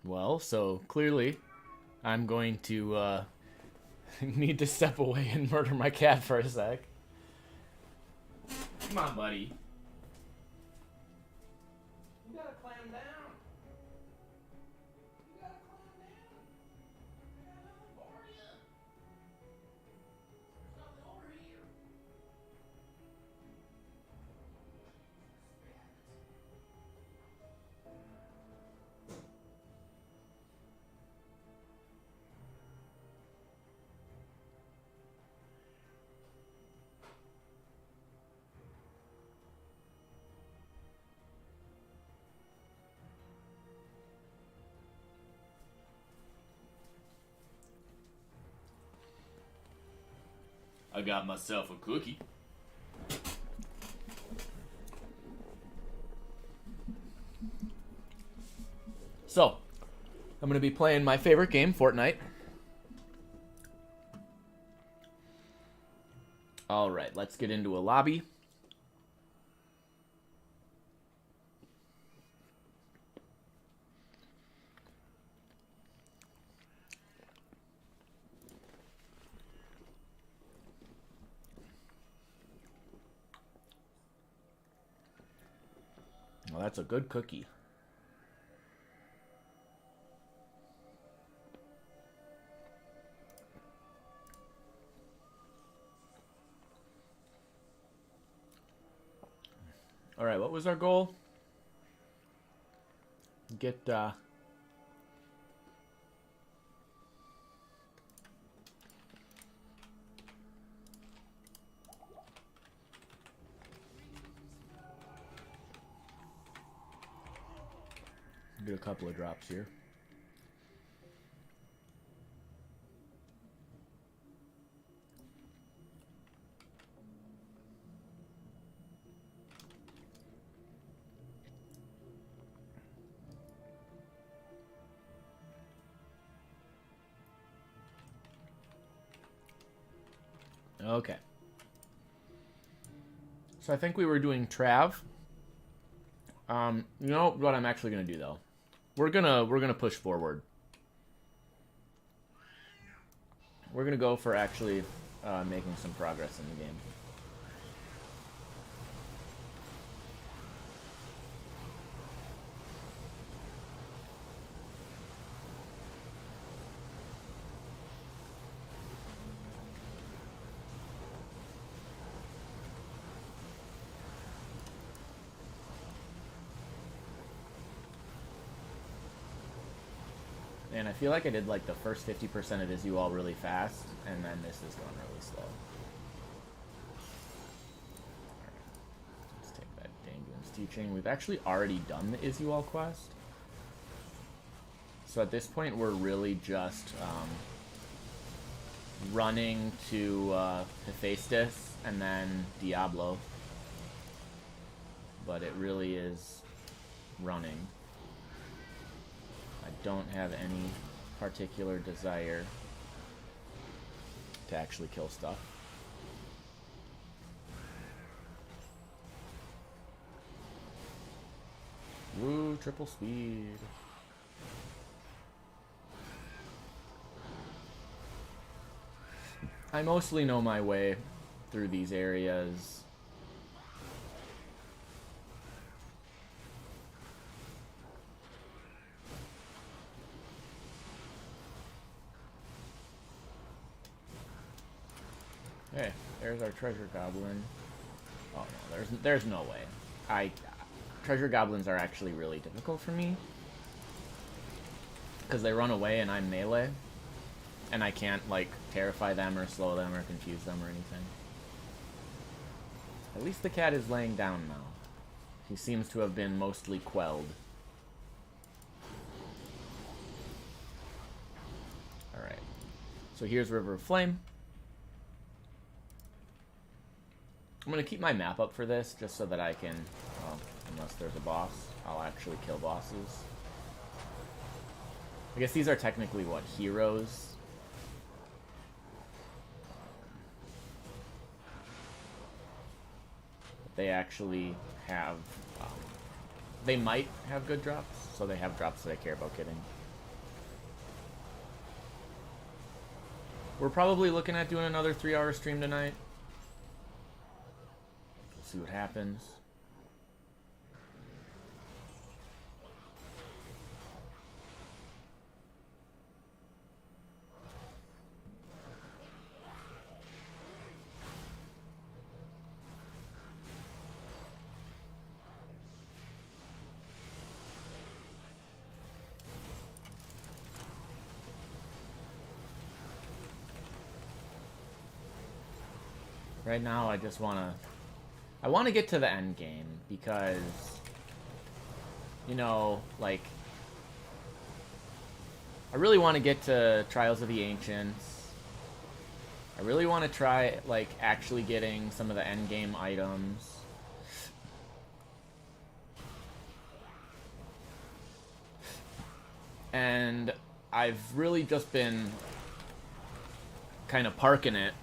Well, so clearly I'm going to need to step away and murder my cat for a sec. Come on, buddy. You gotta clam down. You gotta clam down. I got nothing for you. There's nothing over here. I got myself a cookie. So, I'm going to be playing my favorite game, Fortnite. Alright, let's get into a lobby. Well, that's a good cookie. Alright, what was our goal? Get, Get a couple of drops here. Okay. So I think we were doing Trav. You know what I'm actually gonna do though? We're gonna push forward. We're gonna go for actually making some progress in the game. And I feel like I did like the first 50% of you all really fast, and then this is going really slow. Alright, let's take that Danguin's teaching. We've actually already done the Is You All quest. So at this point we're really just running to Hephaestus and then Diablo. But it really is running. I don't have any particular desire to actually kill stuff. Woo, triple speed. I mostly know my way through these areas. Hey, there's our treasure goblin. Oh no, there's no way. Treasure goblins are actually really difficult for me because they run away and I'm melee, and I can't like terrify them or slow them or confuse them or anything. At least the cat is laying down now. He seems to have been mostly quelled. Alright. So here's River of Flame. I'm going to keep my map up for this, just so that I can, well, unless there's a boss, I'll actually kill bosses. I guess these are technically, what, heroes? They actually have, they might have good drops, so they have drops that I care about getting. We're probably looking at doing another 3-hour stream tonight. We'll see what happens. Right now, I just I want to get to the end game because, you know, like, I really want to get to Trials of the Ancients. I really want to try, like, actually getting some of the end game items. And I've really just been kind of parking it.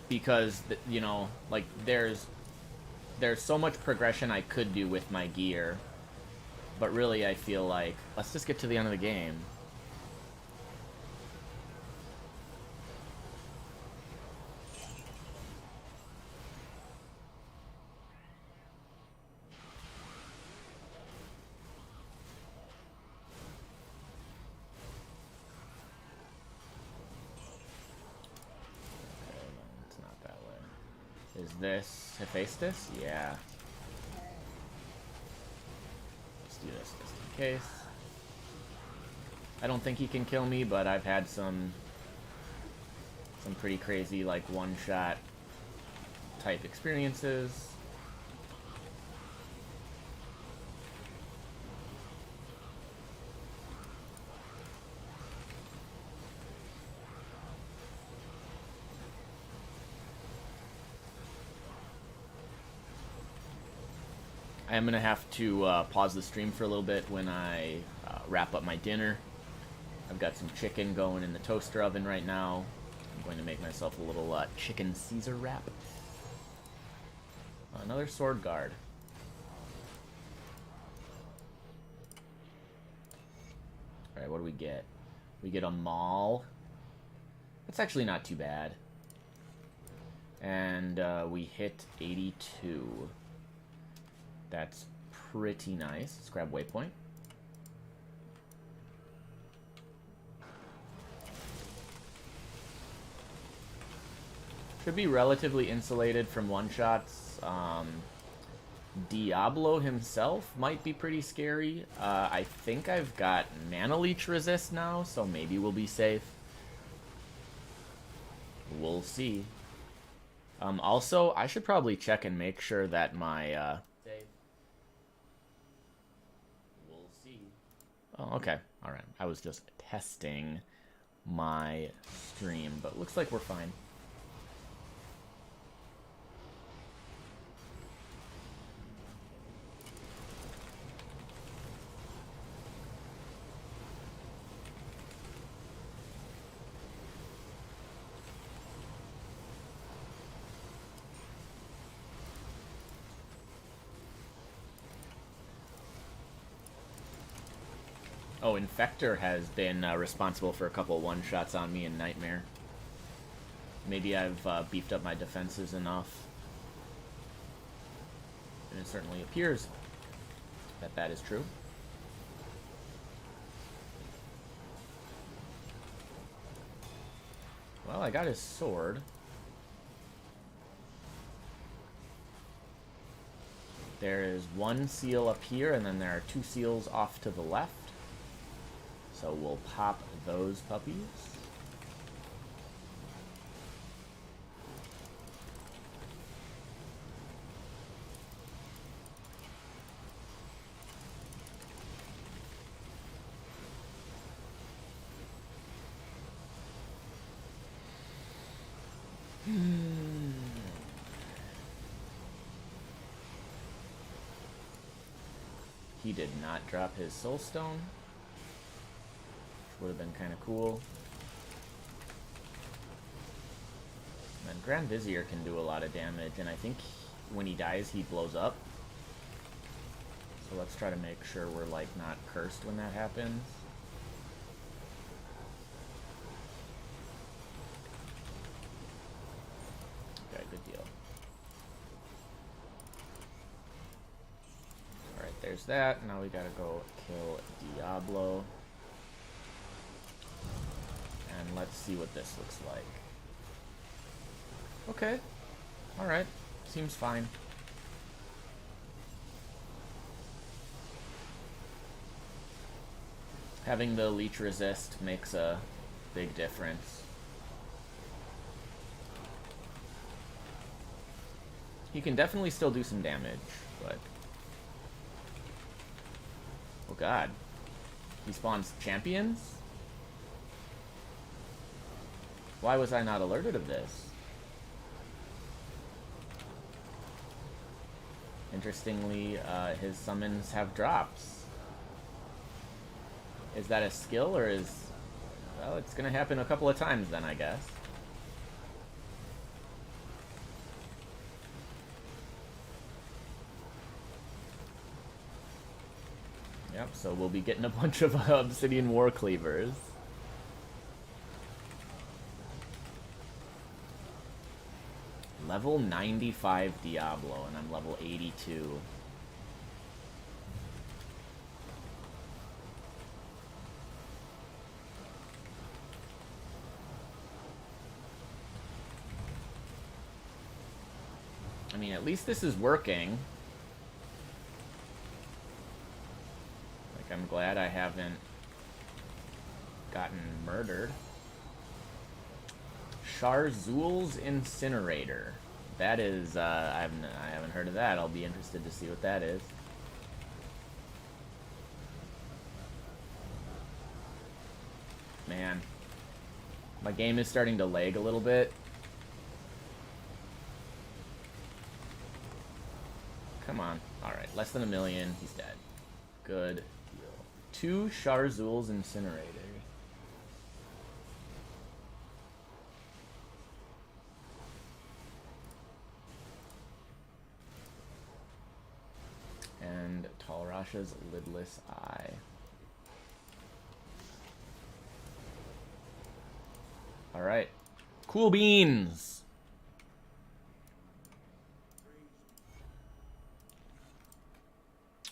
Because, you know, like, there's so much progression I could do with my gear. But really, I feel like, let's just get to the end of the game. Is this Hephaestus? Yeah. Let's do this just in case. I don't think he can kill me, but I've had some pretty crazy, like, one-shot type experiences. I am going to have to pause the stream for a little bit when I wrap up my dinner. I've got some chicken going in the toaster oven right now. I'm going to make myself a little chicken Caesar wrap. Another sword guard. Alright, what do we get? We get a maul. That's actually not too bad. And we hit 82. That's pretty nice. Let's grab waypoint. Should be relatively insulated from one-shots. Diablo himself might be pretty scary. I think I've got Mana Leech resist now, so maybe we'll be safe. We'll see. Also, I should probably check and make sure that my... Oh, okay. Alright. I was just testing my stream, but looks like we're fine. Oh, Infector has been responsible for a couple one-shots on me in Nightmare. Maybe I've beefed up my defenses enough. And it certainly appears that that is true. Well, I got his sword. There is one seal up here, and then there are 2 seals off to the left. So we'll pop those puppies. He did not drop his soul stone. Would have been kind of cool. And then Grand Vizier can do a lot of damage, and I think when he dies, he blows up. So let's try to make sure we're, like, not cursed when that happens. there's that. Now we gotta go kill Diablo. And let's see what this looks like. Okay. Alright. Seems fine. Having the leech resist makes a big difference. He can definitely still do some damage, but... Oh god. He spawns champions? Why was I not alerted of this? Interestingly, his summons have drops. Is that a skill, or is... Well, it's gonna happen a couple of times then, I guess. Yep, so we'll be getting a bunch of Obsidian War Cleavers. Level 95 Diablo, and I'm level 82. I mean, at least this is working. Like, I'm glad I haven't gotten murdered. Sharzul's Incinerator. That is, I haven't heard of that. I'll be interested to see what that is. Man. My game is starting to lag a little bit. Come on. Alright, less than 1 million. He's dead. Good deal. 2 Sharzul's Incinerator. And Talrasha's Lidless Eye. Alright. Cool beans!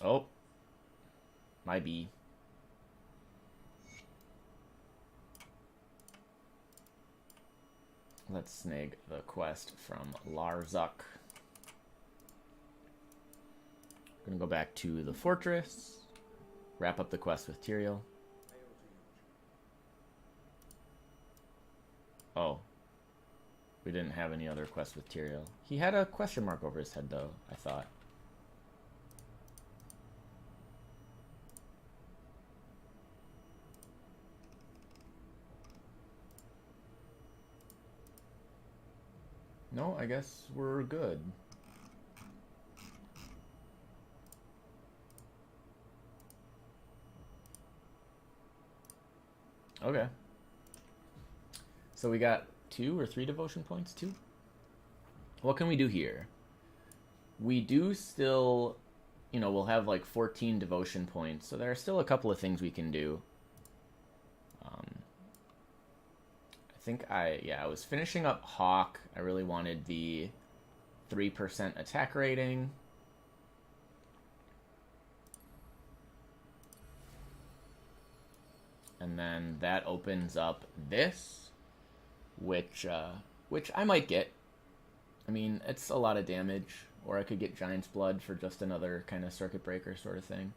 Oh. My bee. Let's snag the quest from Larzuk. Gonna go back to the fortress. Wrap up the quest with Tyrael. Oh. We didn't have any other quests with Tyrael. He had a question mark over his head, though, I thought. No, I guess we're good. Okay. So we got 2 or 3 devotion points? 2? What can we do here? We do still, you know, we'll have like 14 devotion points, so there are still a couple of things we can do. I think I was finishing up Hawk. I really wanted the 3% attack rating. And then that opens up this, which I might get. I mean, it's a lot of damage, or I could get Giant's Blood for just another kind of circuit breaker sort of thing.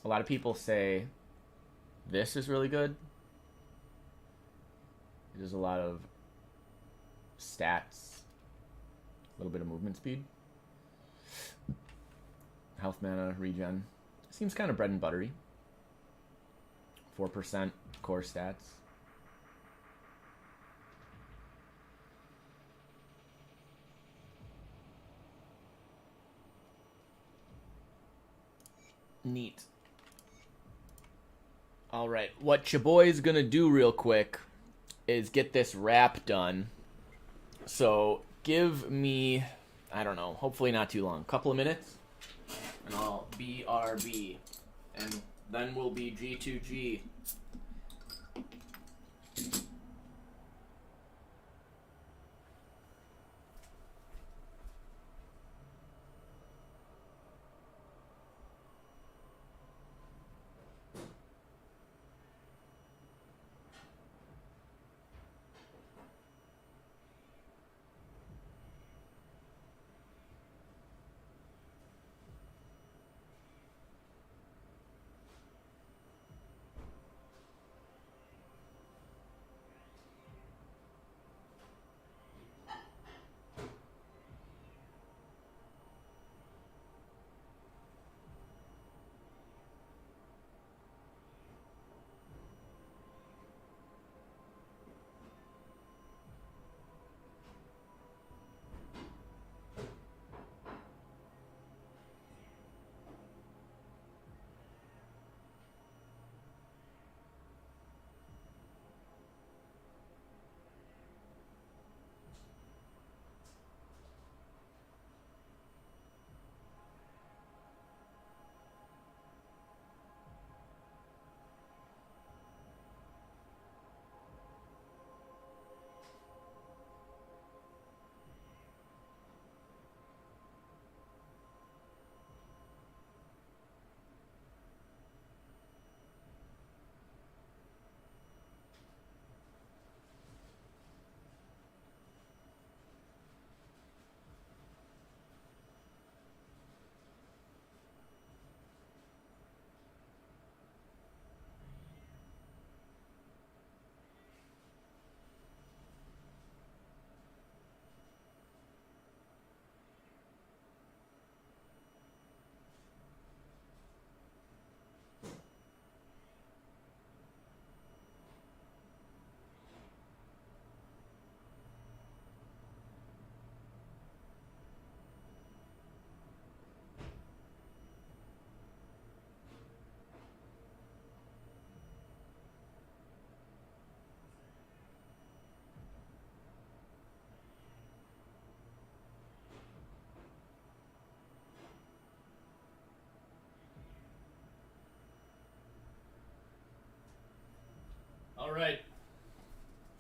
A lot of people say this is really good. There's a lot of stats, a little bit of movement speed, health, mana, regen. Seems kind of bread and buttery. 4% core stats. Neat. Alright, what your boy's gonna do real quick is get this wrap done. So give me, I don't know, hopefully not too long, couple of minutes, and I'll BRB, and then we'll be G2G.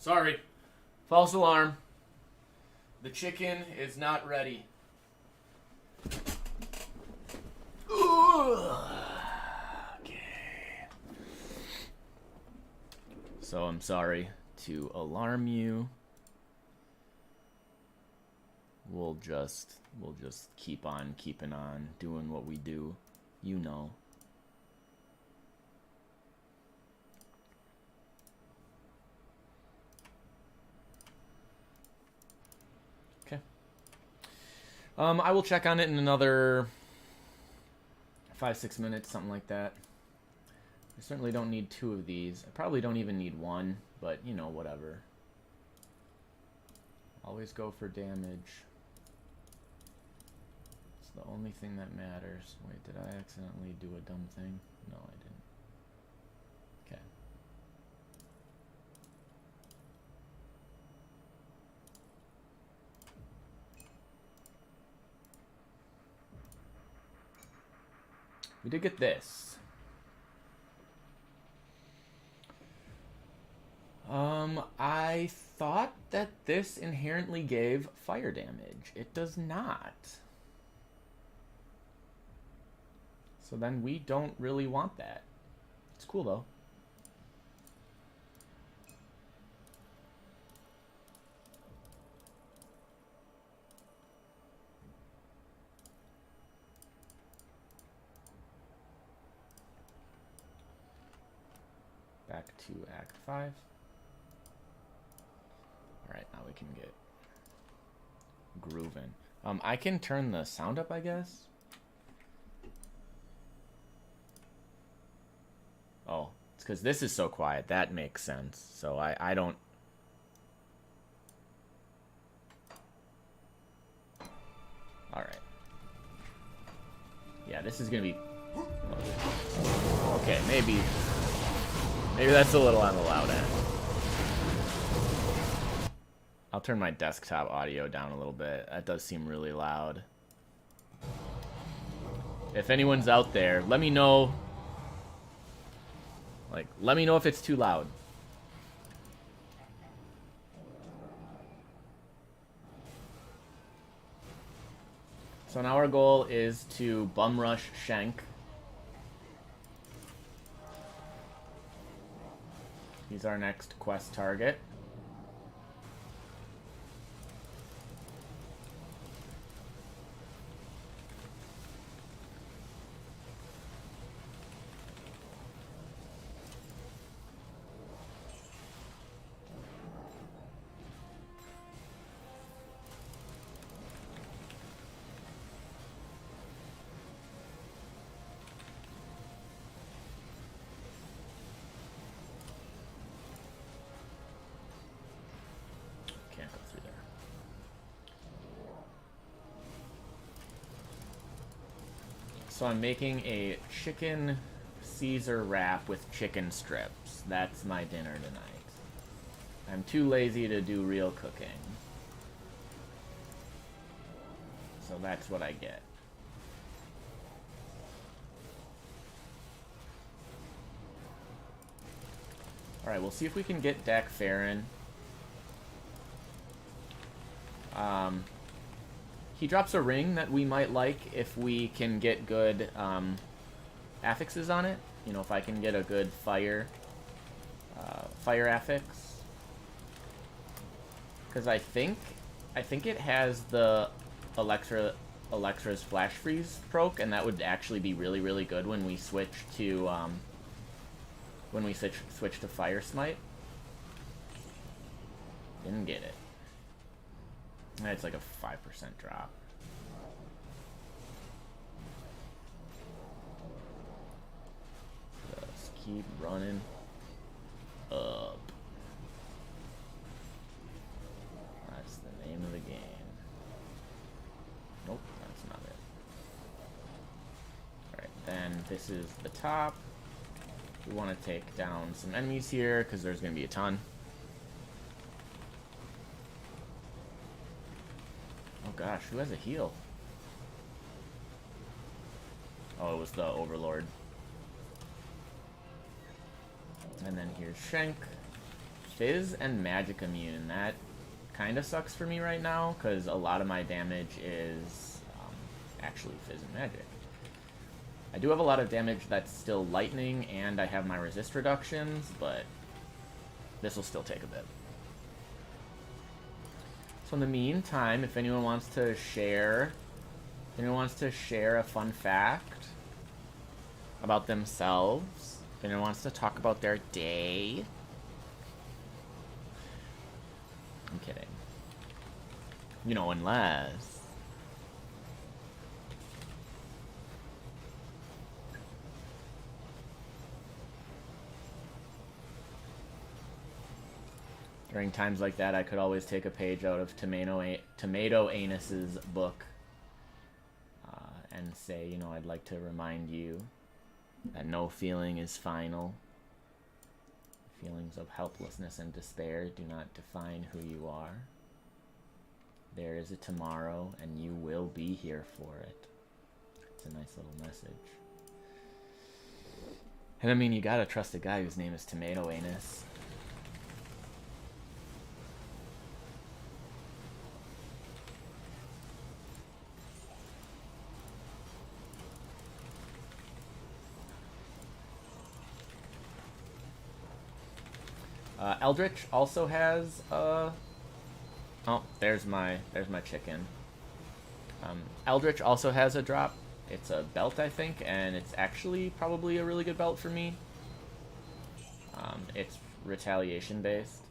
Sorry. False alarm. The chicken is not ready. Okay. So I'm sorry to alarm you. We'll just keep on keeping on doing what we do, you know. Okay. I will check on it in another 5-6 minutes, something like that. I certainly don't need 2 of these. I probably don't even need 1, but you know, whatever. Always go for damage. It's the only thing that matters. Wait, did I accidentally do a dumb thing? No, I didn't. Okay. We did get this. I thought that this inherently gave fire damage. It does not. So then we don't really want that. It's cool though. Back to Act 5. Alright, now we can get grooving. I can turn the sound up, I guess. Oh, it's because this is so quiet. That makes sense. So I don't... Alright. Yeah, this is going to be... Okay, maybe that's a little on the loud end. I'll turn my desktop audio down a little bit. That does seem really loud. If anyone's out there, let me know. Like, let me know if it's too loud. So now our goal is to bum rush Shank. He's our next quest target. So I'm making a chicken Caesar wrap with chicken strips. That's my dinner tonight. I'm too lazy to do real cooking. So that's what I get. Alright, we'll see if we can get Dak Farron. He drops a ring that we might like if we can get good affixes on it. You know, if I can get a good fire affix. Because I think it has the Electra's flash freeze proc, and that would actually be really, really good when we switch to switch to fire smite. Didn't get it. It's like a 5% drop. Just keep running up. That's the name of the game. Nope, that's not it. Alright, then this is the top. We want to take down some enemies here because there's going to be a ton. Oh gosh, who has a heal? Oh, it was the Overlord. And then here's Shank. Fizz and magic immune. That kind of sucks for me right now because a lot of my damage is actually Fizz and magic. I do have a lot of damage that's still lightning, and I have my resist reductions, but this will still take a bit. So in the meantime, if anyone wants to share a fun fact about themselves, if anyone wants to talk about their day. I'm kidding. You know, unless... During times like that, I could always take a page out of Tomato Anus's book and say, you know, I'd like to remind you that no feeling is final. Feelings of helplessness and despair do not define who you are. There is a tomorrow, and you will be here for it. It's a nice little message. And I mean, you gotta trust a guy whose name is Tomato Anus. Eldritch also has oh, there's my chicken. Eldritch also has a drop. It's a belt, I think, and it's actually probably a really good belt for me. It's retaliation based.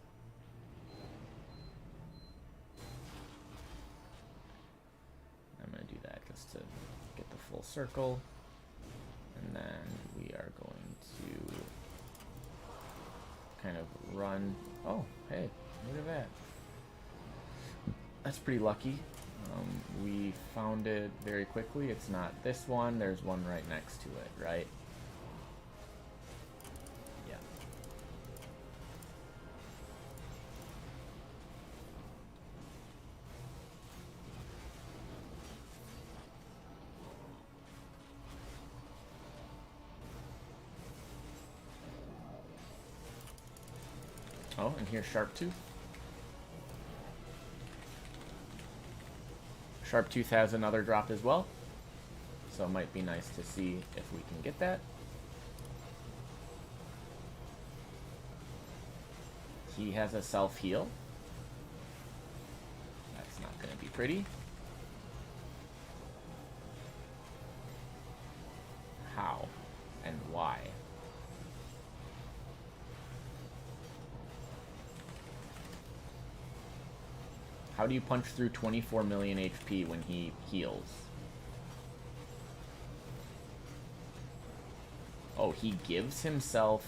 I'm gonna do that just to get the full circle, and then we are going to kind of run. Oh, hey, look at that. That's pretty lucky. We found it very quickly. It's not this one. There's one right next to it, right? Yeah. Oh, and here's Sharptooth. Sharptooth has another drop as well, so it might be nice to see if we can get that. He has a self-heal. That's not going to be pretty. How and why? How do you punch through 24 million HP when he heals? Oh, he gives himself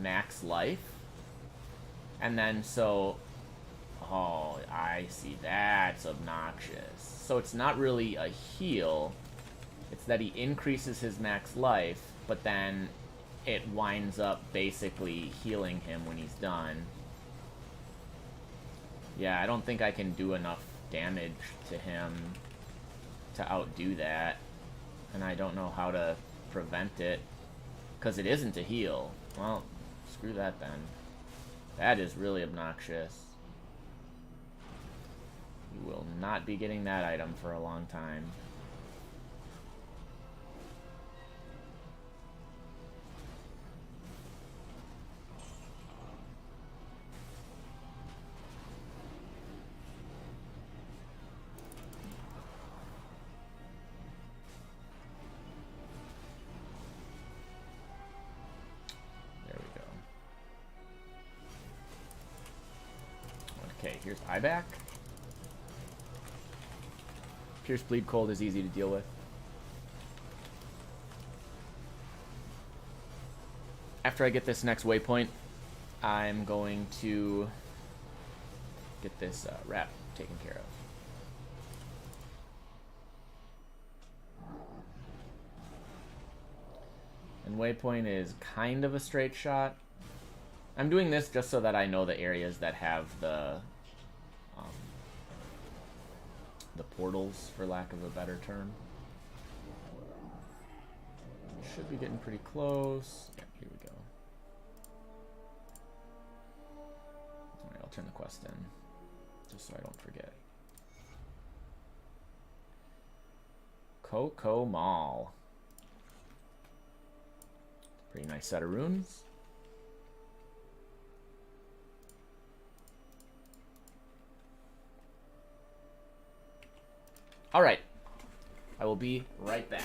max life? And then so... Oh, I see. That's obnoxious. So it's not really a heal. It's that he increases his max life, but then it winds up basically healing him when he's done. Yeah, I don't think I can do enough damage to him to outdo that. And I don't know how to prevent it, because it isn't a heal. Well, screw that then. That is really obnoxious. You will not be getting that item for a long time. Okay, here's Ieback. Pierce Bleed Cold is easy to deal with. After I get this next waypoint, I'm going to get this rat taken care of. And waypoint is kind of a straight shot. I'm doing this just so that I know the areas that have the portals, for lack of a better term. Should be getting pretty close. Yeah, here we go. quest in, just so I don't forget. Coco Mall. Pretty nice set of runes. All right. I will be right back.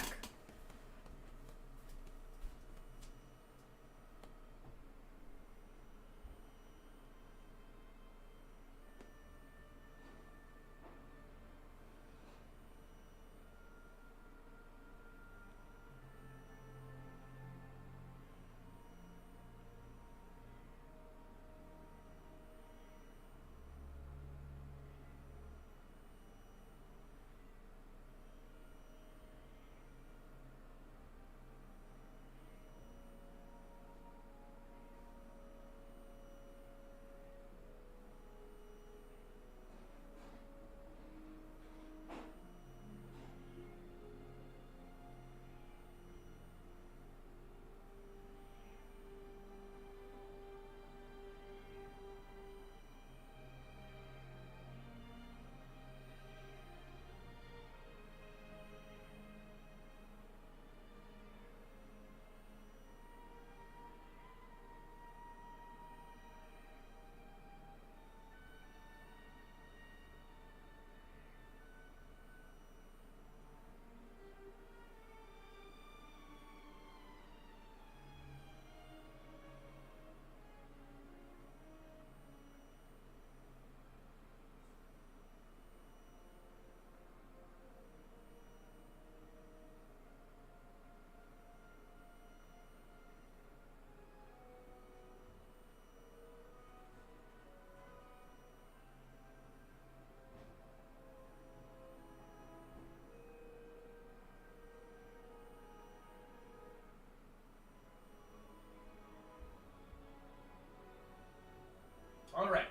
All right.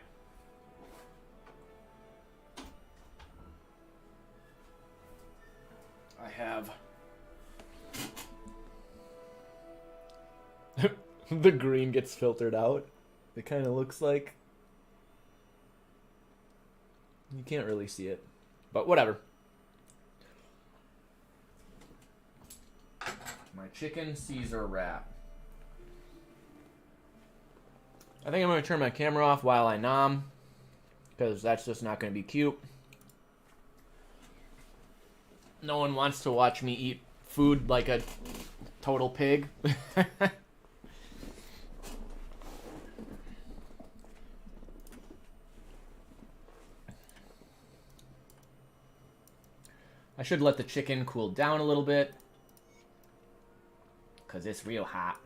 I have the green gets filtered out. It kind of looks like you can't really see it, but whatever. My chicken Caesar wrap. I think I'm going to turn my camera off while I nom, because that's just not going to be cute. No one wants to watch me eat food like a total pig. I should let the chicken cool down a little bit, because it's real hot.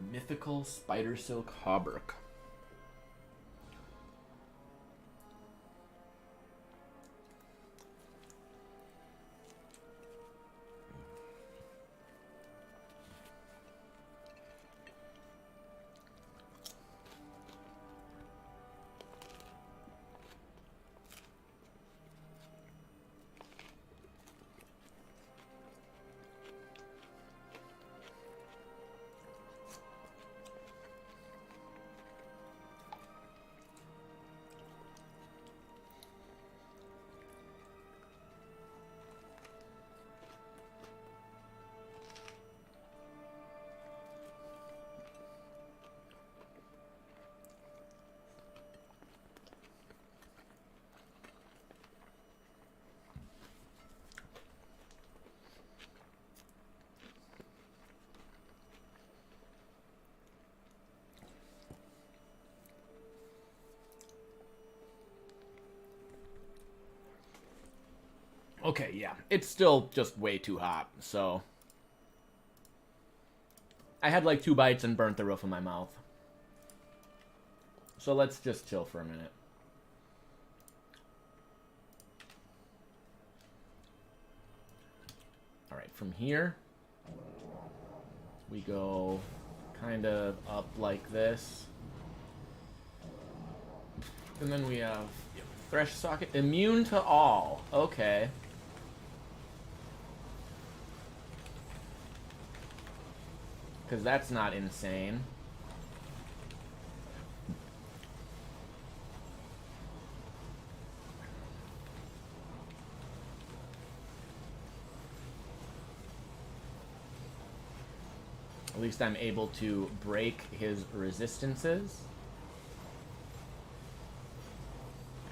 Mythical spider silk hauberk. Okay, yeah. It's still just way too hot, so... I had like 2 bites and burnt the roof of my mouth. So let's just chill for a minute. Alright, from here, we go kind of up like this. And then we have Thresh Socket. Immune to all. Okay. Because that's not insane. At least I'm able to break his resistances.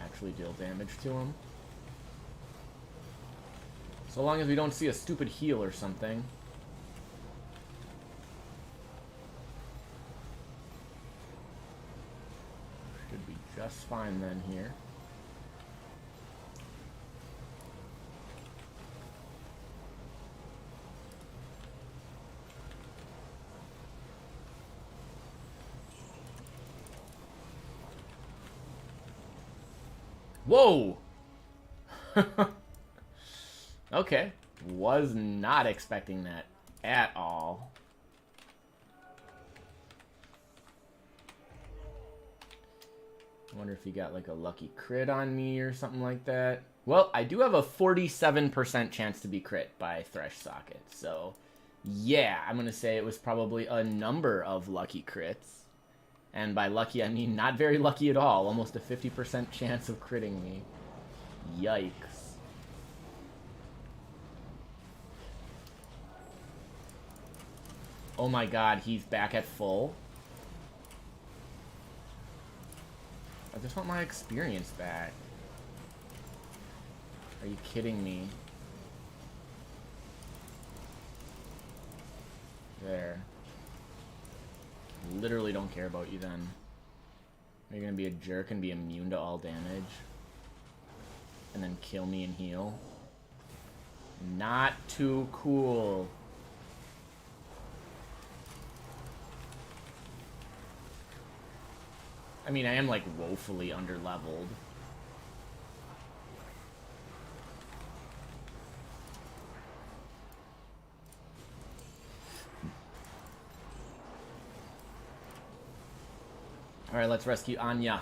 Actually deal damage to him. So long as we don't see a stupid heal or something. Should be just fine then here. Whoa! Okay. Was not expecting that at all. I wonder if he got like a lucky crit on me or something like that. Well, I do have a 47% chance to be crit by Thresh Socket. So, yeah, I'm going to say it was probably a number of lucky crits. And by lucky, I mean not very lucky at all. Almost a 50% chance of critting me. Yikes. Oh my god, he's back at full. I just want my experience back. Are you kidding me? There. Literally don't care about you then. Are you gonna be a jerk and be immune to all damage? And then kill me and heal? Not too cool. I mean, I am like woefully underleveled. Alright, let's rescue Anya.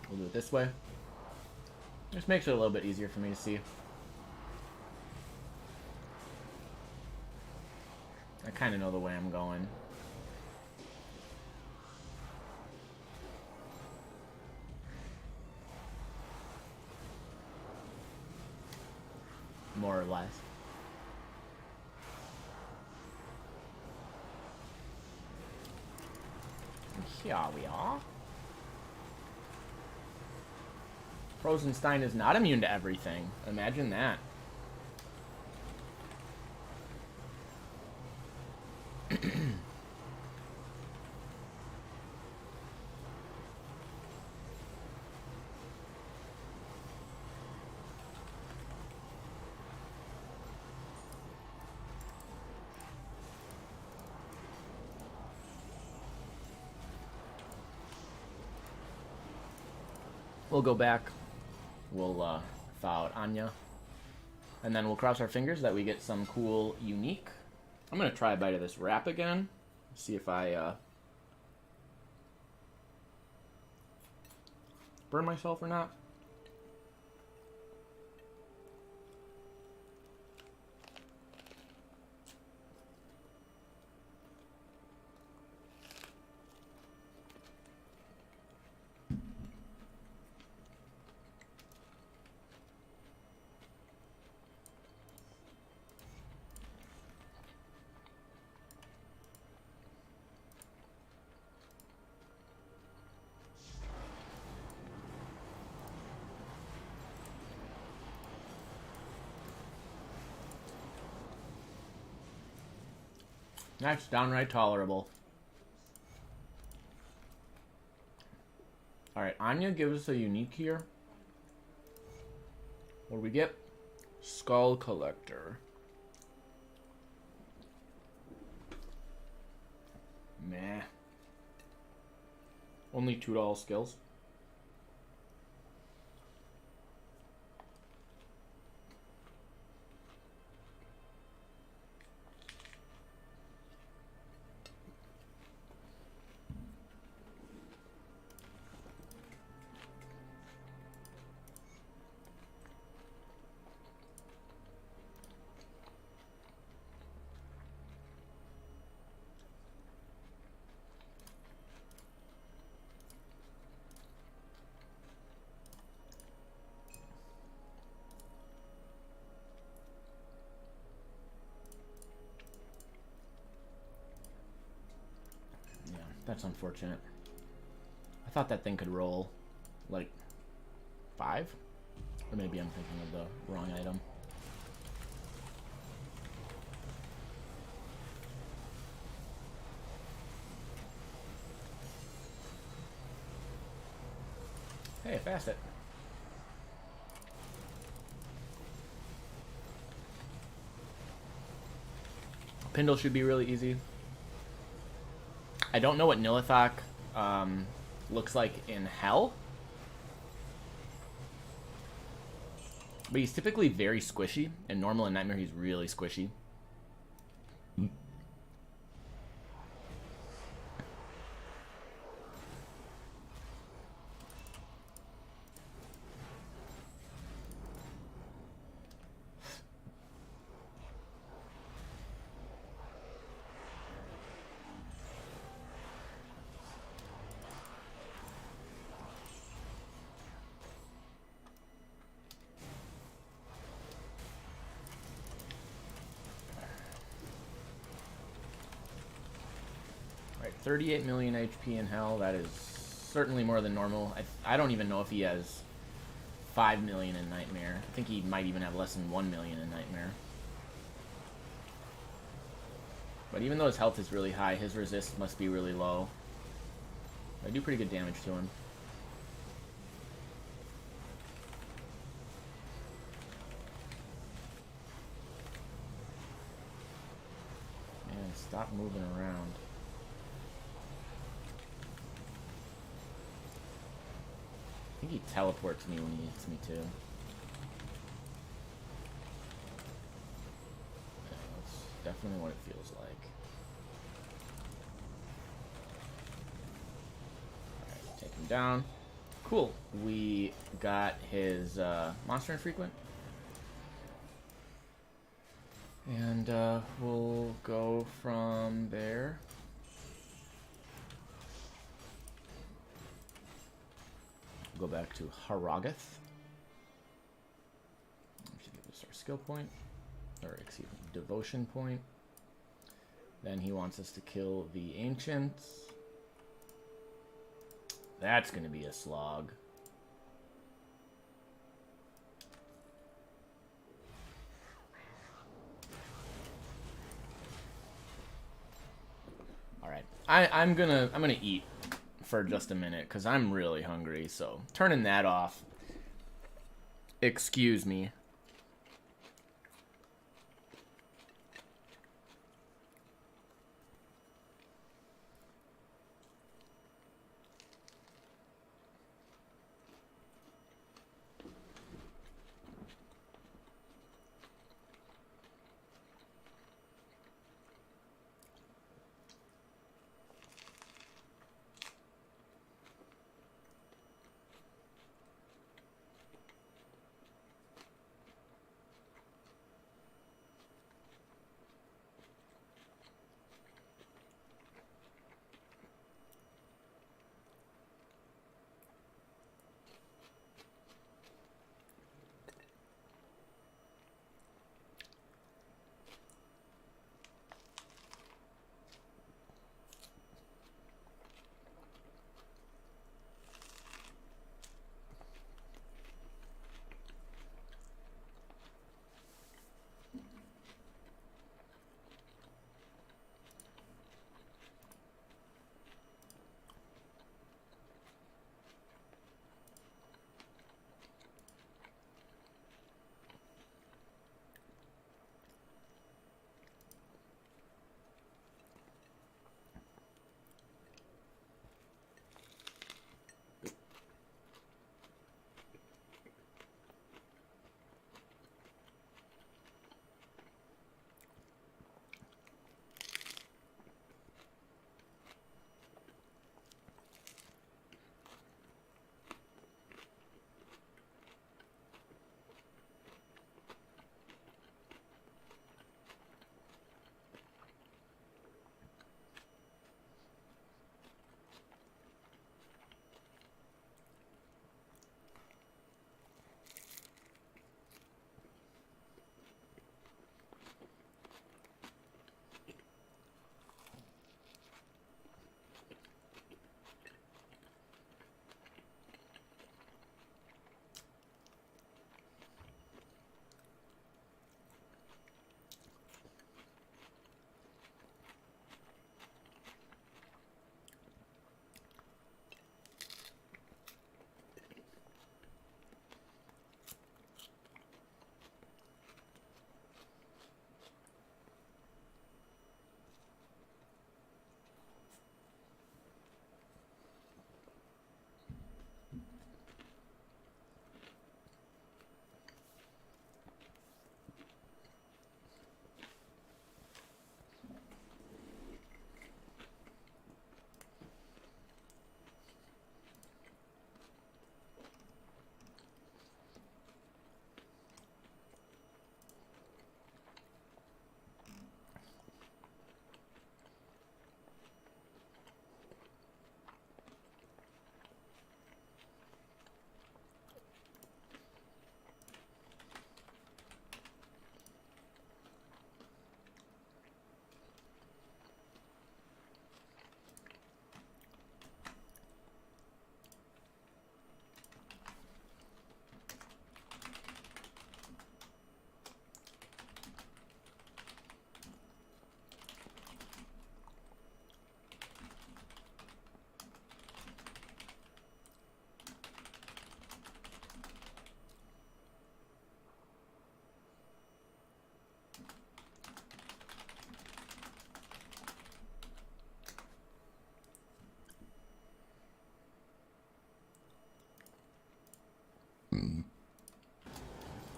We'll do it this way. Just makes it a little bit easier for me to see. I kind of know the way I'm going. More or less. And here we are. Rosenstein is not immune to everything. Imagine that. We'll go back. We'll thaw out Anya. And then we'll cross our fingers that we get some cool unique. I'm going to try a bite of this wrap again. See if I burn myself or not. That's downright tolerable. Alright, Anya gives us a unique here. What do we get? Skull Collector. Meh. Only $2 skills. That's unfortunate. I thought that thing could roll, like, 5? Or maybe I'm thinking of the wrong item. Hey, Facet. Pindle should be really easy. I don't know what Nilithok looks like in Hell. But he's typically very squishy. In Normal and Nightmare, he's really squishy. Right, 38 million HP in Hell. That is certainly more than normal. I don't even know if he has 5 million in Nightmare. I think he might even have less than 1 million in Nightmare. But even though his health is really high, his resist must be really low. I do pretty good damage to him. Man, stop moving around. I think he teleports me when he hits me too. Yeah, that's definitely what it feels like. Alright, take him down. Cool. We got his monster infrequent. And we'll go from there. Go back to Haragath. We should give us our skill point. Or, excuse me, devotion point. Then he wants us to kill the ancients. That's going to be a slog. Alright. I'm gonna eat for just a minute because I'm really hungry, so turning that off. Excuse me.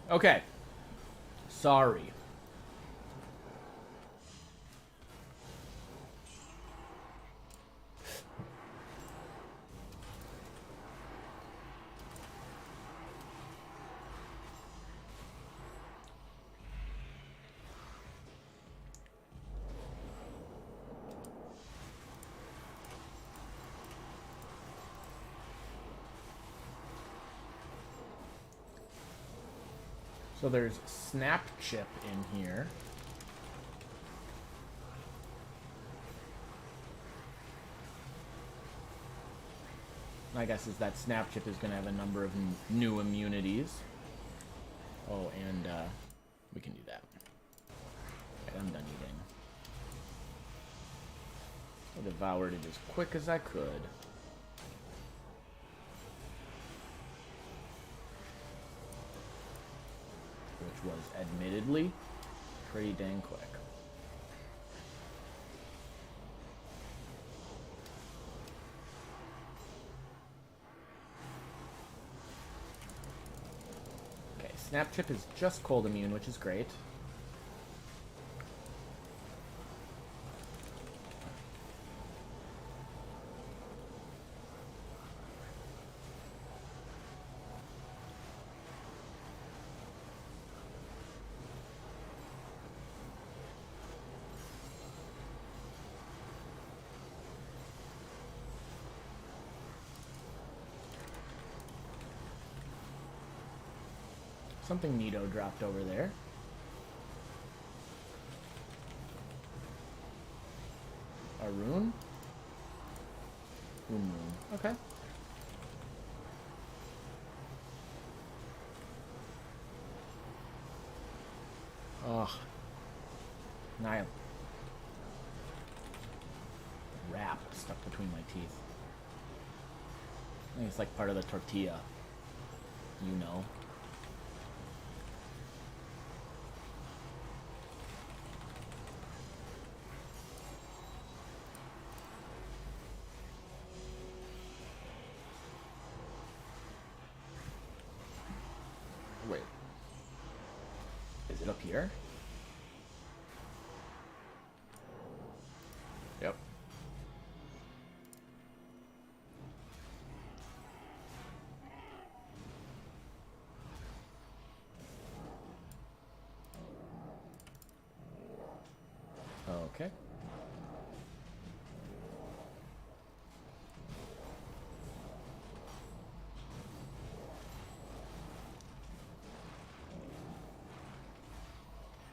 Okay. Sorry. So there's snap chip in here. My guess is that snap chip is going to have a number of new immunities. Oh, and we can do that. Okay, I'm done eating. I devoured it as quick as I could. Which was admittedly pretty dang quick. Okay, snap chip is just cold immune, which is great. Something neato dropped over there. A rune? Rune. Okay. Ugh. Nile. Wrap stuck between my teeth. I think it's like part of the tortilla. You know. Wait. Is it up here? Yep. Okay.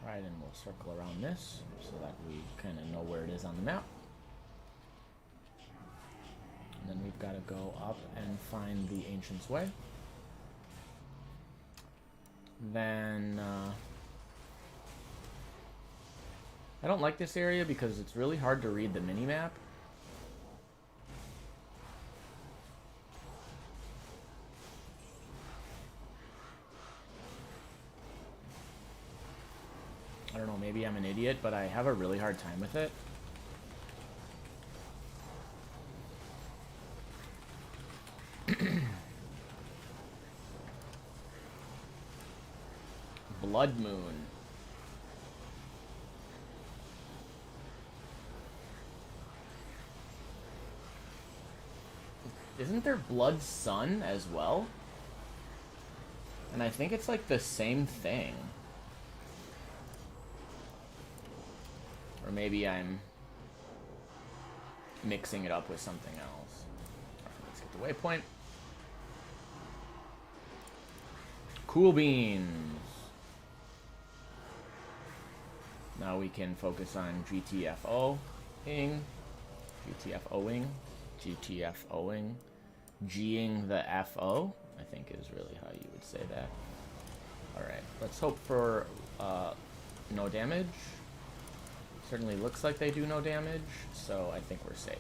Right, and we'll circle around this so that we kind of know where it is on the map. And then we've got to go up and find the Ancient's Way. Then, I don't like this area because it's really hard to read the mini-map. I don't know, maybe I'm an idiot, but I have a really hard time with it. Blood Moon. Isn't there Blood Sun as well? And I think it's like the same thing. Or maybe I'm mixing it up with something else. Alright, let's get the waypoint. Cool beans. Now we can focus on GTFO-ing. GTFOing. GTFOing. G-ing the FO, I think is really how you would say that. Alright, let's hope for no damage. Certainly looks like they do no damage, so I think we're safe.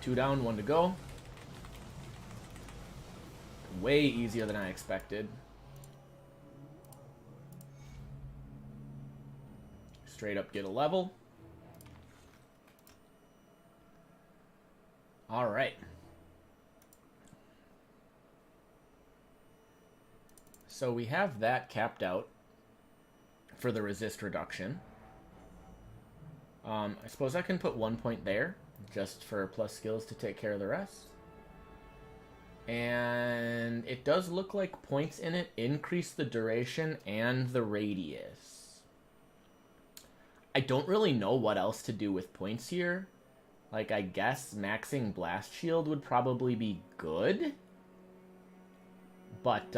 Two down, one to go. way easier than I expected. Straight up get a level. All right. So we have that capped out for the resist reduction. I suppose I can put 1 point there, just for plus skills to take care of the rest. And it does look like points in it increase the duration and the radius. I don't really know what else to do with points here. Like, I guess maxing Blast Shield would probably be good. But,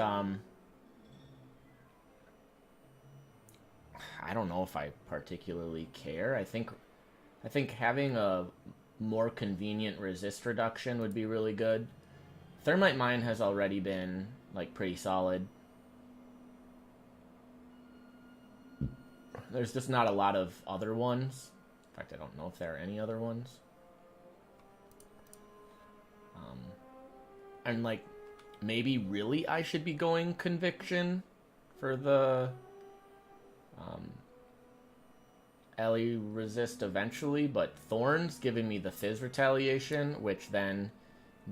I don't know if I particularly care. I think having a more convenient resist reduction would be really good. Thermite Mine has already been, like, pretty solid. There's just not a lot of other ones. In fact, I don't know if there are any other ones. And, like, maybe really I should be going Conviction for the Ellie resist eventually, but Thorns giving me the Fizz retaliation, which then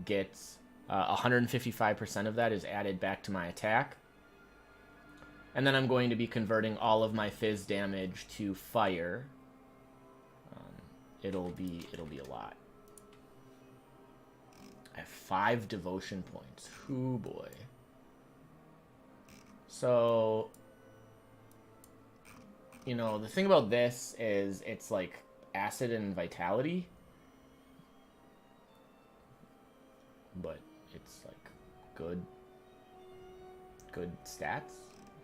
gets 155% of that is added back to my attack. And then I'm going to be converting all of my Fizz damage to fire. It'll be a lot. I have 5 devotion points. Hoo boy. So, you know, the thing about this is it's like acid and vitality. But it's like good stats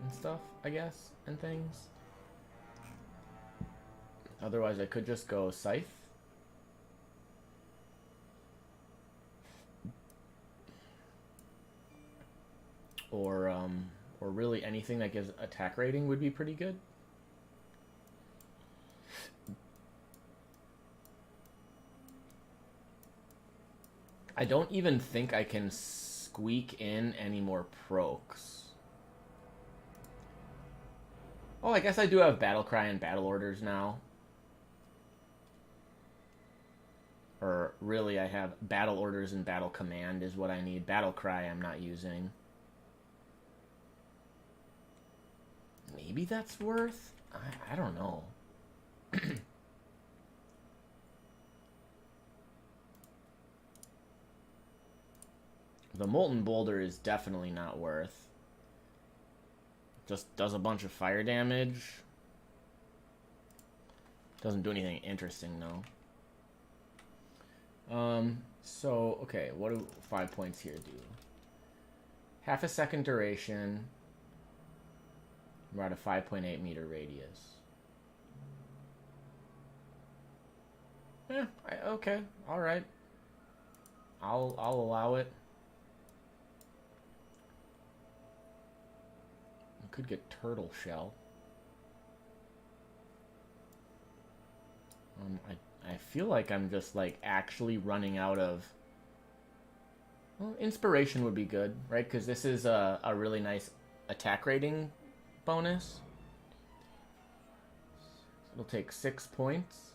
and stuff, I guess, and things. Otherwise, I could just go Scythe. Or really anything that gives attack rating would be pretty good. I don't even think I can squeak in any more procs. Oh, I guess I do have Battle Cry and Battle Orders now. Or really, I have Battle Orders and Battle Command is what I need. Battle Cry I'm not using. Maybe that's worth? I don't know. The Molten Boulder is definitely not worth. Just does a bunch of fire damage. Doesn't do anything interesting, though. So, okay, what do 5 points here do? Half a second duration. We're at a 5.8 meter radius. Okay, alright. I'll allow it. I could get Turtle Shell. I feel like I'm just, like, actually running out of... Well, Inspiration would be good, right? Because this is a really nice attack rating bonus. It'll take 6 points.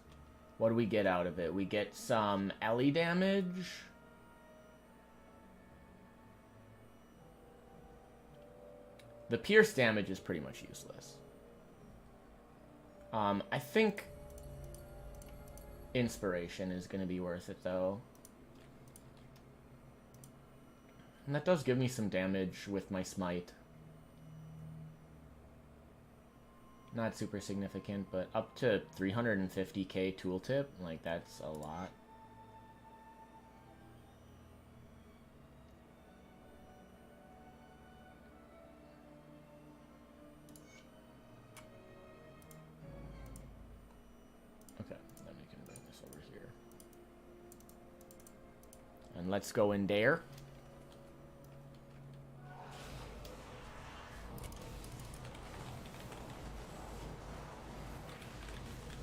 What do we get out of it? We get some Ellie damage. The pierce damage is pretty much useless. I think Inspiration is going to be worth it, though. And that does give me some damage with my Smite. Not super significant, but up to 350k tooltip, like, that's a lot. Okay, then we can bring this over here. And let's go in there.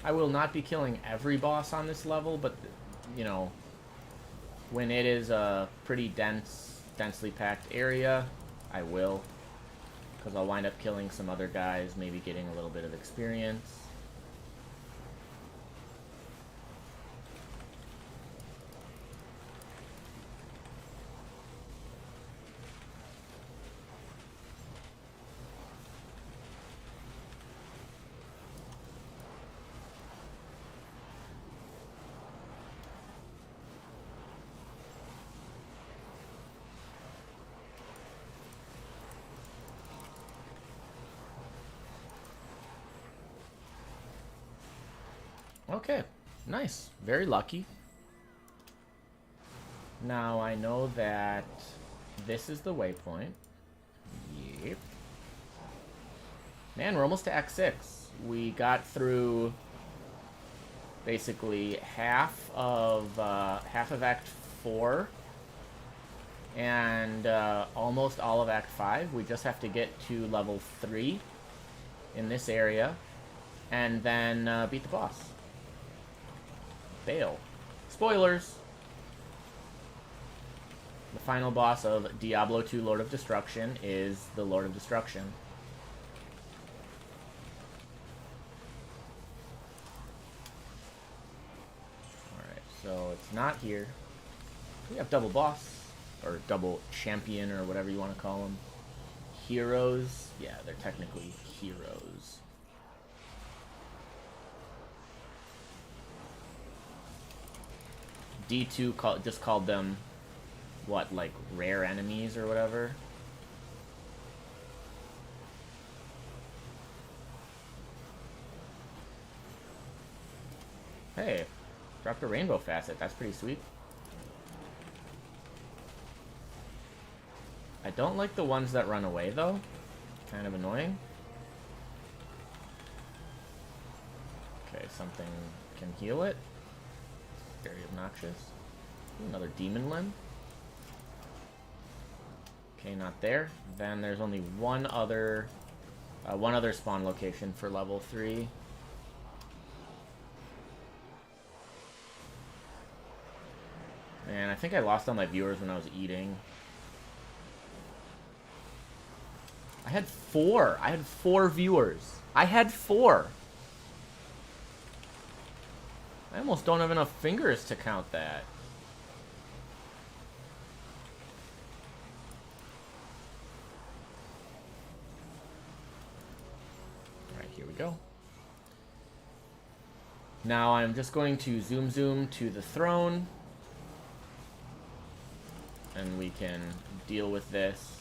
I will not be killing every boss on this level, but, you know, when it is a pretty dense densely packed area, I will. Because I'll wind up killing some other guys, maybe getting a little bit of experience. Okay, nice. Very lucky. Now I know that this is the waypoint. Yep. Man, we're almost to Act 6. We got through basically half of Act 4 and almost all of Act 5. We just have to get to level 3 in this area and then beat the boss. Fail. Spoilers! The final boss of Diablo 2 Lord of Destruction is the Lord of Destruction. Alright, so it's not here. We have double boss, or double champion, or whatever you want to call them. Heroes. Yeah, they're technically heroes. D2 just called them, what, like rare enemies or whatever? Hey, dropped a rainbow facet. That's pretty sweet. I don't like the ones that run away, though. Kind of annoying. Okay, something can heal it. Very obnoxious. Another demon limb. Okay, not there. Then there's only one other spawn location for level 3. Man, I think I lost all my viewers when I was eating. I had 4. I had 4 viewers. I had 4. I almost don't have enough fingers to count that. Alright, here we go. Now I'm just going to zoom to the throne. And we can deal with this.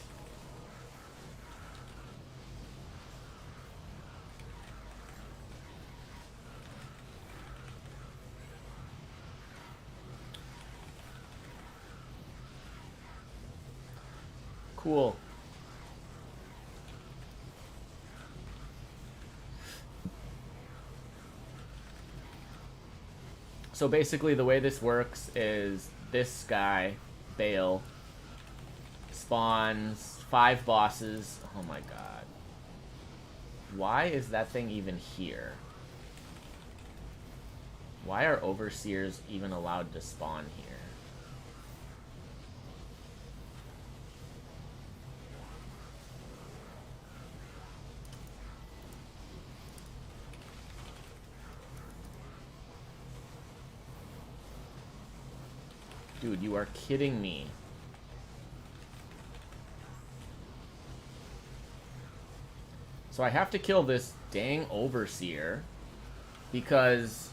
Cool. So basically the way this works is this guy, Bale, spawns 5 bosses. Oh my god. Why is that thing even here? Why are overseers even allowed to spawn here? Dude, you are kidding me. So I have to kill this dang Overseer because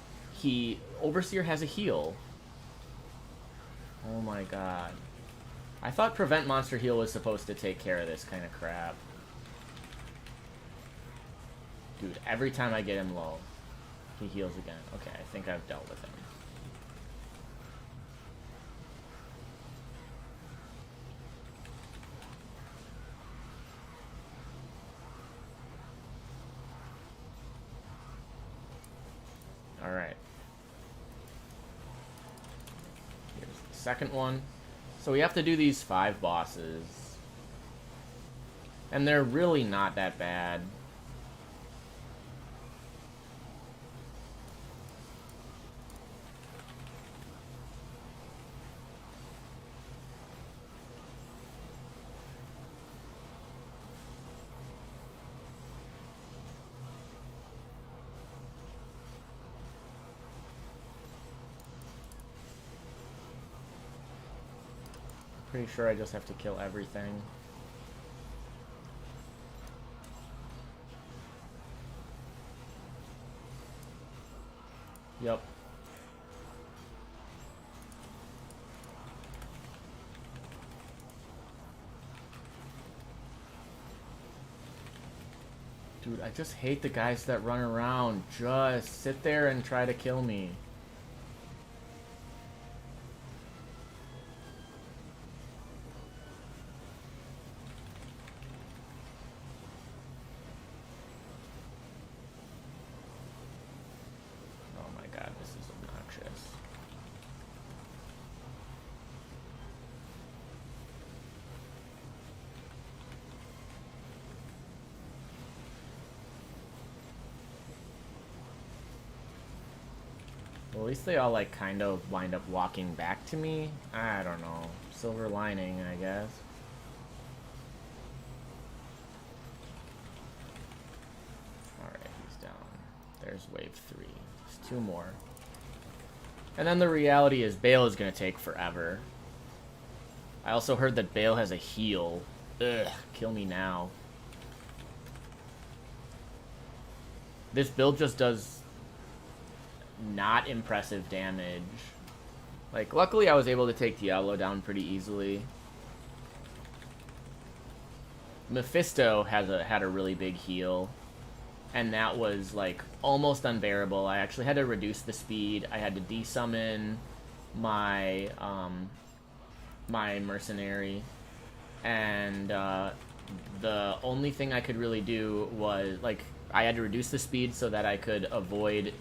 Overseer has a heal. Oh my god. I thought Prevent Monster Heal was supposed to take care of this kind of crap. Dude, every time I get him low, he heals again. Okay, I think I've dealt with him. Alright. Here's the second one. So we have to do these 5 bosses. And they're really not that bad. Pretty sure I just have to kill everything. Yep. Dude, I just hate the guys that run around. Just sit there and try to kill me. Oh my god, this is obnoxious. Well, at least they all, like, kind of wind up walking back to me. I don't know. Silver lining, I guess. Alright, he's down. There's wave 3. There's 2 more. And then the reality is Bale is going to take forever. I also heard that Bale has a heal. Ugh, kill me now. This build just does not impressive damage. Like, luckily I was able to take Diablo down pretty easily. Mephisto had a really big heal, and that was like almost unbearable. I actually had to reduce the speed. I had to desummon my my mercenary, and the only thing I could really do was, like, I had to reduce the speed so that I could avoid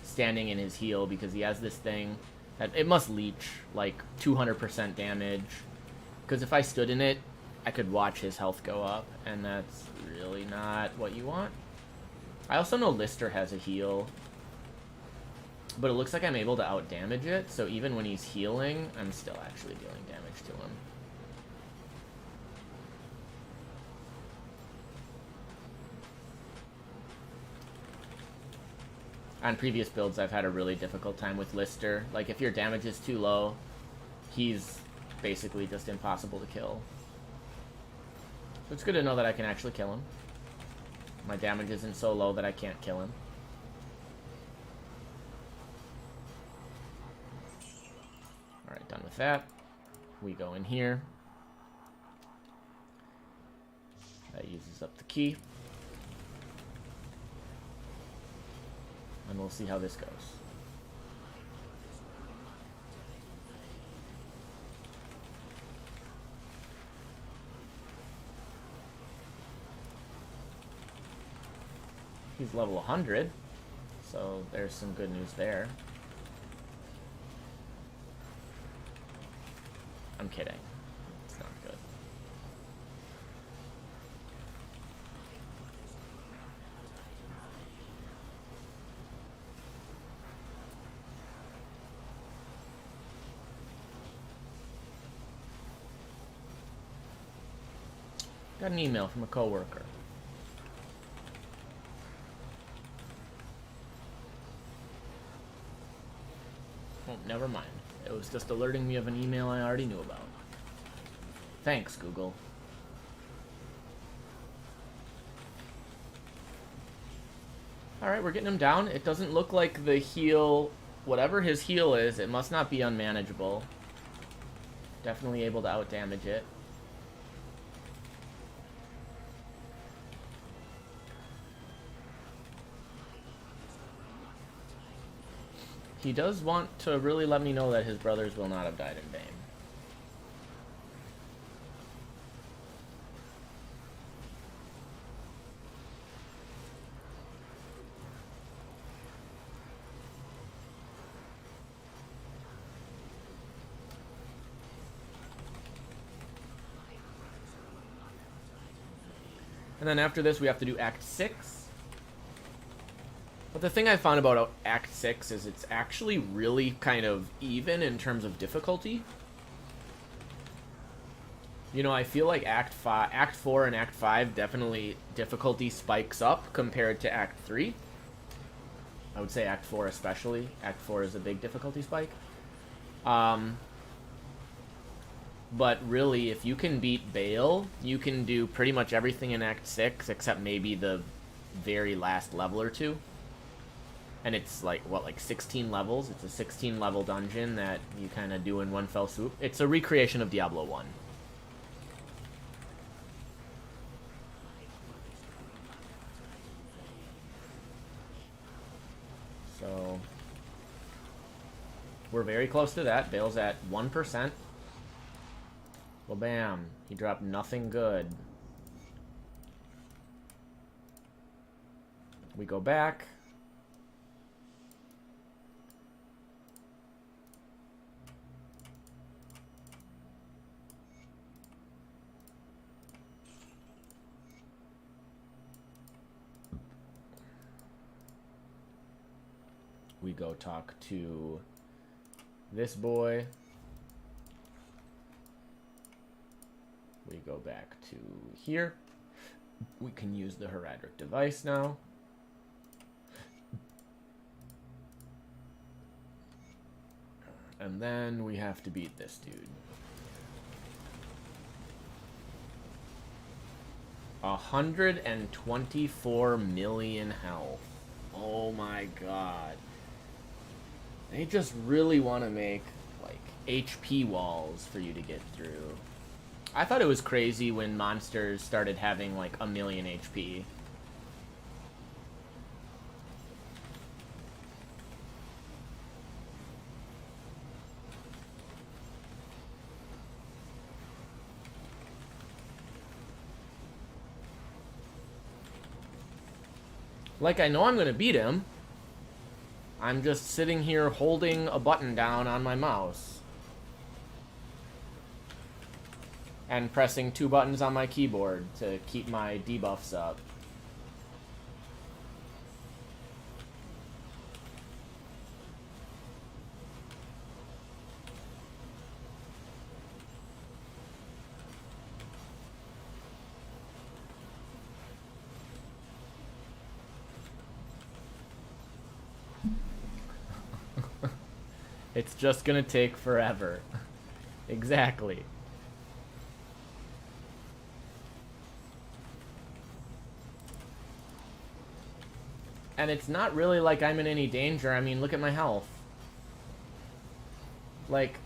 standing in his heal, because he has this thing that it must leech like 200% damage, because if I stood in it I could watch his health go up, and that's really not what you want. I also know Lister has a heal, but it looks like I'm able to out damage it, so even when he's healing I'm still actually dealing damage to him. On previous builds, I've had a really difficult time with Lister. Like, if your damage is too low, he's basically just impossible to kill. So it's good to know that I can actually kill him. My damage isn't so low that I can't kill him. Alright, done with that. We go in here. That uses up the key. And we'll see how this goes. He's level 100, so there's some good news there. I'm kidding. It's not good. Got an email from a coworker. Oh, never mind. It was just alerting me of an email I already knew about. Thanks, Google. Alright, we're getting him down. It doesn't look like the heal, whatever his heal is, it must not be unmanageable. Definitely able to out-damage it. He does want to really let me know that his brothers will not have died in vain. And then after this, we have to do Act 6. But the thing I found about Act 6 is it's actually really kind of even in terms of difficulty. You know, I feel like Act 4 and Act 5 definitely difficulty spikes up compared to Act 3. I would say Act 4 especially. Act 4 is a big difficulty spike. But really, if you can beat Bale, you can do pretty much everything in Act 6 except maybe the very last level or two. And it's like, what, like 16 levels? It's a 16 level dungeon that you kind of do in one fell swoop. It's a recreation of Diablo 1. So, we're very close to that. Bale's at 1%. Well, bam. He dropped nothing good. We go back. We go talk to this boy. We go back to here. We can use the heraldic device now. And then we have to beat this dude. 124 million health. Oh my god. They just really want to make, like, HP walls for you to get through. I thought it was crazy when monsters started having, like, 1,000,000 HP. Like, I know I'm going to beat him. I'm just sitting here holding a button down on my mouse. And pressing 2 buttons on my keyboard to keep my debuffs up. It's just gonna take forever. Exactly. And it's not really like I'm in any danger. I mean, look at my health. Like...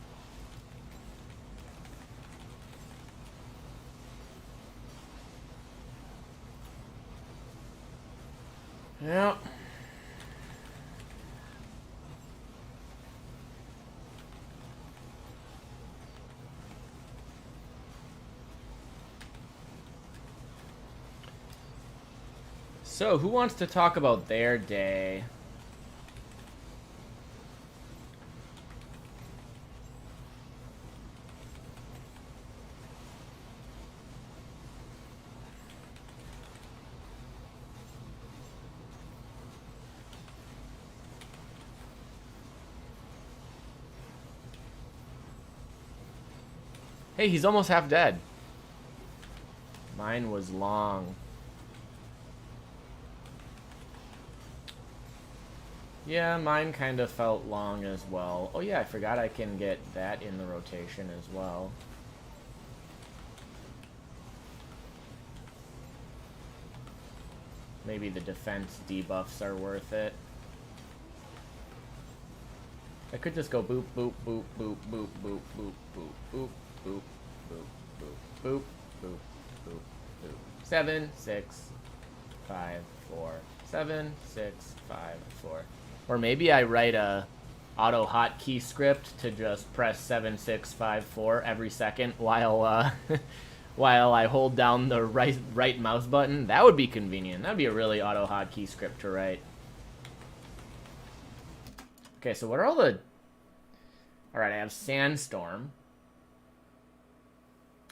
yeah. So, who wants to talk about their day? Hey, he's almost half dead. Mine was long. Yeah, mine kind of felt long as well. Oh yeah, I forgot I can get that in the rotation as well. Maybe the defense debuffs are worth it. I could just go boop, boop, boop, boop, boop, boop, boop, boop, boop, boop, boop, boop, boop, boop, boop, boop. 7, 6, 5, 4. 7, 6, 5, 4. Or maybe I write a auto hotkey script to just press 7, 6, 5, 4 every second while while I hold down the right mouse button. That would be convenient. That would be a really auto hotkey script to write. Okay, so what are all the... Alright, I have Sandstorm.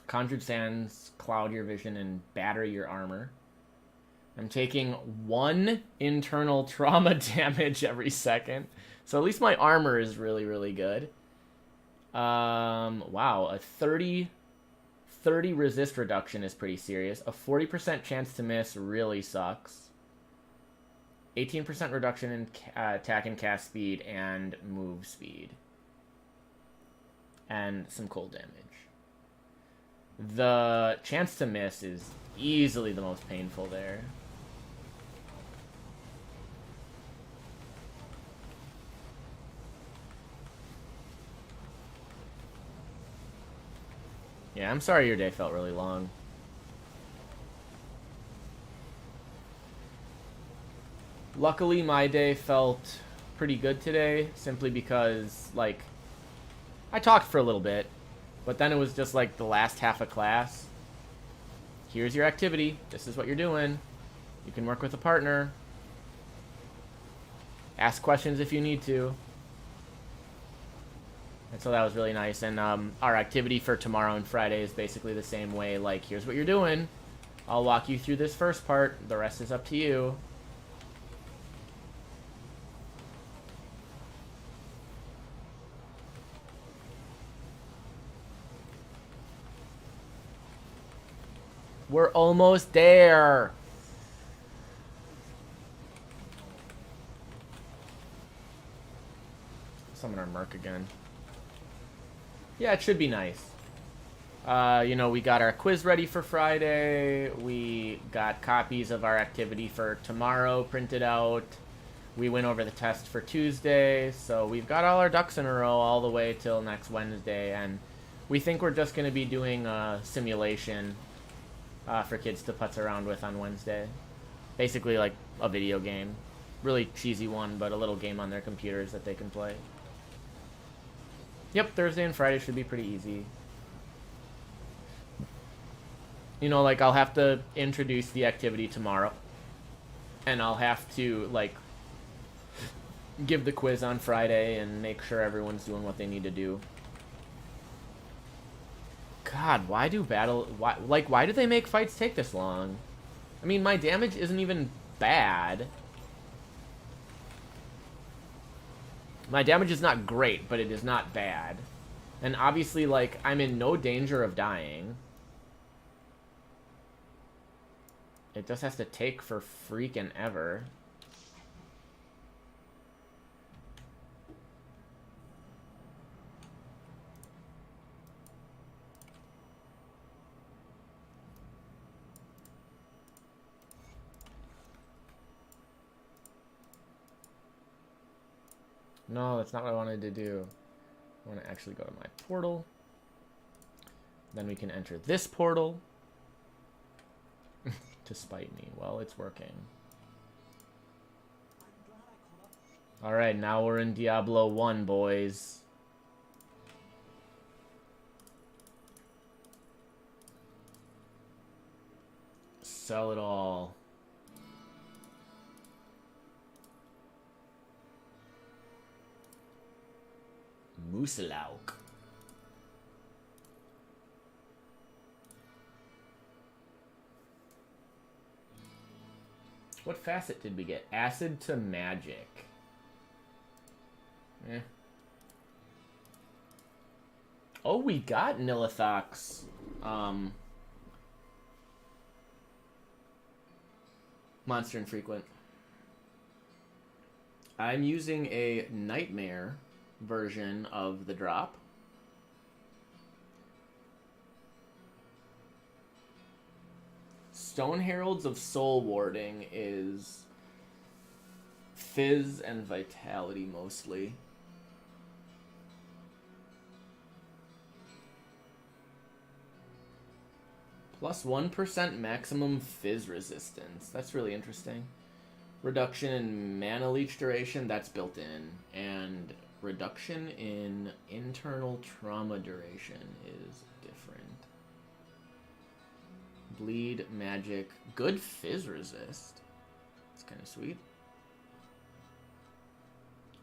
Conjured Sands, cloud your vision, and batter your armor. I'm taking 1 internal trauma damage every second. So at least my armor is really, really good. Wow, a 30 resist reduction is pretty serious. A 40% chance to miss really sucks. 18% reduction in attack and cast speed and move speed. And some cold damage. The chance to miss is easily the most painful there. Yeah, I'm sorry your day felt really long. Luckily, my day felt pretty good today, simply because, like, I talked for a little bit, but then it was just, like, the last half of class. Here's your activity. This is what you're doing. You can work with a partner. Ask questions if you need to. And so that was really nice. And our activity for tomorrow and Friday is basically the same way. Like, here's what you're doing. I'll walk you through this first part. The rest is up to you. We're almost there. Summon our Merc again. Yeah, it should be nice. You know, we got our quiz ready for Friday. We got copies of our activity for tomorrow printed out. We went over the test for Tuesday. So we've got all our ducks in a row all the way till next Wednesday. And we think we're just going to be doing a simulation for kids to putz around with on Wednesday. Basically like a video game. Really cheesy one, but a little game on their computers that they can play. Yep, Thursday and Friday should be pretty easy. You know, like, I'll have to introduce the activity tomorrow. And I'll have to, like, give the quiz on Friday and make sure everyone's doing what they need to do. God, why do why do they make fights take this long? I mean, my damage isn't even bad. My damage is not great, but it is not bad. And obviously, like, I'm in no danger of dying. It just has to take for freaking ever. No, that's not what I wanted to do. I want to actually go to my portal. Then we can enter this portal. To spite me. Well, it's working. Alright, now we're in Diablo 1, boys. Sell it all. Mooselauk. What facet did we get? Acid to magic. Eh. Oh, we got Nilithok's monster infrequent. I'm using a nightmare version of the drop. Stone Heralds of Soul Warding is Fizz and Vitality mostly. Plus 1% maximum Fizz resistance. That's really interesting. Reduction in mana leech duration, that's built in. And reduction in internal trauma duration is different. Bleed, magic, good Fizz resist. It's kind of sweet.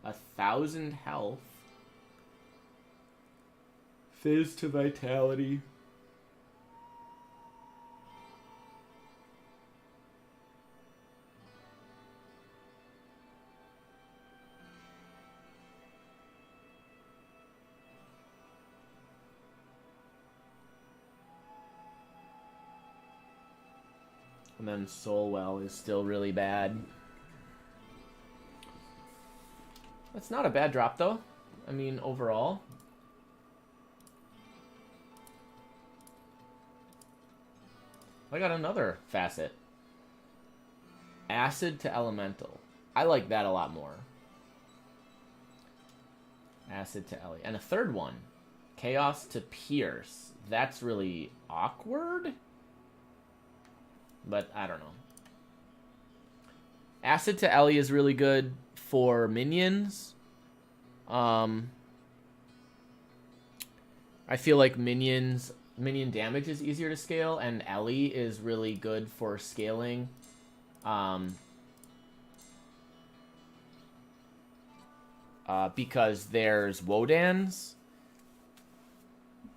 1,000 health. Fizz to vitality. And then Soulwell is still really bad. That's not a bad drop, though. I mean, overall. I got another facet. Acid to elemental. I like that a lot more. Acid to Ellie. And a third one. Chaos to pierce. That's really awkward. But I don't know. Acid to Ellie is really good for minions. I feel like minion damage is easier to scale, and Ellie is really good for scaling. Because there's Wodans.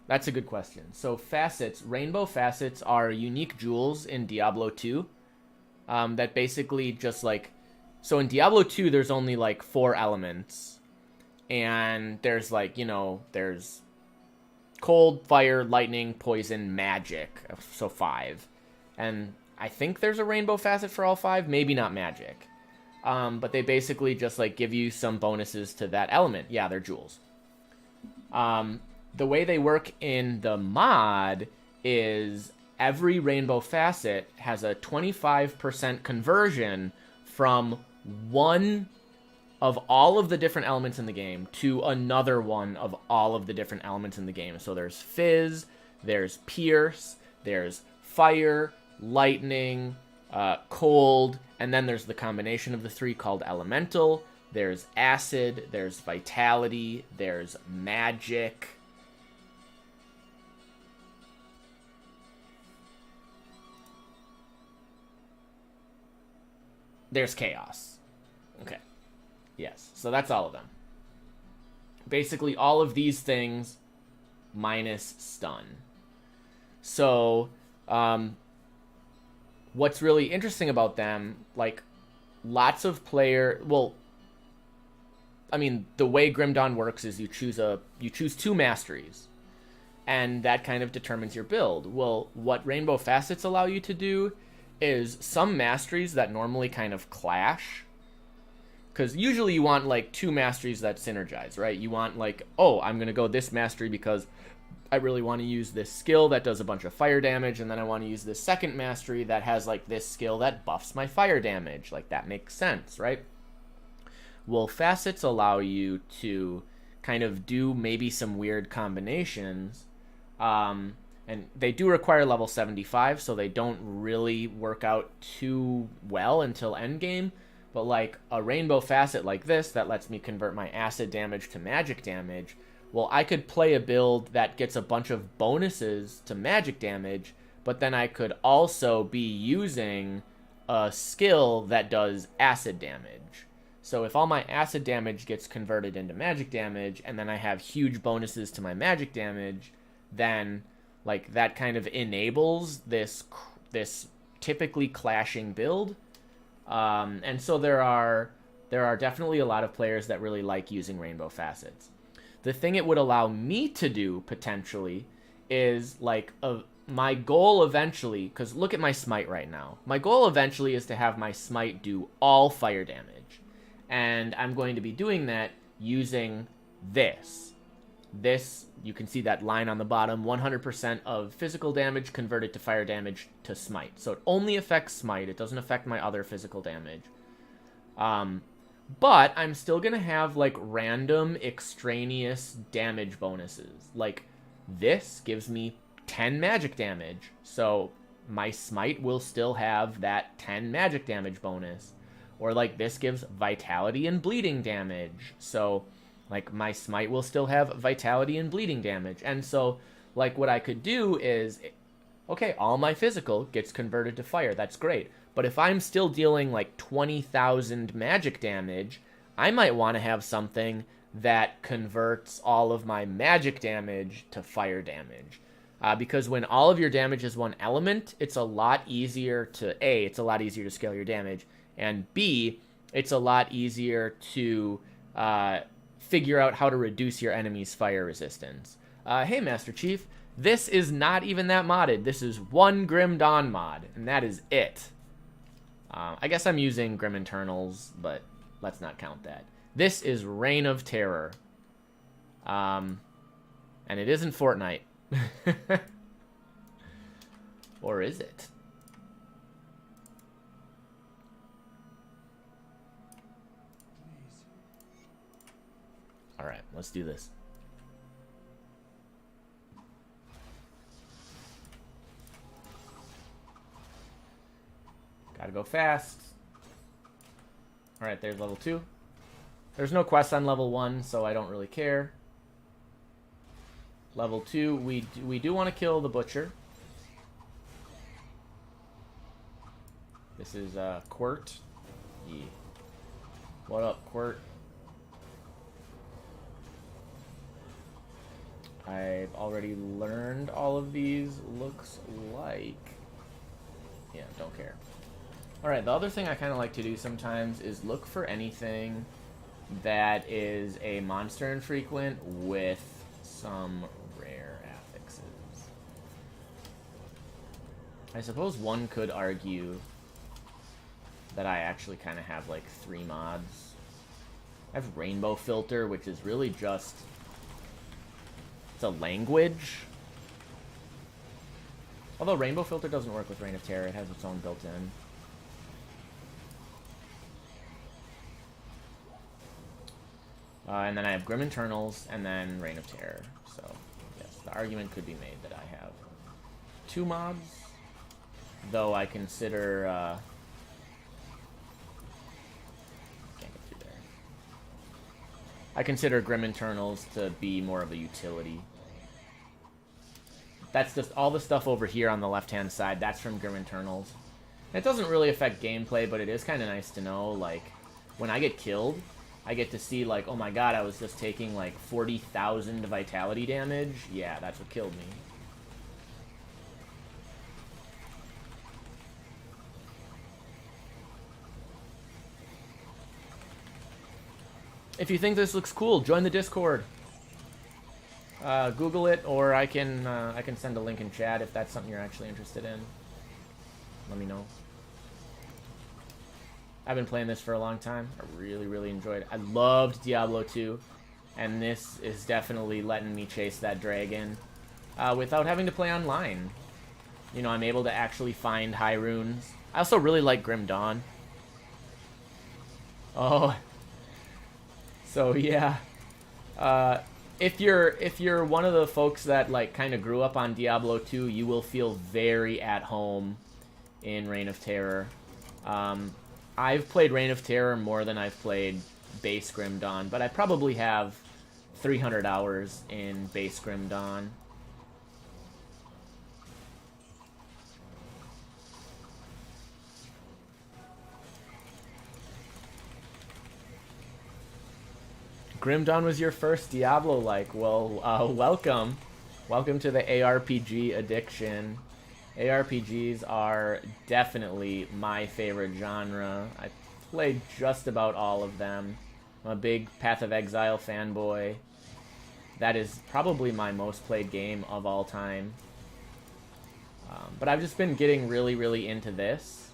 That's a good question. So facets, rainbow facets are unique jewels in Diablo 2. That basically just like, so in Diablo 2, there's only like 4 elements. And there's like, you know, there's cold, fire, lightning, poison, magic. So 5. And I think there's a rainbow facet for all 5. Maybe not magic. But they basically just like give you some bonuses to that element. Yeah, they're jewels. The way they work in the mod is every rainbow facet has a 25% conversion from one of all of the different elements in the game to another one of all of the different elements in the game. So there's fizz, there's pierce, there's fire, lightning, cold, and then there's the combination of the 3 called elemental. There's acid, there's vitality, there's magic. There's chaos. Okay. Yes. So that's all of them. Basically, all of these things minus stun. So, what's really interesting about them, like, lots of well, I mean, the way Grim Dawn works is you choose 2 masteries, and that kind of determines your build. Well, what Rainbow Facets allow you to do is some masteries that normally kind of clash, because usually you want like 2 masteries that synergize, right? You want like, oh, I'm gonna go this mastery because I really want to use this skill that does a bunch of fire damage, and then I want to use this second mastery that has like this skill that buffs my fire damage. Like, that makes sense, right? Well, facets allow you to kind of do maybe some weird combinations, and they do require level 75, so they don't really work out too well until endgame. But like a rainbow facet like this that lets me convert my acid damage to magic damage, well, I could play a build that gets a bunch of bonuses to magic damage, but then I could also be using a skill that does acid damage. So if all my acid damage gets converted into magic damage, and then I have huge bonuses to my magic damage, then like that kind of enables this typically clashing build. And so there are definitely a lot of players that really like using rainbow facets. The thing it would allow me to do potentially is like my goal eventually, because look at my smite right now. My goal eventually is to have my smite do all fire damage. And I'm going to be doing that using this. You can see that line on the bottom, 100% of physical damage converted to fire damage to smite. So it only affects smite. It doesn't affect my other physical damage. But I'm still going to have like random extraneous damage bonuses. Like this gives me 10 magic damage. So my smite will still have that 10 magic damage bonus. Or like this gives vitality and bleeding damage. So like my smite will still have vitality and bleeding damage. And so like what I could do is, okay, all my physical gets converted to fire. That's great. But if I'm still dealing like 20,000 magic damage, I might want to have something that converts all of my magic damage to fire damage. Because when all of your damage is one element, it's a lot easier to, A, it's a lot easier to scale your damage, and B, it's a lot easier to figure out how to reduce your enemy's fire resistance. Hey, Master Chief, this is not even that modded. This is one Grim Dawn mod, and that is it. I guess I'm using Grim Internals, but let's not count that. This is Reign of Terror. And it isn't Fortnite. Or is it? Alright, let's do this. Gotta go fast. Alright, there's level 2. There's no quest on level 1, so I don't really care. Level 2, we do want to kill the butcher. This is Quirt. Yeah. What up, Quirt? I've already learned all of these, looks like. Yeah, don't care. Alright, the other thing I kind of like to do sometimes is look for anything that is a monster infrequent with some rare affixes. I suppose one could argue that I actually kind of have like 3 mods. I have Rainbow Filter, which is really just... it's a language. Although Rainbow Filter doesn't work with Reign of Terror, it has its own built-in. And then I have Grim Internals, and then Reign of Terror. So, yes, the argument could be made that I have 2 mods, though I consider... can't get through there. I consider Grim Internals to be more of a utility. That's just all the stuff over here on the left-hand side. That's from Grim Internals. It doesn't really affect gameplay, but it is kind of nice to know, like, when I get killed, I get to see, like, oh my god, I was just taking, like, 40,000 vitality damage. Yeah, that's what killed me. If you think this looks cool, join the Discord. Google it, or I can send a link in chat if that's something you're actually interested in. Let me know. I've been playing this for a long time. I really enjoyed it. I loved Diablo 2, and this is definitely letting me chase that dragon without having to play online. You know, I'm able to actually find high runes. I also really like Grim Dawn. Oh, so yeah. If you're one of the folks that like kind of grew up on Diablo 2, you will feel very at home in Reign of Terror. I've played Reign of Terror more than I've played base Grim Dawn, but I probably have 300 hours in base Grim Dawn. Grim Dawn was your first Diablo-like. Well, welcome. Welcome to the ARPG addiction. ARPGs are definitely my favorite genre. I played just about all of them. I'm a big Path of Exile fanboy. That is probably my most played game of all time. But I've just been getting really into this.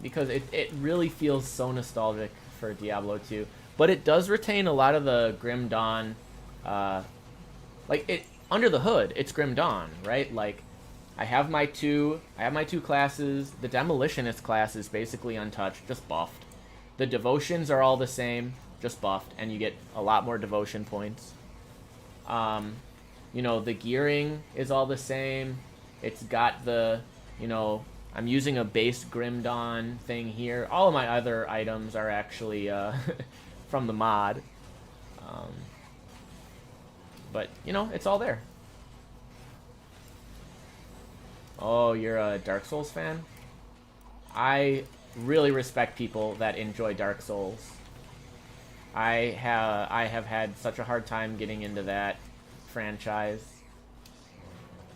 Because it really feels so nostalgic for Diablo 2. But it does retain a lot of the Grim Dawn, like it under the hood. It's Grim Dawn, right? Like I have my two classes. The Demolitionist class is basically untouched, just buffed. The devotions are all the same, just buffed, and you get a lot more devotion points. You know, the gearing is all the same. It's got the, you know, I'm using a base Grim Dawn thing here. All of my other items are actually from the mod. But, you know, it's all there. Oh, you're a Dark Souls fan? I really respect people that enjoy Dark Souls. I have had such a hard time getting into that franchise.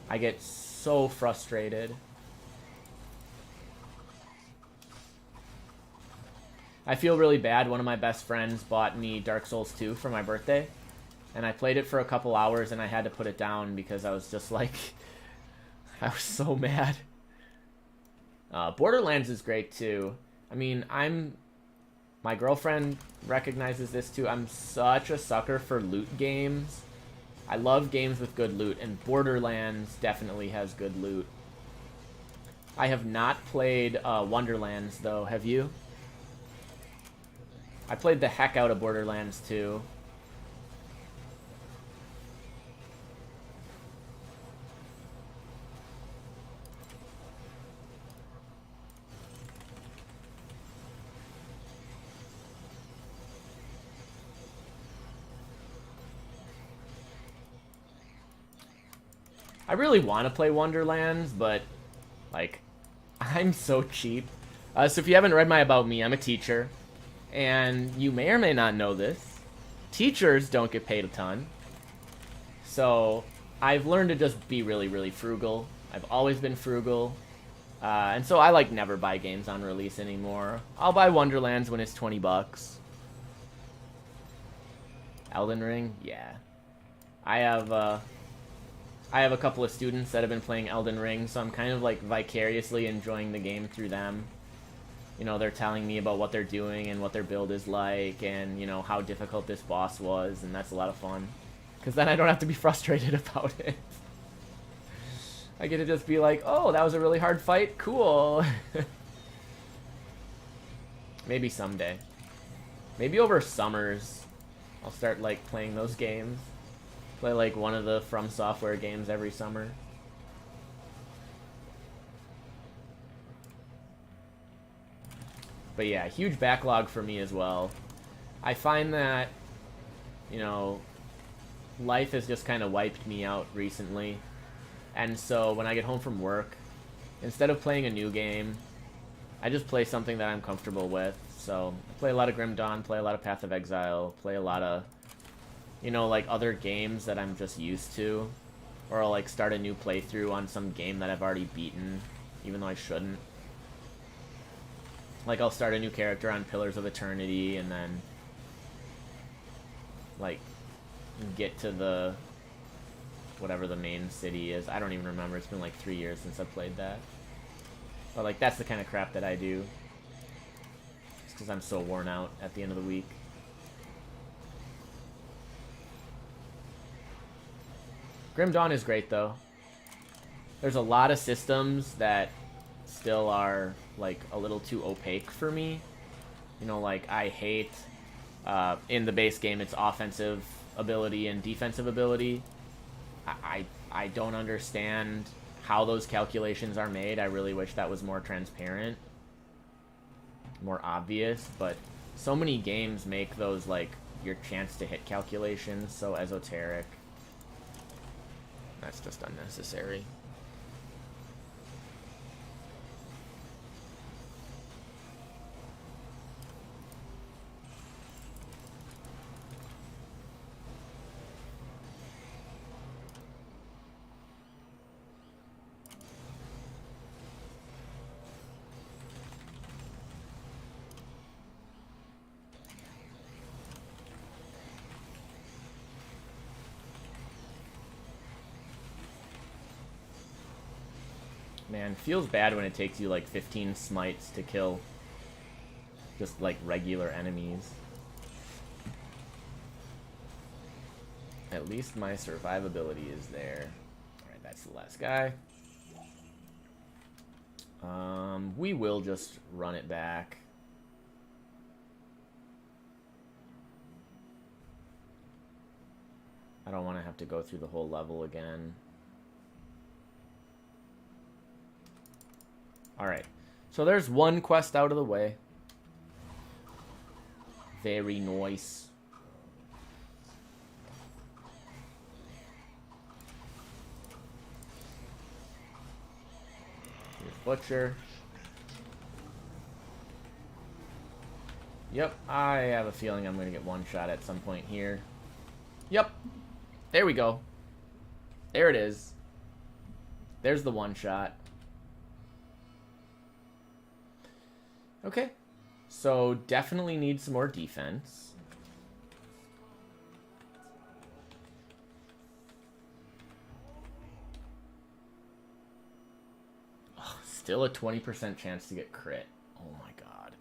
I get so frustrated. I feel really bad. One of my best friends bought me Dark Souls 2 for my birthday, and I played it for a couple hours and I had to put it down because I was just like, I was so mad. Borderlands is great too. I mean, my girlfriend recognizes this too. I'm such a sucker for loot games. I love games with good loot, and Borderlands definitely has good loot. I have not played Wonderlands though. Have you? I played the heck out of Borderlands 2. I really want to play Wonderlands, but, like, I'm so cheap. So if you haven't read my About Me, I'm a teacher. And you may or may not know this. Teachers don't get paid a ton. So I've learned to just be really, really frugal. I've always been frugal. And so I, like, never buy games on release anymore. I'll buy Wonderlands when it's 20 bucks. Elden Ring? Yeah. I have a couple of students that have been playing Elden Ring, so I'm kind of, like, vicariously enjoying the game through them. You know, they're telling me about what they're doing and what their build is like and, you know, how difficult this boss was, and that's a lot of fun. Because then I don't have to be frustrated about it. I get to just be like, oh, that was a really hard fight? Cool. Maybe someday. Maybe over summers, I'll start, like, playing those games. Play, like, one of the From Software games every summer. But yeah, huge backlog for me as well. I find that, you know, life has just kind of wiped me out recently. And so when I get home from work, instead of playing a new game, I just play something that I'm comfortable with. So I play a lot of Grim Dawn, play a lot of Path of Exile, play a lot of, you know, like, other games that I'm just used to. Or I'll, like, start a new playthrough on some game that I've already beaten, even though I shouldn't. Like, I'll start a new character on Pillars of Eternity, and then, like, get to the, whatever the main city is. I don't even remember. It's been, like, 3 years since I played that. But, like, that's the kind of crap that I do. Just because I'm so worn out at the end of the week. Grim Dawn is great, though. There's a lot of systems that still are, like, a little too opaque for me. You know, like, I hate, in the base game, it's offensive ability and defensive ability. I don't understand how those calculations are made. I really wish that was more transparent, more obvious, but so many games make those, like, your chance to hit calculations so esoteric. That's just unnecessary. Man, feels bad when it takes you like 15 smites to kill just like regular enemies. At least my survivability is there. Alright, that's the last guy. We will just run it back. I don't want to have to go through the whole level again. Alright, so there's one quest out of the way. Very nice. Here's Butcher. Yep, I have a feeling I'm going to get one shot at some point here. Yep, there we go. There it is. There's the one shot. Okay, so definitely need some more defense. Oh, still a 20% chance to get crit. Oh my god.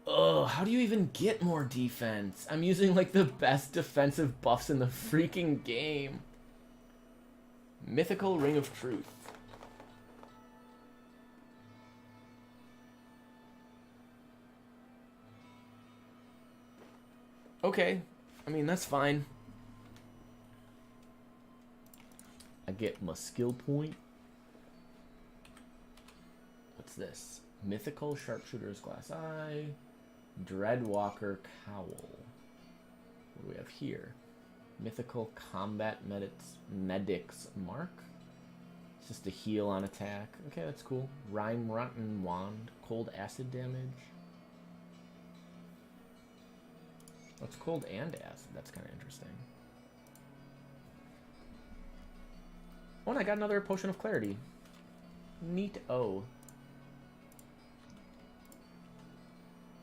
Oh, how do you even get more defense? I'm using like the best defensive buffs in the freaking game. Mythical Ring of Truth. Okay, I mean, that's fine. I get my skill point. What's this? Mythical Sharpshooter's Glass Eye. Dreadwalker Cowl. What do we have here? Mythical Combat Medic's Mark. It's just a heal on attack. Okay, that's cool. Rhyme Rotten Wand. Cold acid damage. Oh, it's cold and acid. That's kind of interesting. Oh, and I got another Potion of Clarity. Neat-o.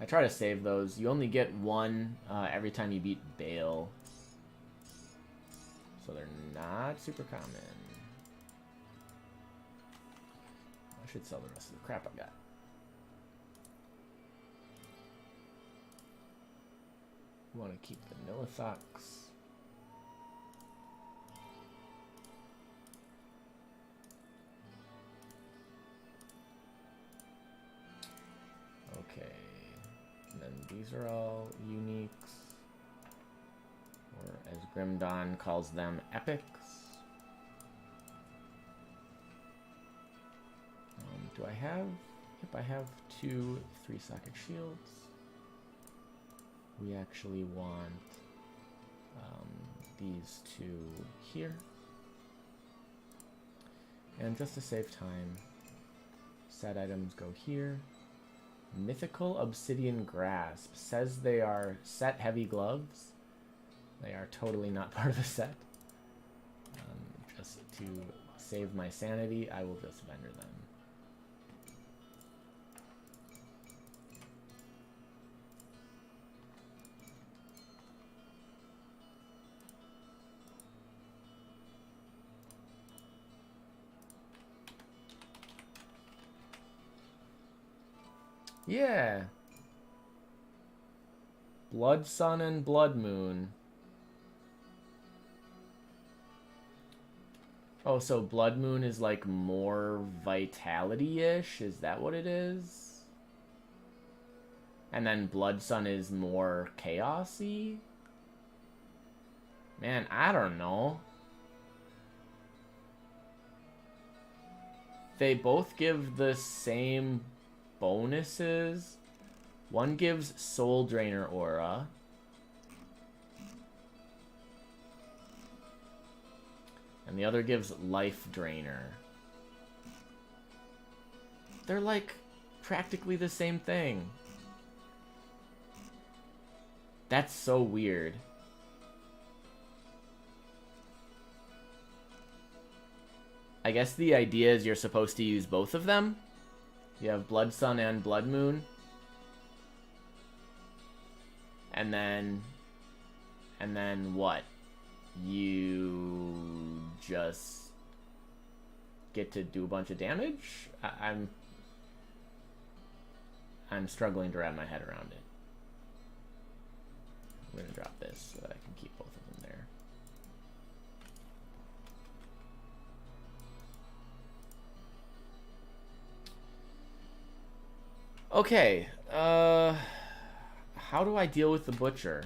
I try to save those. You only get one every time you beat Bale. So they're not super common. I should sell the rest of the crap I got. We want to keep Vanilla Socks. Okay. And then these are all uniques. Or as Grimdon calls them, epics. Do I have... Yep, I have 2 3-socket shields. We actually want these two here. And just to save time, set items go here. Mythical Obsidian Grasp says they are set heavy gloves. They are totally not part of the set. Just to save my sanity, I will just vendor them. Yeah. Blood Sun and Blood Moon. Oh, so Blood Moon is like more vitality-ish? Is that what it is? And then Blood Sun is more chaos-y? Man, I don't know. They both give the same bonuses. One gives Soul Drainer Aura. And the other gives Life Drainer. They're like practically the same thing. That's so weird. I guess the idea is you're supposed to use both of them. You have Blood Sun and Blood Moon. And then what? You just get to do a bunch of damage? I'm struggling to wrap my head around it. I'm gonna drop this so that I can keep both of them there. Okay, how do I deal with the Butcher?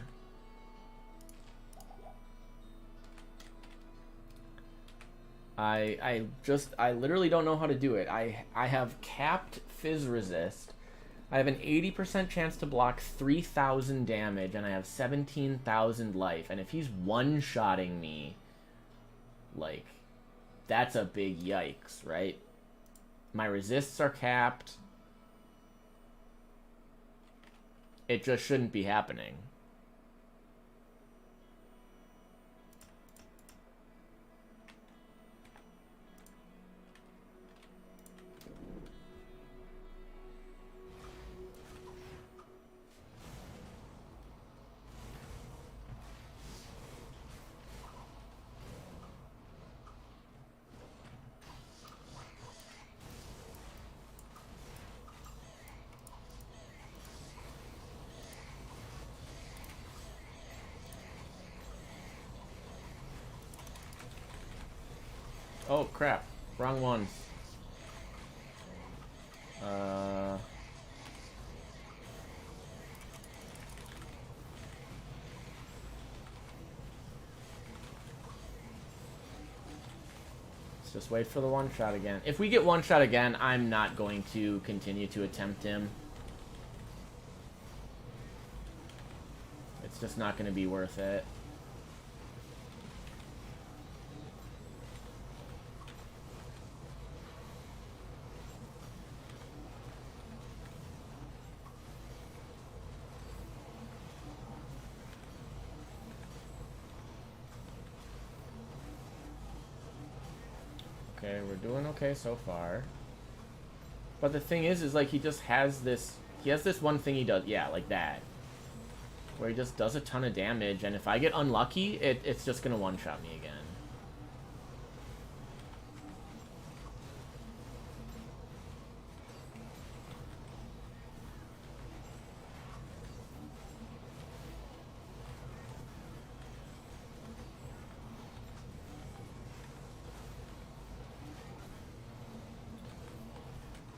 I literally don't know how to do it. I have capped Fizz Resist. I have an 80% chance to block 3,000 damage, and I have 17,000 life. And if he's one-shotting me, like, that's a big yikes, right? My resists are capped. It just shouldn't be happening. Oh, crap. Wrong one. Let's just wait for the one-shot again. If we get one-shot again, I'm not going to continue to attempt him. It's just not going to be worth it. Okay, we're doing okay so far. But the thing is like he just has this... He has this one thing he does. Yeah, like that. Where he just does a ton of damage, and if I get unlucky, it's just gonna one-shot me again.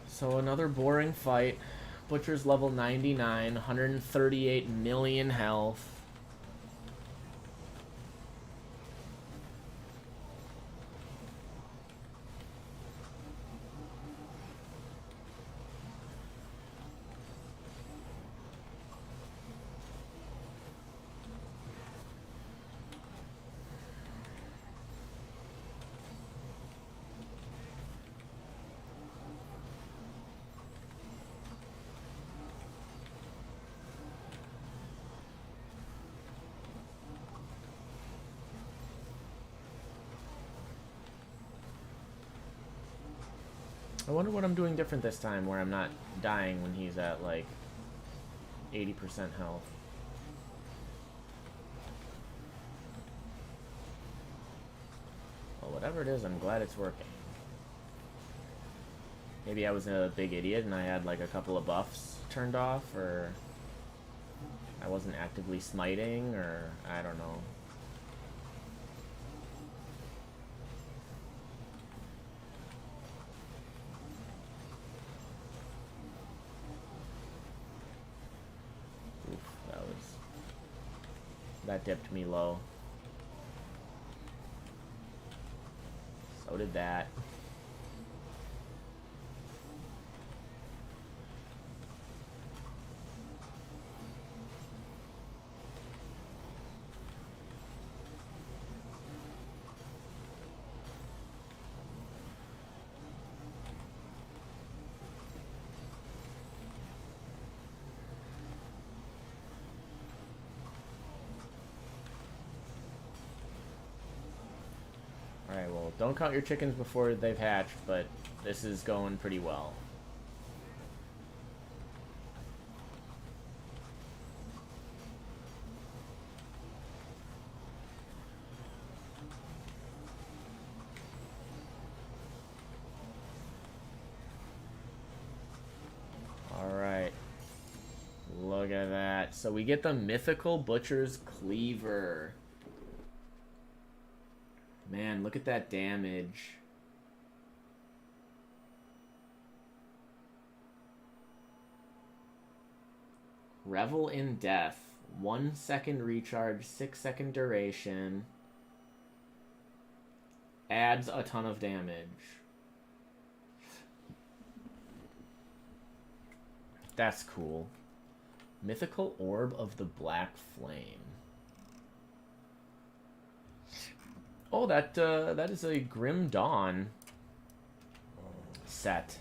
So another boring fight. Butcher's level 99, 138 million health. I wonder what I'm doing different this time where I'm not dying when he's at like 80% health. Well, whatever it is, I'm glad it's working. Maybe I was a big idiot and I had like a couple of buffs turned off, or I wasn't actively smiting, or I don't know. That dipped me low. So did that. Alright, well, don't count your chickens before they've hatched, but this is going pretty well. Alright. Look at that. So we get the Mythical Butcher's Cleaver. Man, look at that damage. Revel in Death. 1 second recharge, 6-second duration. Adds a ton of damage. That's cool. Mythical Orb of the Black Flame. Oh, that is a Grim Dawn set,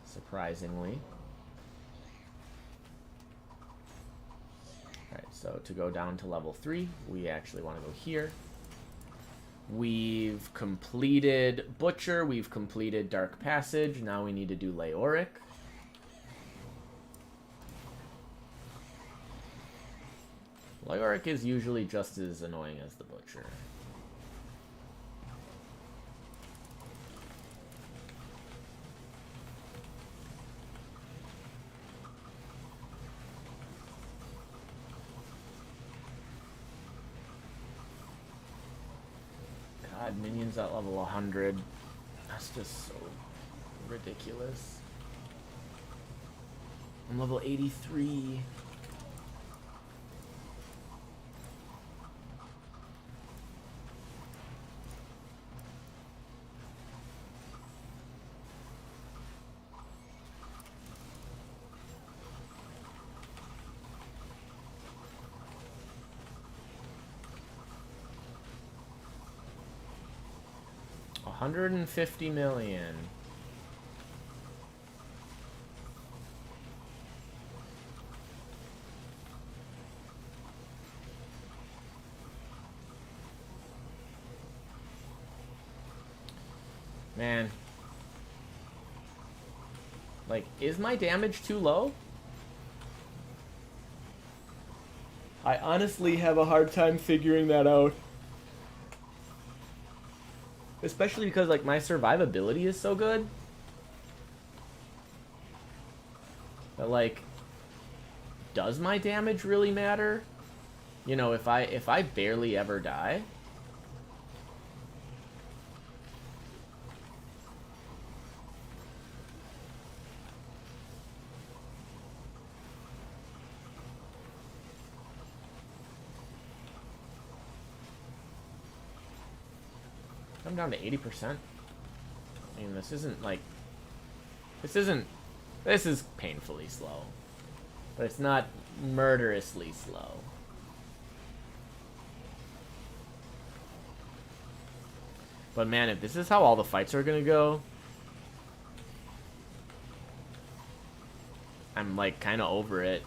surprisingly. Alright, so to go down to level 3, we actually want to go here. We've completed Butcher, we've completed Dark Passage, now we need to do Leoric. Leoric is usually just as annoying as the Butcher. God, minions at level 100. That's just so ridiculous. I'm level 83. $150 million. Man. Like, is my damage too low? I honestly have a hard time figuring that out. Especially because, like, my survivability is so good. But, like, does my damage really matter? You know, if I barely ever die... I'm down to 80%. I mean, this isn't like... This is painfully slow. But it's not murderously slow. But man, if this is how all the fights are gonna go... I'm like kind of over it.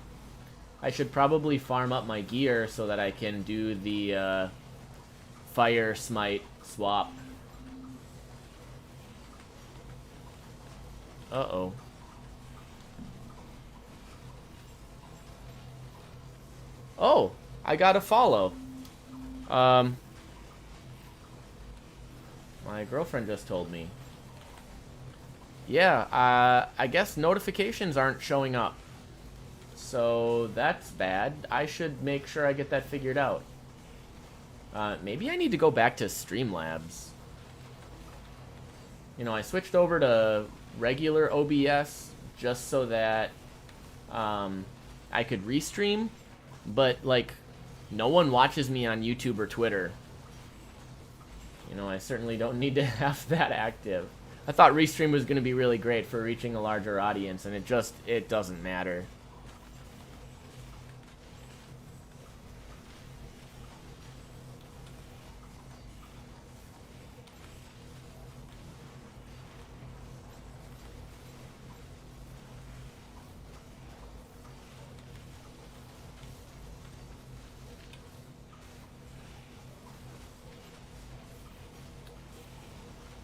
I should probably farm up my gear so that I can do the fire smite swap. Uh-oh. Oh, I got a follow. My girlfriend just told me. Yeah, I guess notifications aren't showing up. So that's bad. I should make sure I get that figured out. Maybe I need to go back to Streamlabs. You know, I switched over to regular OBS just so that I could restream, but like no one watches me on YouTube or Twitter. You know, I certainly don't need to have that active. I thought restream was going to be really great for reaching a larger audience, and it doesn't matter.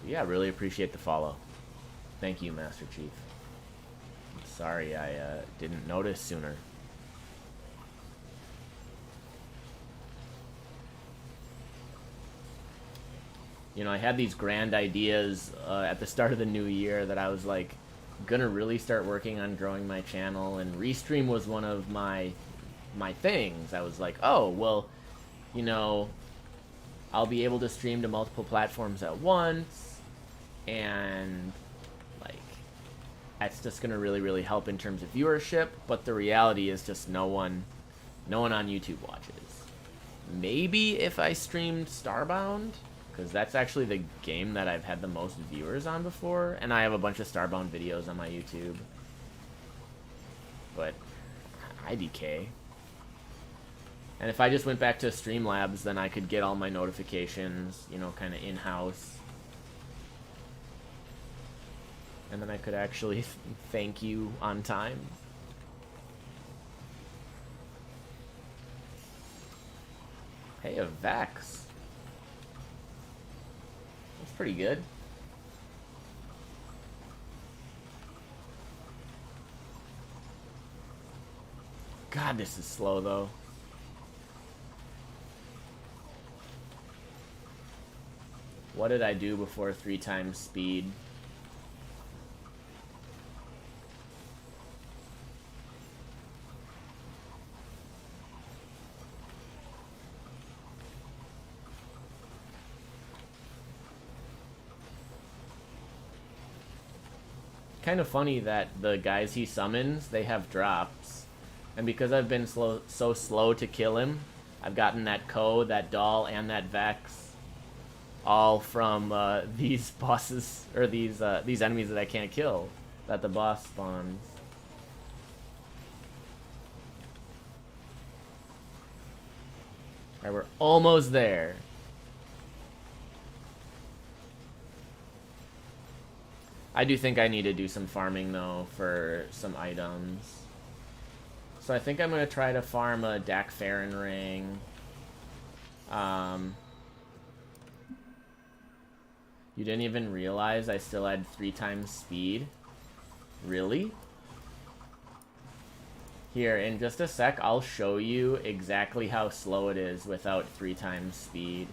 Yeah, really appreciate the follow. Thank you, Master Chief. I'm sorry I didn't notice sooner. You know, I had these grand ideas at the start of the new year that I was like gonna really start working on growing my channel, and Restream was one of my things. I was like, oh, well, you know, I'll be able to stream to multiple platforms at once. And like that's just gonna really help in terms of viewership, but the reality is just no one on YouTube watches. Maybe if I streamed Starbound, because that's actually the game that I've had the most viewers on before, and I have a bunch of Starbound videos on my YouTube. But IDK. And if I just went back to Streamlabs, then I could get all my notifications, you know, kind of in-house. And then I could actually thank you on time. Hey, a Vex. That's pretty good. God, this is slow, though. What did I do before 3 times speed? Kind of funny that the guys he summons, they have drops, and because I've been so slow to kill him, I've gotten that Ko, that Doll, and that Vex, all from these bosses, or these enemies that I can't kill, that the boss spawns. Alright, we're almost there. I do think I need to do some farming, though, for some items. So I think I'm going to try to farm a Dak Farron ring. You didn't even realize I still had 3 times speed? Really? Here, in just a sec, I'll show you exactly how slow it is without 3 times speed.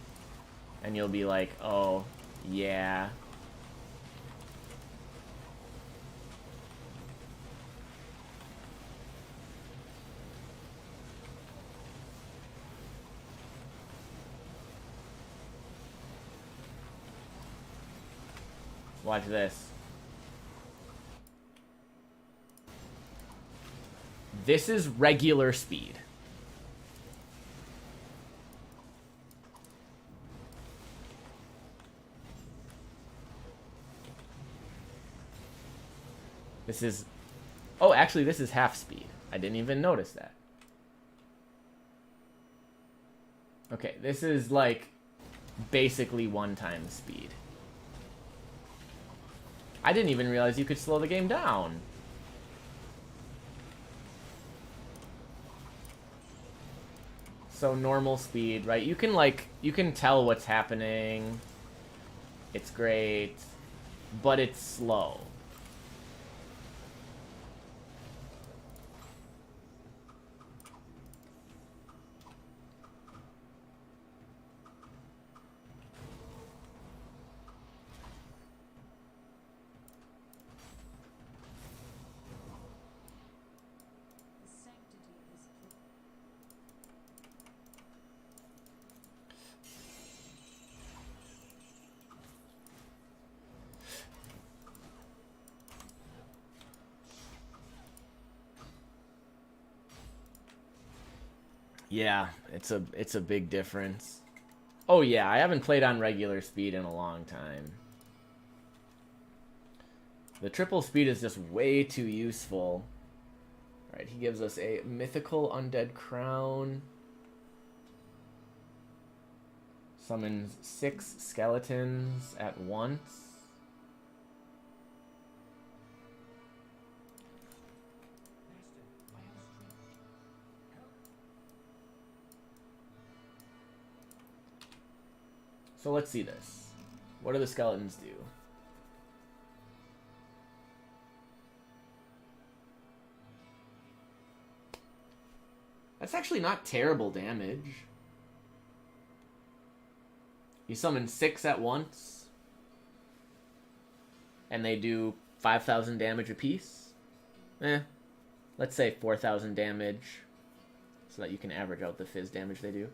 And you'll be like, oh, yeah. Watch this. This is regular speed. This is... Oh, actually, this is half speed. I didn't even notice that. Okay, this is, like, basically 1 time speed. I didn't even realize you could slow the game down. So normal speed, right? You can, like, you can tell what's happening. It's great. But it's slow. Yeah, it's a big difference. Oh yeah, I haven't played on regular speed in a long time. The triple speed is just way too useful. Alright, he gives us a mythical undead crown. Summons 6 skeletons at once. So let's see this. What do the skeletons do? That's actually not terrible damage. You summon 6 at once. And they do 5,000 damage apiece. Let's say 4,000 damage. So that you can average out the fizz damage they do.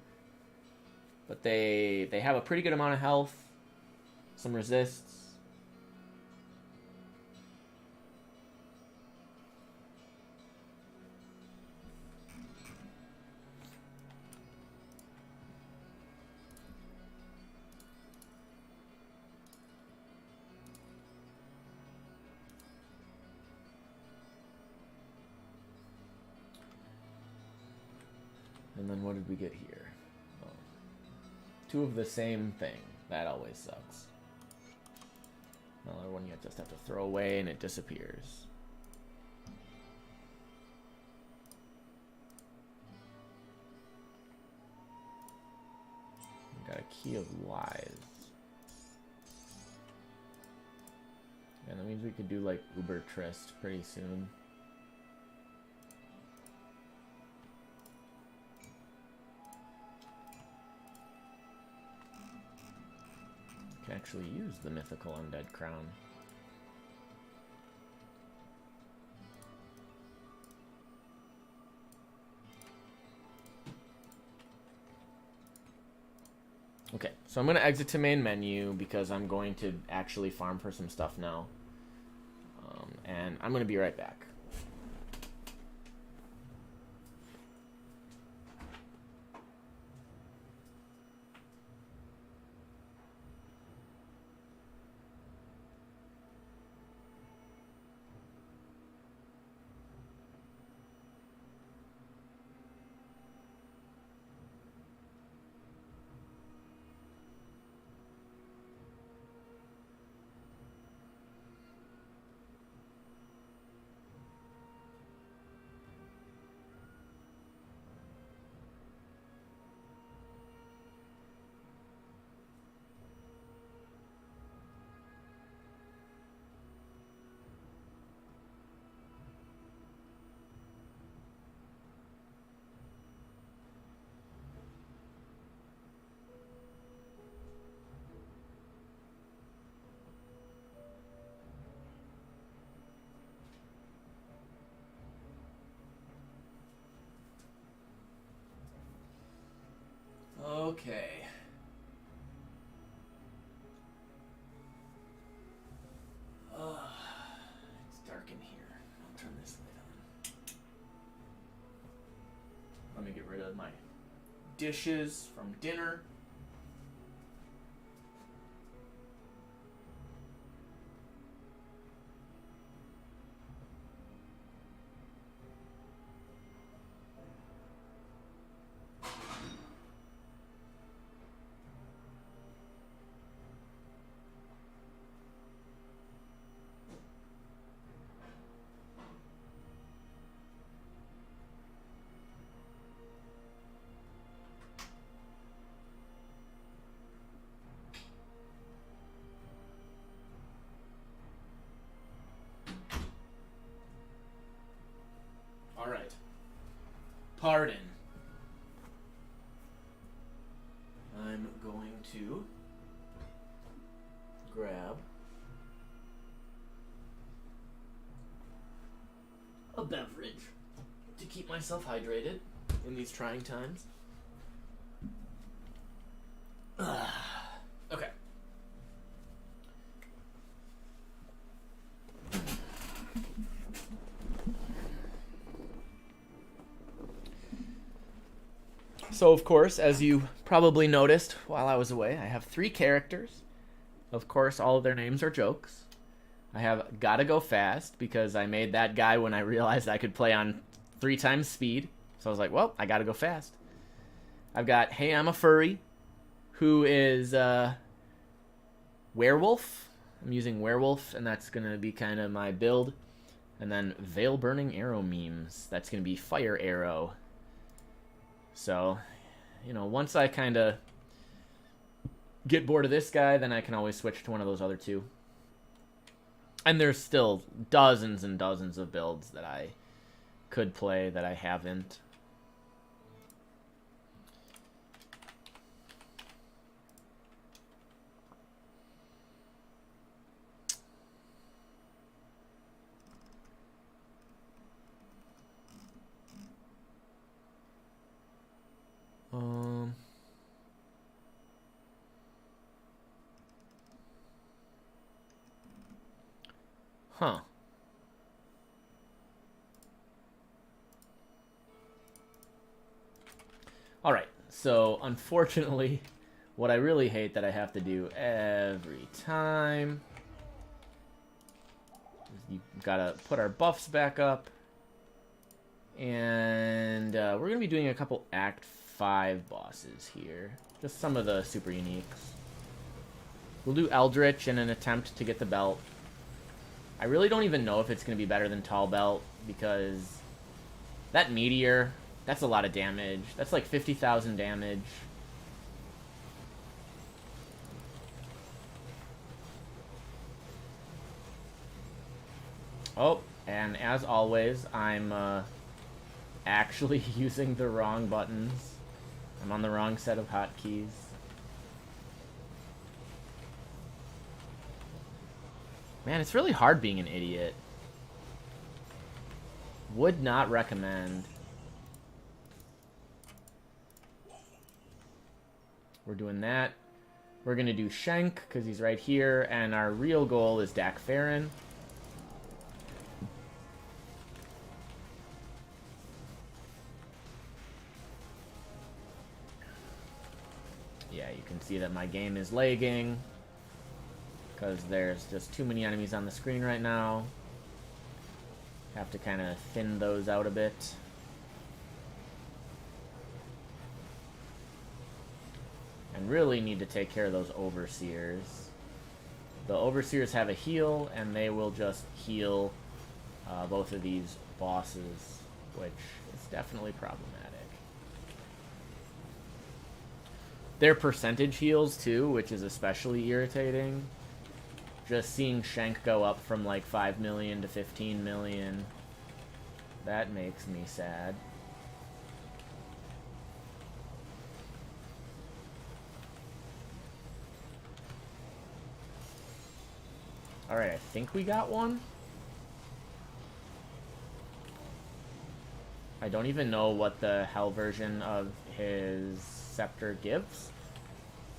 But they have a pretty good amount of health. Some resists. And then what did we get here? Oh. 2 of the same thing. That always sucks. Another one you just have to throw away and it disappears. We got a key of lies. And that means we could do like Uber Trist pretty soon. Can actually use the mythical undead crown. Okay, so I'm going to exit to main menu because I'm going to actually farm for some stuff now. And I'm going to be right back. Okay. It's dark in here. I'll turn this light on. Let me get rid of my dishes from dinner. All right. Pardon. I'm going to grab a beverage to keep myself hydrated in these trying times. Okay. So, of course, as you probably noticed while I was away, I have 3 characters. Of course, all of their names are jokes. I have Gotta Go Fast, because I made that guy when I realized I could play on 3 times speed. So I was like, well, I gotta go fast. I've got Hey, I'm a Furry, who is Werewolf. I'm using Werewolf, and that's going to be kind of my build. And then Veil Burning Arrow memes. That's going to be Fire Arrow. So, you know, once I kind of get bored of this guy, then I can always switch to one of those other 2. And there's still dozens and dozens of builds that I could play that I haven't. Huh. Alright, so unfortunately, what I really hate that I have to do every time is you gotta put our buffs back up. And we're going to be doing a couple Act 5 bosses here. Just some of the super uniques. We'll do Eldritch in an attempt to get the belt. I really don't even know if it's going to be better than Tall Belt, because that Meteor, that's a lot of damage. That's like 50,000 damage. Oh, and as always, I'm actually using the wrong buttons. I'm on the wrong set of hotkeys. Man, it's really hard being an idiot. Would not recommend. We're doing that. We're going to do Shank, because he's right here, and our real goal is Dak Farron. Yeah, you can see that my game is lagging, because there's just too many enemies on the screen right now. Have to kind of thin those out a bit. And really need to take care of those Overseers. The Overseers have a heal, and they will just heal both of these bosses, which is definitely problematic. Their percentage heals, too, which is especially irritating. Just seeing Shank go up from like 5 million to 15 million, that makes me sad. Alright, I think we got one. I don't even know what the hell version of his scepter gives.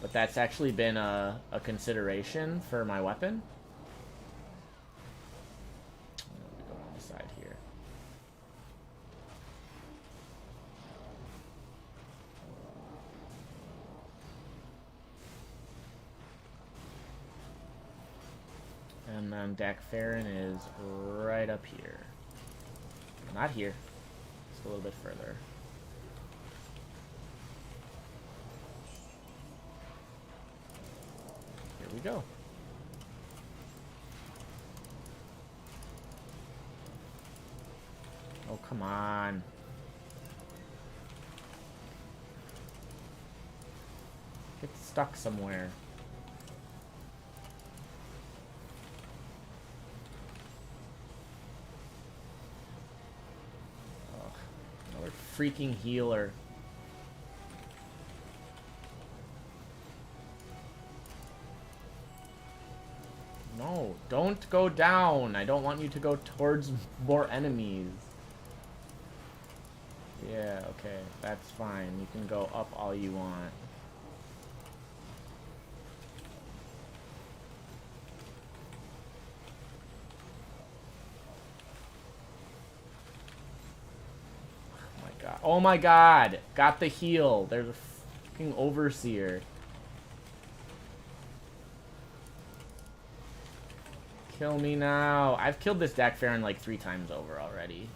But that's actually been a consideration for my weapon. Go on the side here. And then Dak Farron is right up here. Not here. Just a little bit further. Here we go. Oh, come on. Get stuck somewhere. Ugh, another freaking healer. No, don't go down. I don't want you to go towards more enemies. Yeah, okay, that's fine. You can go up all you want. Oh my god. Oh my god! Got the heal. There's a fucking overseer. Kill me now. I've killed this Dak Farron like 3 times over already.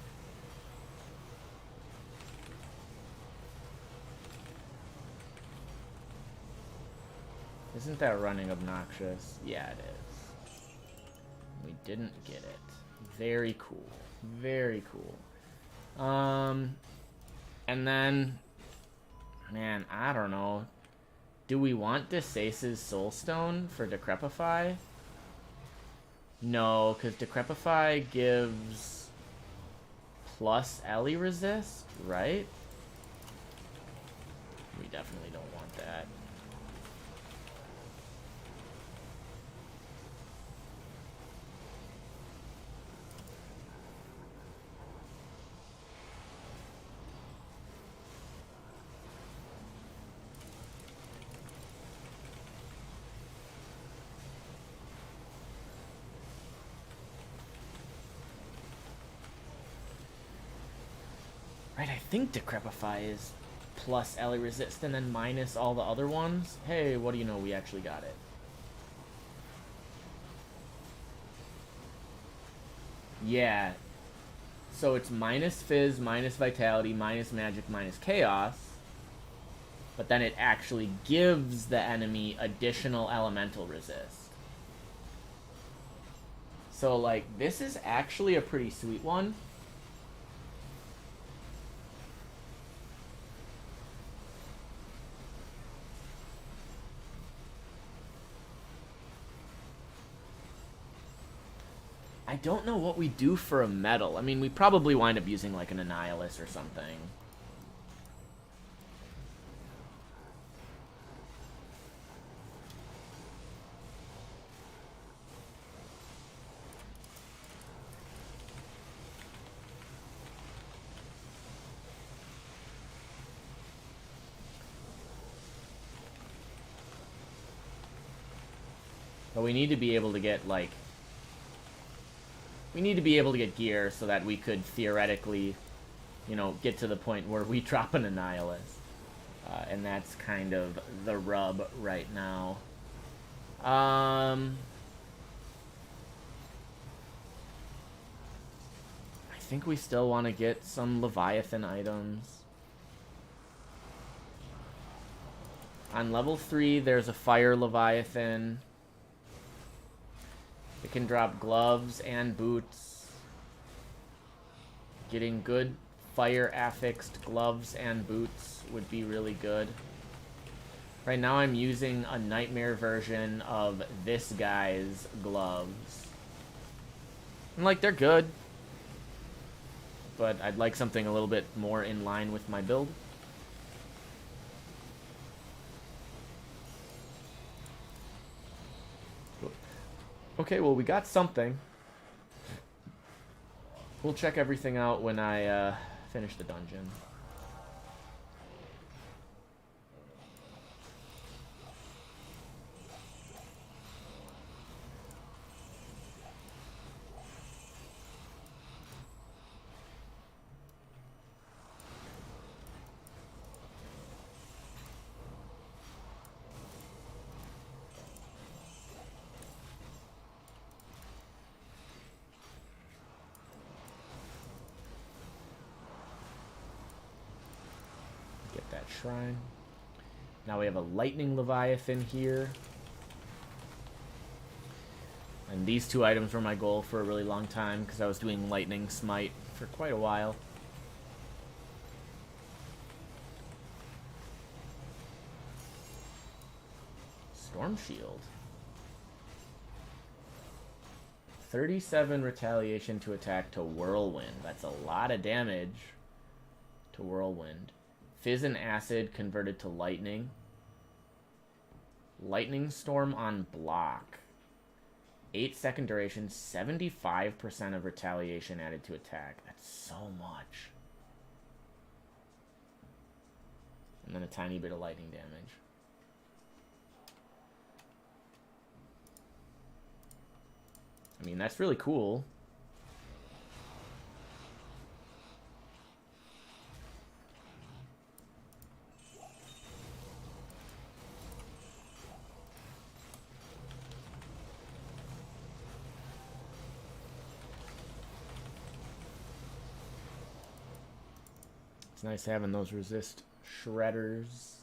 Isn't that running obnoxious? Yeah, it is. We didn't get it. Very cool. Very cool. And then... Man, I don't know. Do we want Desace's Soulstone for Decrepify? No, because Decrepify gives plus Ellie resist, right? We definitely don't want that. Right, I think Decrepify is plus Ellie resist and then minus all the other ones. Hey, what do you know? We actually got it. Yeah. So it's minus Fizz, minus Vitality, minus Magic, minus Chaos. But then it actually gives the enemy additional elemental resist. So, like, this is actually a pretty sweet one. I don't know what we do for a metal. I mean, we probably wind up using like an Annihilus or something. But we need to be able to get like... We need to be able to get gear so that we could theoretically, you know, get to the point where we drop an Annihilus. And that's kind of the rub right now. I think we still want to get some Leviathan items. On level 3, there's a Fire Leviathan. It can drop gloves and boots. Getting good fire affixed gloves and boots would be really good. Right now I'm using a nightmare version of this guy's gloves. And like, they're good. But I'd like something a little bit more in line with my build. Okay, well, we got something. We'll check everything out when I finish the dungeon. shrine. Now we have a lightning Leviathan here. And these two items were my goal for a really long time because I was doing lightning smite for quite a while. Storm Shield. 37 retaliation to attack to Whirlwind. That's a lot of damage to Whirlwind. Fizz and Acid converted to Lightning. Lightning Storm on block. 8-second duration, 75% of retaliation added to attack. That's so much. And then a tiny bit of lightning damage. I mean, that's really cool. It's nice having those resist shredders.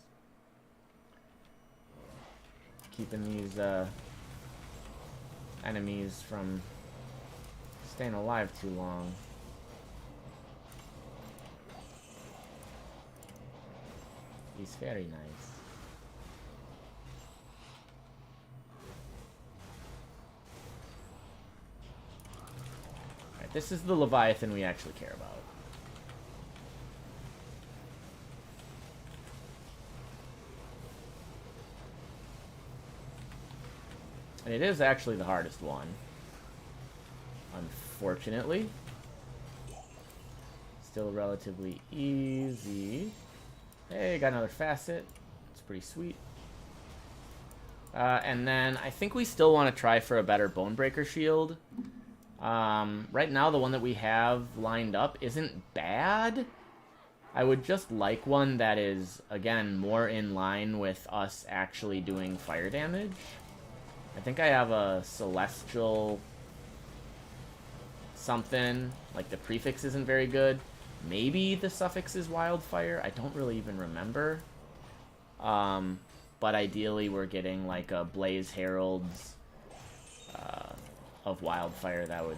Keeping these enemies from staying alive too long. He's very nice. Alright, this is the Leviathan we actually care about. And it is actually the hardest one. Unfortunately. Still relatively easy. Hey, got another facet. It's pretty sweet. And then I think we still want to try for a better Bonebreaker shield. Right now, the one that we have lined up isn't bad. I would just like one that is, again, more in line with us actually doing fire damage. I think I have a celestial something. Like, the prefix isn't very good. Maybe the suffix is wildfire. I don't really even remember. But ideally, we're getting, like, a Blaze Heralds of wildfire. That would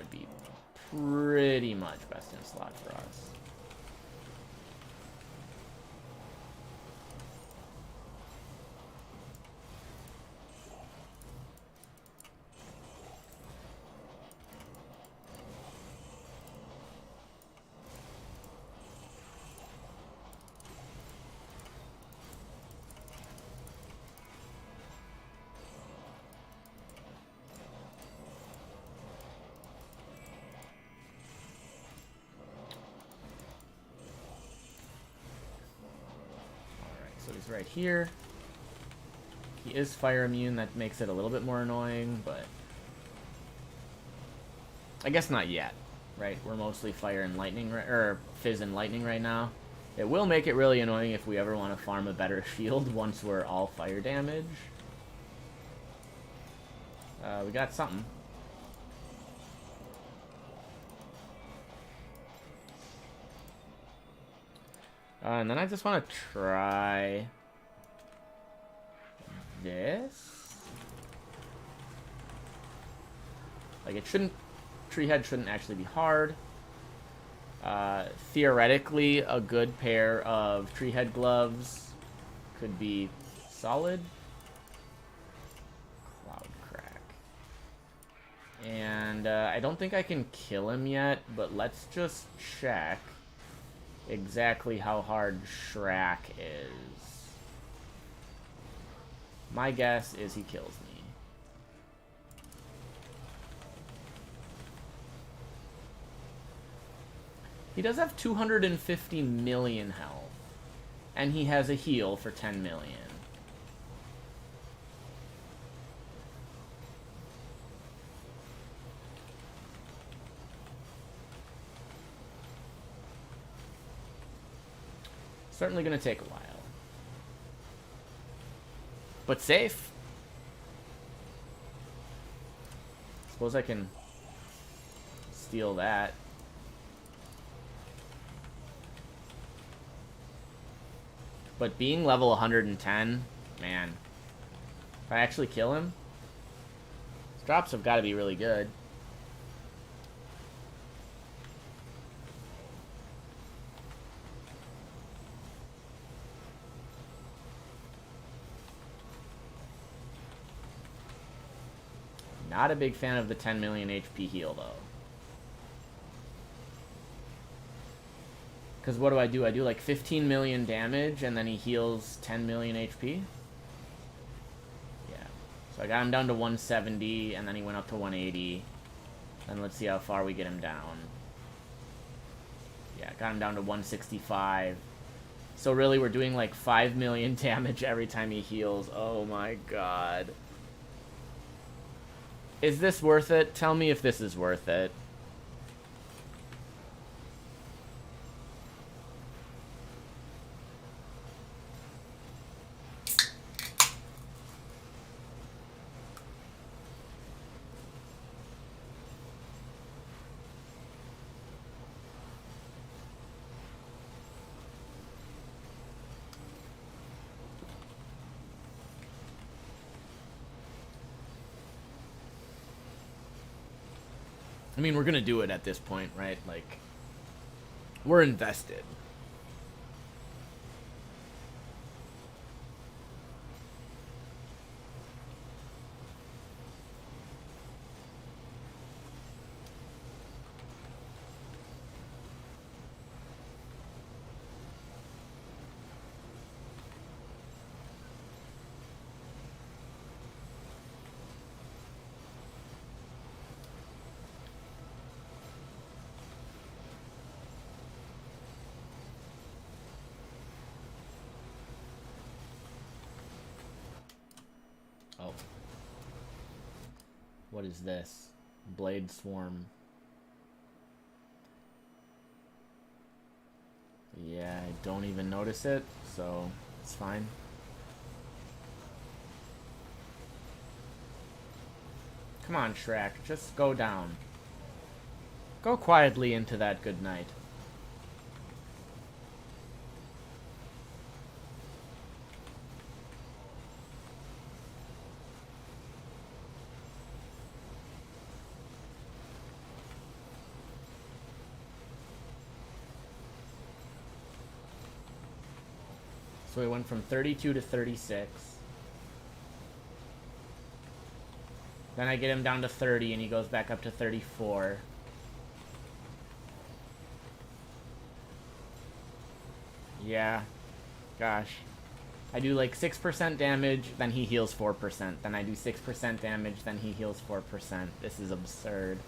be pretty much best in slot for us. So he's right here. He is fire immune. That makes it a little bit more annoying, but I guess not yet, right? We're mostly fire and lightning, or fizz and lightning right now. It will make it really annoying if we ever want to farm a better shield once we're all fire damage. We got something. And then I just want to try this. Like, it shouldn't, tree head shouldn't actually be hard. Theoretically, a good pair of tree head gloves could be solid. Cloud crack. And I don't think I can kill him yet, but let's just check exactly how hard Shrek is. My guess is he kills me. He does have 250 million health, and he has a heal for 10 million. Certainly going to take a while. But safe. Suppose I can steal that. But being level 110, man. If I actually kill him, his drops have got to be really good. Not a big fan of the 10 million HP heal, though. Because what do? I do like 15 million damage, and then he heals 10 million HP? Yeah. So I got him down to 170, and then he went up to 180. Then let's see how far we get him down. Yeah, got him down to 165. So really, we're doing like 5 million damage every time he heals. Oh my god. Is this worth it? Tell me if this is worth it. I mean, we're gonna do it at this point, right? Like, we're invested. Oh. What is this? Blade Swarm. Yeah, I don't even notice it, so it's fine. Come on, Shrek, just go down. Go quietly into that good night. So we went from 32 to 36. Then I get him down to 30 and he goes back up to 34. Yeah. Gosh. I do like 6% damage, then he heals 4%. Then I do 6% damage, then he heals 4%. This is absurd.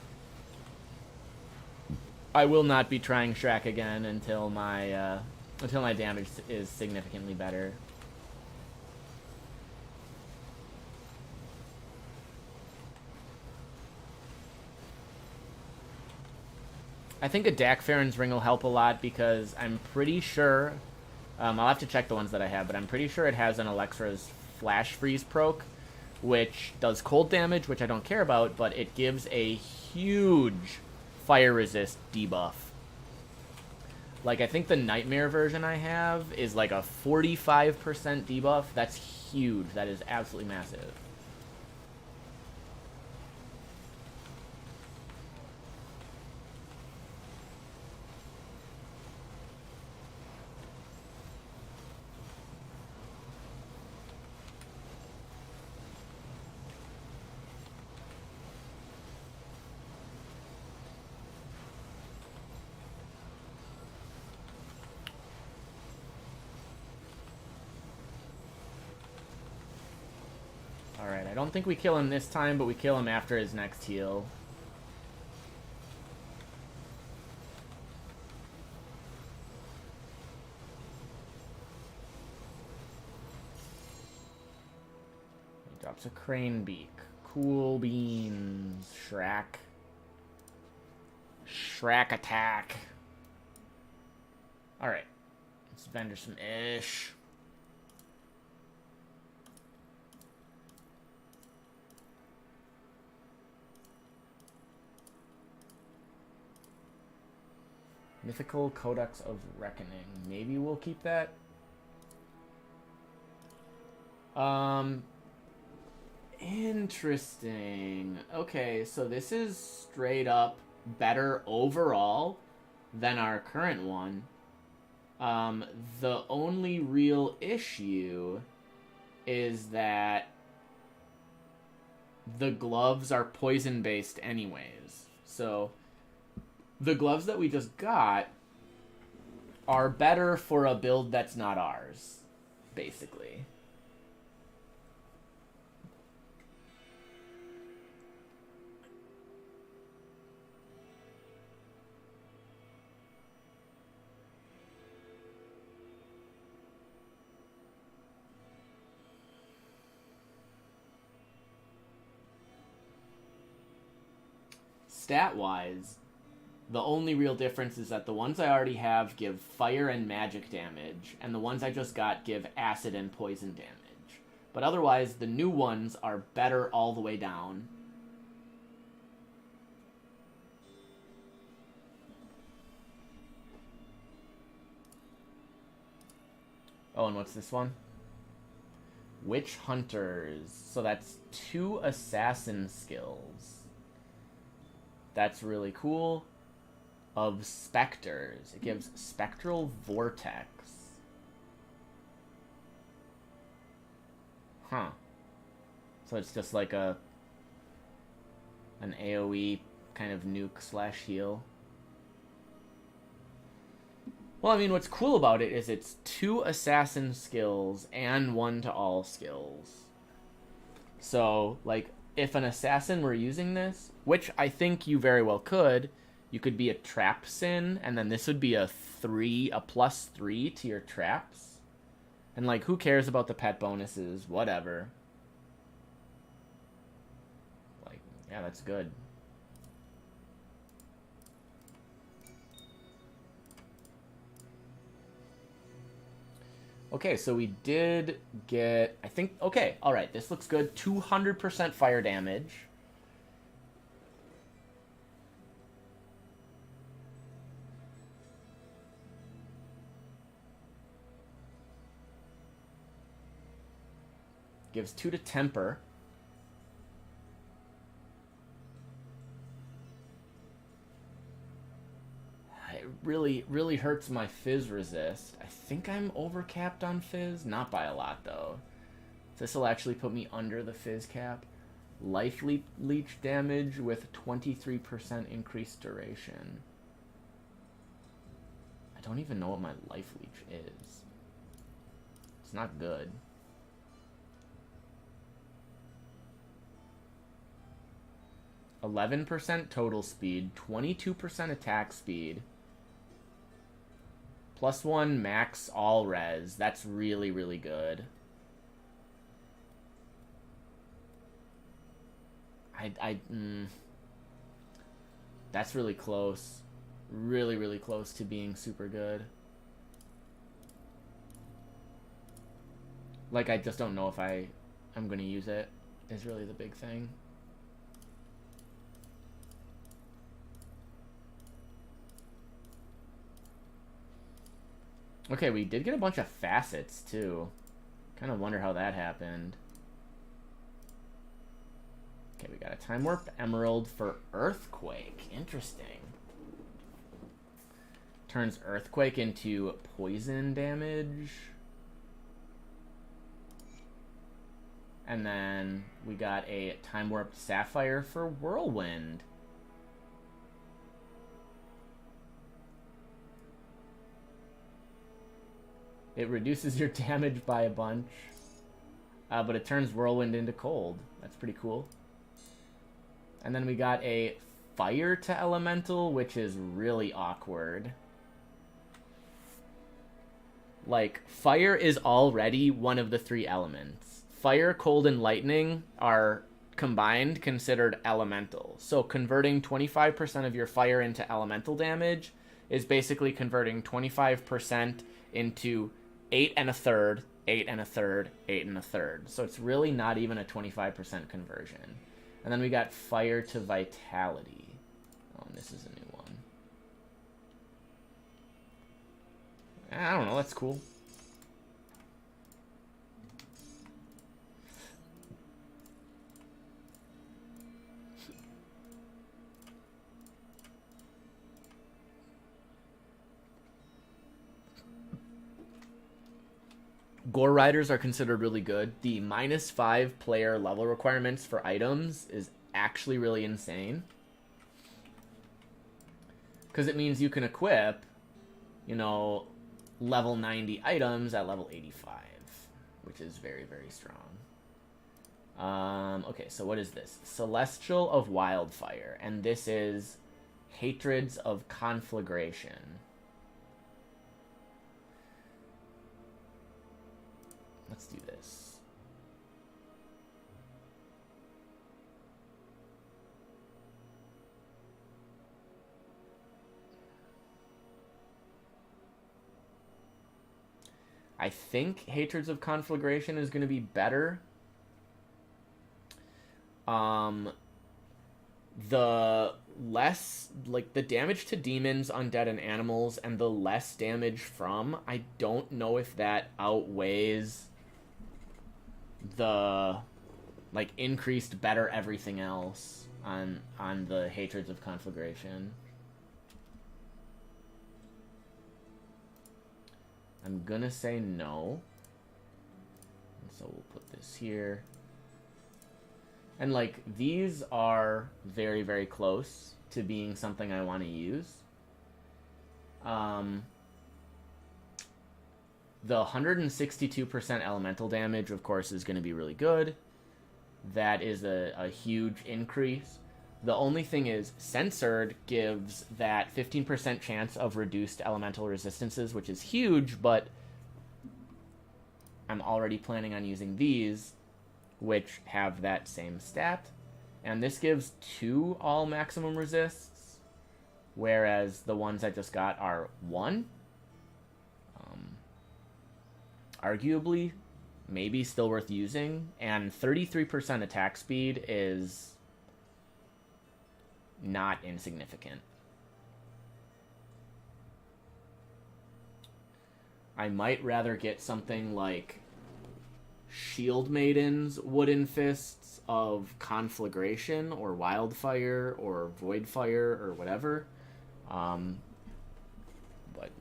I will not be trying Shrek again until my damage is significantly better. I think a Dak Farron's Ring will help a lot because I'm pretty sure... I'll have to check the ones that I have, but I'm pretty sure it has an Alexra's Flash Freeze proc, which does cold damage, which I don't care about, but it gives a huge fire resist debuff. Like, I think the Nightmare version I have is like a 45% debuff. That's huge. That is absolutely massive. Alright, I don't think we kill him this time, but we kill him after his next heal. He drops a crane beak. Cool beans. Shrek. Shrek attack. Alright. Let's vendor some ish. Mythical Codex of Reckoning. Maybe we'll keep that. Interesting. Okay, so this is straight up better overall than our current one. The only real issue is that the gloves are poison based anyways. So the gloves that we just got are better for a build that's not ours, basically. Stat-wise, the only real difference is that the ones I already have give fire and magic damage, and the ones I just got give acid and poison damage. But otherwise, the new ones are better all the way down. Oh, and what's this one? Witch Hunters. So that's 2 assassin skills. That's really cool. Of Specters. It gives Spectral Vortex. Huh. So it's just like an AoE kind of nuke slash heal. Well, I mean, what's cool about it is it's 2 assassin skills and 1 to all skills. So, like, if an assassin were using this, which I think you very well could, you could be a trap sin, and then this would be a +3 to your traps. And, like, who cares about the pet bonuses? Whatever. Like, yeah, that's good. Okay, so we did get, I think, okay, alright, this looks good. 200% fire damage. Gives 2 to temper. It really hurts my fizz resist. I think I'm overcapped on fizz. Not by a lot, though. This will actually put me under the fizz cap. Life leech damage with 23% increased duration. I don't even know what my life leech is. It's not good. %, total speed, 22% attack speed. +1 max all res. That's really good. That's really close. Really close to being super good. Like, I just don't know if I'm gonna use it, is really the big thing. Okay, we did get a bunch of facets, too. Kind of wonder how that happened. Okay, we got a Time Warp Emerald for Earthquake. Interesting. Turns Earthquake into poison damage. And then we got a Time Warped Sapphire for Whirlwind. It reduces your damage by a bunch. But it turns Whirlwind into cold. That's pretty cool. And then we got a Fire to Elemental, which is really awkward. Like, fire is already one of the 3 elements. Fire, cold, and lightning are combined considered elemental. So converting 25% of your fire into elemental damage is basically converting 25% into 8 1/3, 8 1/3, 8 1/3. So it's really not even a 25% conversion. And then we got Fire to Vitality. Oh, and this is a new one. I don't know, that's cool. Gore Riders are considered really good. The -5 player level requirements for items is actually really insane. Because it means you can equip, you know, level 90 items at level 85, which is very, very strong. Okay, so what is this? Celestial of Wildfire, and this is Hatreds of Conflagration. Let's do this. I think Hatreds of Conflagration is going to be better. The less, like, the damage to demons, undead, and animals, and the less damage from, I don't know if that outweighs the, like, increased better everything else on the Hatreds of Conflagration. I'm gonna say no. So we'll put this here. And, like, these are very, very close to being something I want to use. The 162% elemental damage, of course, is going to be really good. That is a huge increase. The only thing is, Censored gives that 15% chance of reduced elemental resistances, which is huge, but I'm already planning on using these, which have that same stat. And this gives 2 all maximum resists, whereas the ones I just got are 1. Arguably, maybe still worth using, and 33% attack speed is not insignificant. I might rather get something like Shield Maiden's Wooden Fists of Conflagration, or Wildfire, or Voidfire, or whatever. But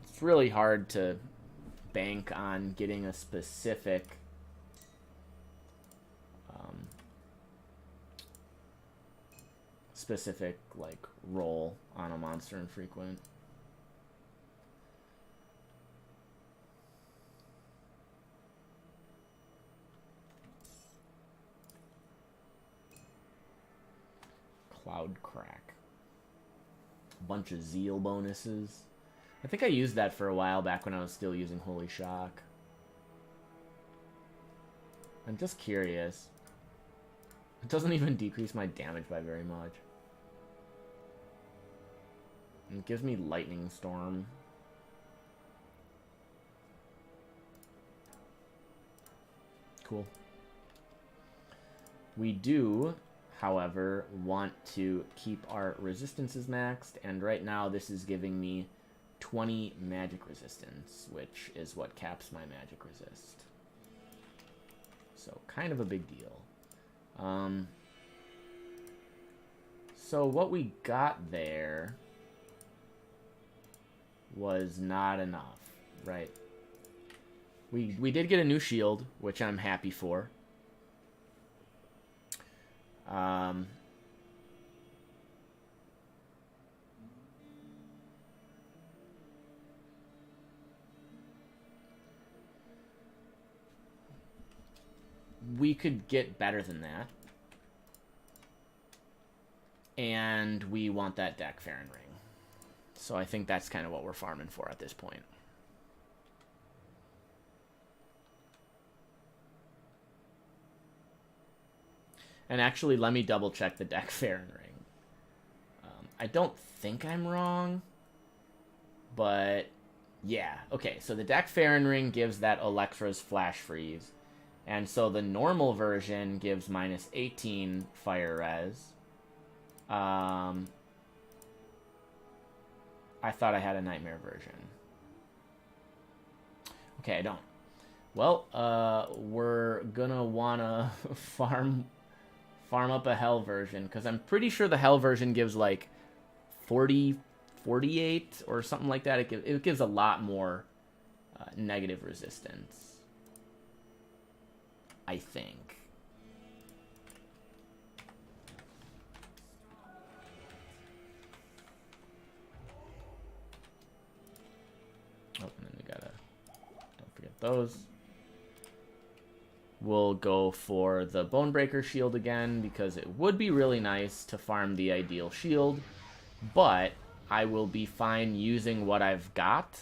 it's really hard to bank on getting a specific like roll on a monster infrequent. Cloud Crack. A bunch of Zeal bonuses. I think I used that for a while back when I was still using Holy Shock. I'm just curious. It doesn't even decrease my damage by very much. It gives me Lightning Storm. Cool. We do, however, want to keep our resistances maxed, and right now this is giving me 20 magic resistance, which is what caps my magic resist. So, kind of a big deal. So what we got there was not enough, right? We did get a new shield, which I'm happy for. We could get better than that. And we want that Dakfarin ring. So I think that's kind of what we're farming for at this point. And actually, let me double check the Dakfarin ring. I don't think I'm wrong. But, yeah. Okay, so the Dakfarin ring gives that Electra's Flash Freeze. And so the normal version gives minus 18 fire res. I thought I had a nightmare version. Okay, I don't. Well, we're gonna wanna farm up a hell version, because I'm pretty sure the hell version gives like 40, 48 or something like that. It gives a lot more negative resistance. I think. Oh, and then we gotta, don't forget those. We'll go for the Bonebreaker shield again, because it would be really nice to farm the ideal shield, but I will be fine using what I've got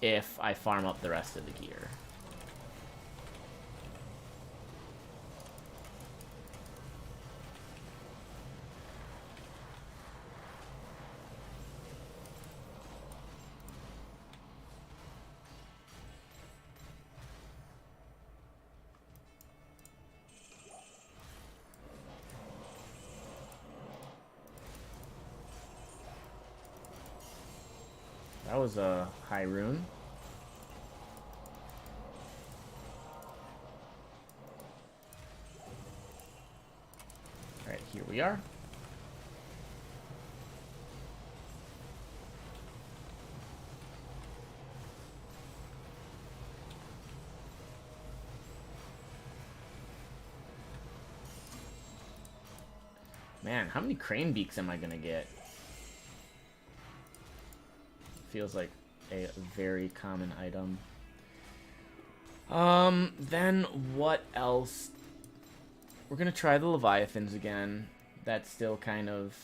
if I farm up the rest of the gear. That was a high rune. Alright, here we are. Man, how many crane beaks am I gonna get? Feels like a very common item. Then what else? We're gonna try the Leviathans again. That's still kind of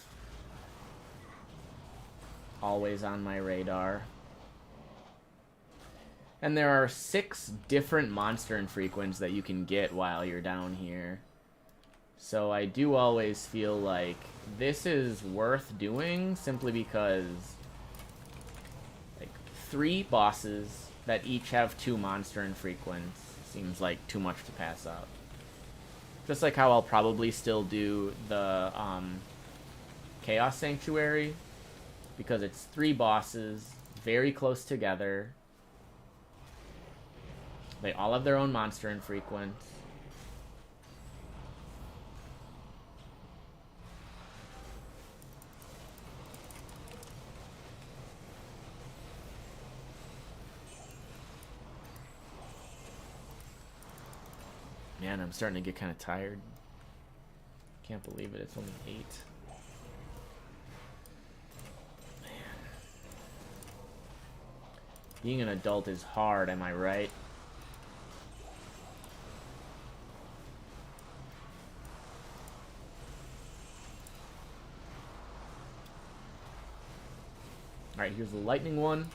always on my radar. And there are 6 different monster infrequents that you can get while you're down here. So I do always feel like this is worth doing simply because 3 bosses that each have 2 monster infrequents seems like too much to pass up. Just like how I'll probably still do the Chaos Sanctuary, because it's 3 bosses very close together. They all have their own monster infrequents. Man, I'm starting to get kind of tired. Can't believe it. It's only 8. Man. Being an adult is hard, am I right? Alright, here's the lightning one.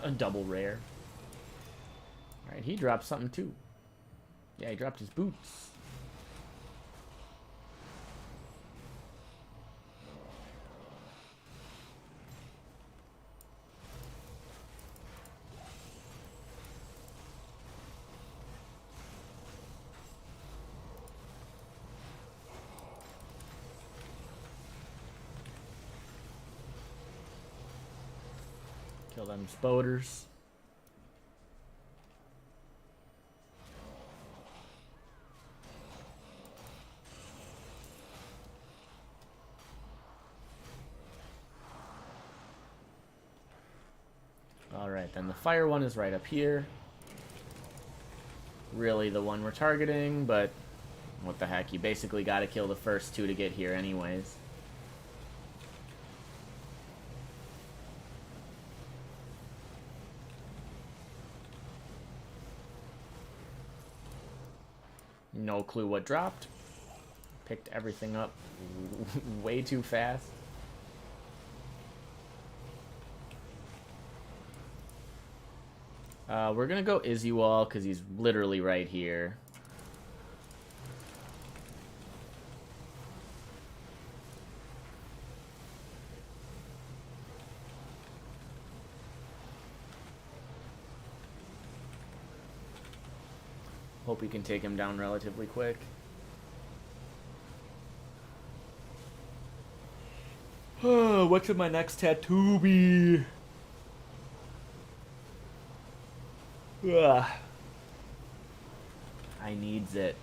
A double rare. Alright, he dropped something too. Yeah, he dropped his boots. Kill them spoders. Alright, then the fire one is right up here. Really the one we're targeting, but what the heck, you basically gotta kill the first 2 to get here anyways. No clue what dropped. Picked everything up way too fast. We're gonna go Izzywall because he's literally right here. Hope we can take him down relatively quick. What should my next tattoo be? Ugh. I needs it.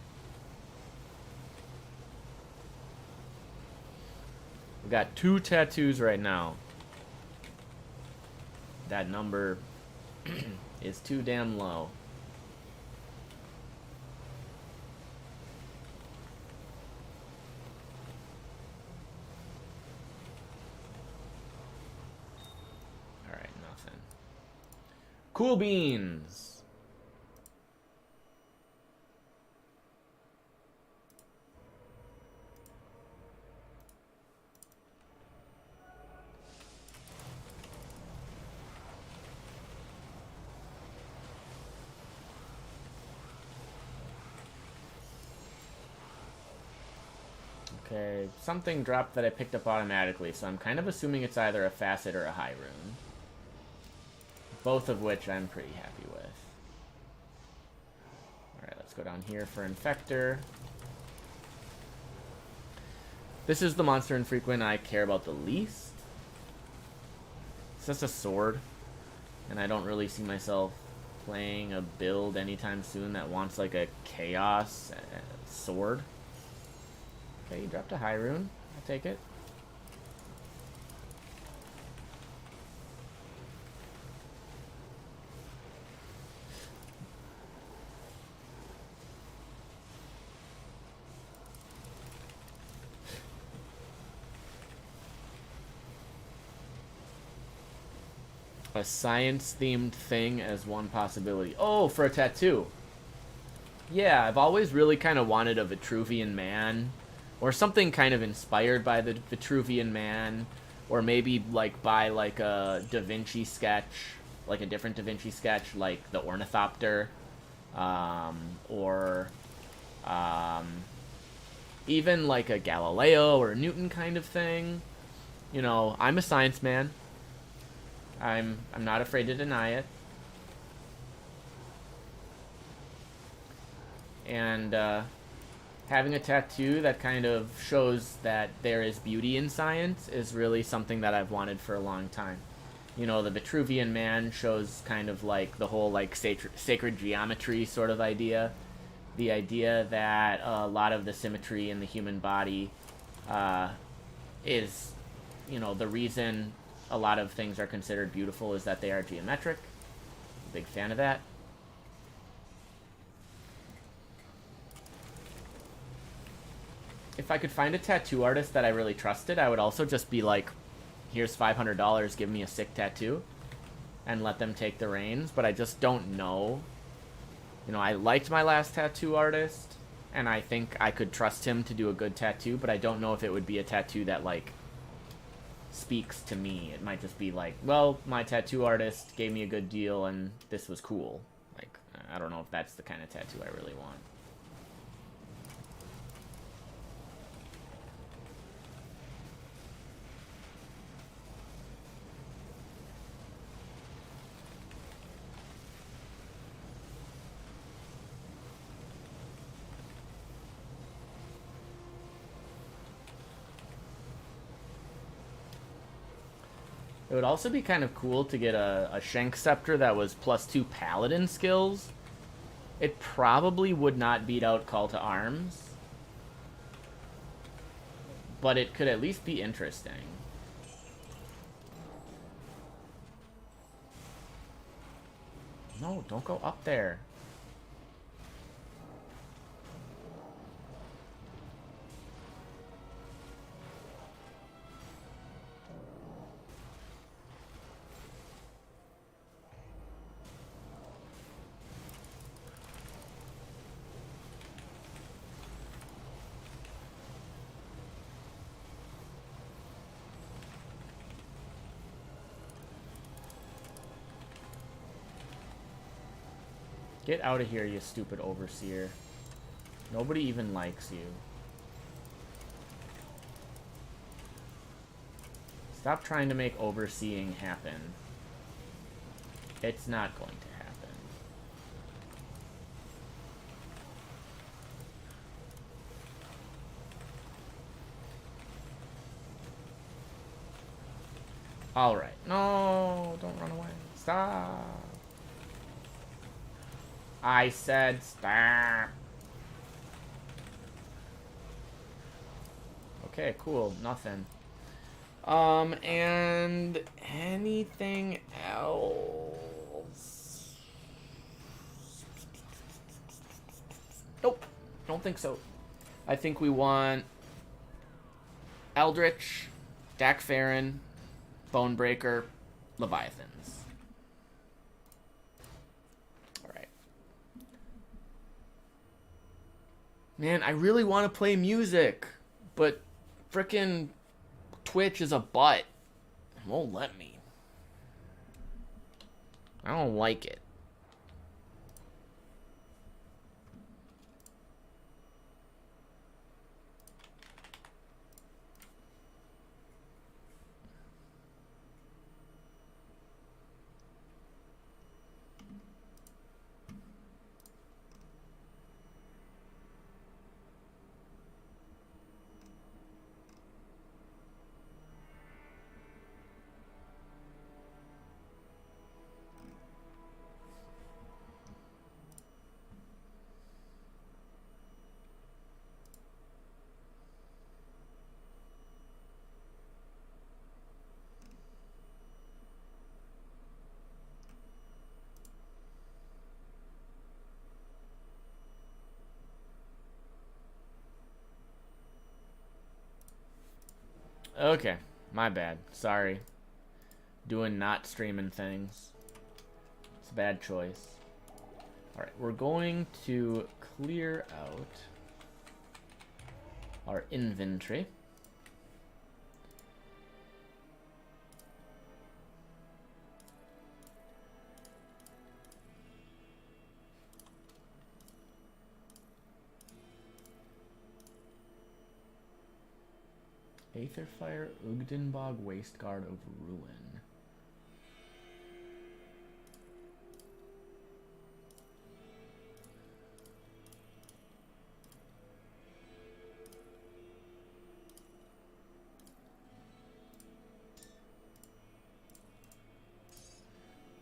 We got 2 tattoos right now. That number is too damn low. Alright, nothing. Cool beans! Okay, something dropped that I picked up automatically, so I'm kind of assuming it's either a facet or a high rune. Both of which I'm pretty happy with. Alright, let's go down here for Infector. This is the monster infrequent I care about the least. It's just a sword, and I don't really see myself playing a build anytime soon that wants like a chaos sword. Okay, you dropped a high rune. I'll take it. A science-themed thing as one possibility. Oh, for a tattoo. Yeah, I've always really kind of wanted a Vitruvian man. Or something kind of inspired by the Vitruvian man. Or maybe like by like a Da Vinci sketch. Like a different Da Vinci sketch, like the Ornithopter. Even like a Galileo or a Newton kind of thing. You know, I'm a science man. I'm not afraid to deny it. And having a tattoo that kind of shows that there is beauty in science is really something that I've wanted for a long time. You know, the Vitruvian man shows kind of like the whole like sacred geometry sort of idea. The idea that a lot of the symmetry in the human body is, you know, the reason a lot of things are considered beautiful is that they are geometric. Big fan of that. If I could find a tattoo artist that I really trusted, I would also just be like, here's $500, give me a sick tattoo, and let them take the reins, but I just don't know. You know, I liked my last tattoo artist, and I think I could trust him to do a good tattoo, but I don't know if it would be a tattoo that, like, speaks to me. It might just be like, well, my tattoo artist gave me a good deal, and this was cool. Like, I don't know if that's the kind of tattoo I really want. It would also be kind of cool to get a Shank Scepter that was +2 Paladin skills. It probably would not beat out Call to Arms, but it could at least be interesting. No, don't go up there. Get out of here, you stupid overseer. Nobody even likes you. Stop trying to make overseeing happen. It's not going to happen. Alright. No, don't run away. Stop. I said stop. Okay, cool. Nothing. And anything else? Nope. Don't think so. I think we want Eldritch, Dak Farron, Bonebreaker, Leviathans. Alright. Man, I really want to play music, but frickin' Twitch is a butt. It won't let me. I don't like it. Okay, my bad. Sorry. Doing not streaming things. It's a bad choice. Alright, we're going to clear out our inventory. Aetherfire, Ugdenbog, Wasteguard of Ruin.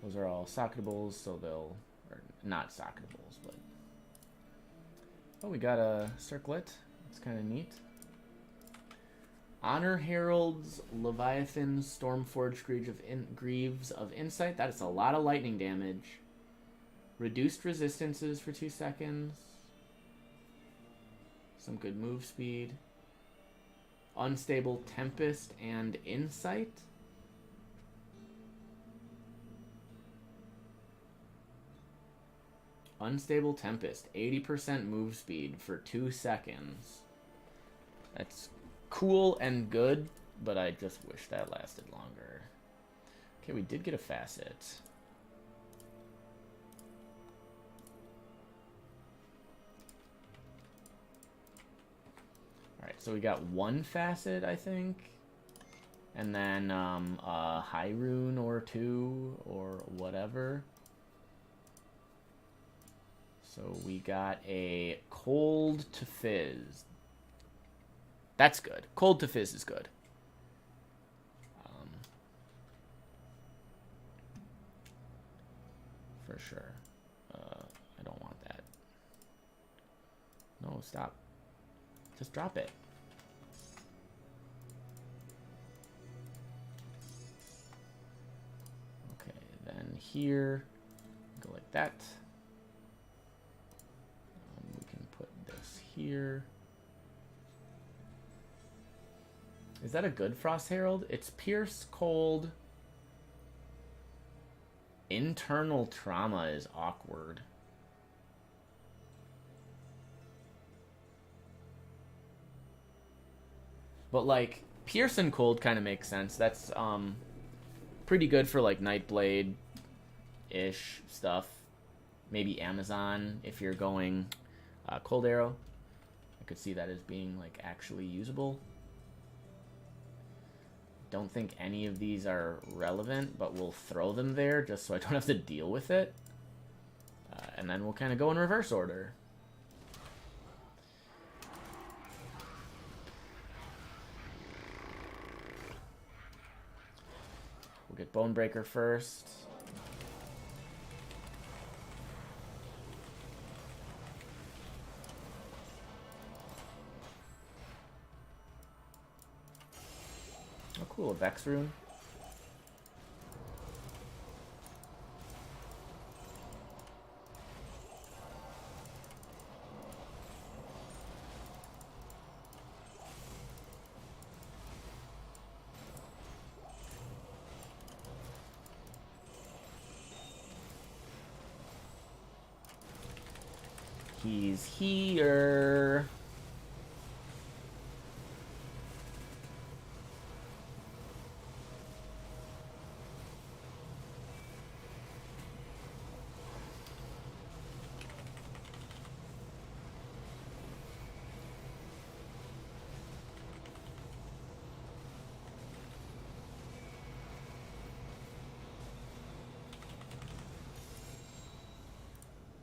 Those are all socketables, so they'll... or not socketables, but... Oh, we got a circlet. That's kind of neat. Honor Heralds, Leviathan, Stormforged Greaves of Insight. That is a lot of lightning damage. Reduced resistances for 2 seconds. Some good move speed. Unstable Tempest and Insight. Unstable Tempest. 80% move speed for 2 seconds. That's cool and good, but I just wish that lasted longer. Okay, we did get a facet. Alright, so we got one facet, I think. And then a high rune or two, or whatever. So we got a cold to fizz. That's good. Cold to fizz is good. For sure. I don't want that. No, stop. Just drop it. Okay, then here, go like that. We can put this here. Is that a good Frost Herald? It's Pierce, Cold. Internal Trauma is awkward. But, like, Pierce and Cold kind of makes sense. That's pretty good for, like, Nightblade-ish stuff. Maybe Amazon if you're going Cold Arrow. I could see that as being, like, actually usable. Don't think any of these are relevant, but we'll throw them there just so I don't have to deal with it. And then we'll kind of go in reverse order. We'll get Bonebreaker first. Oh, cool, a Vex rune. He's here.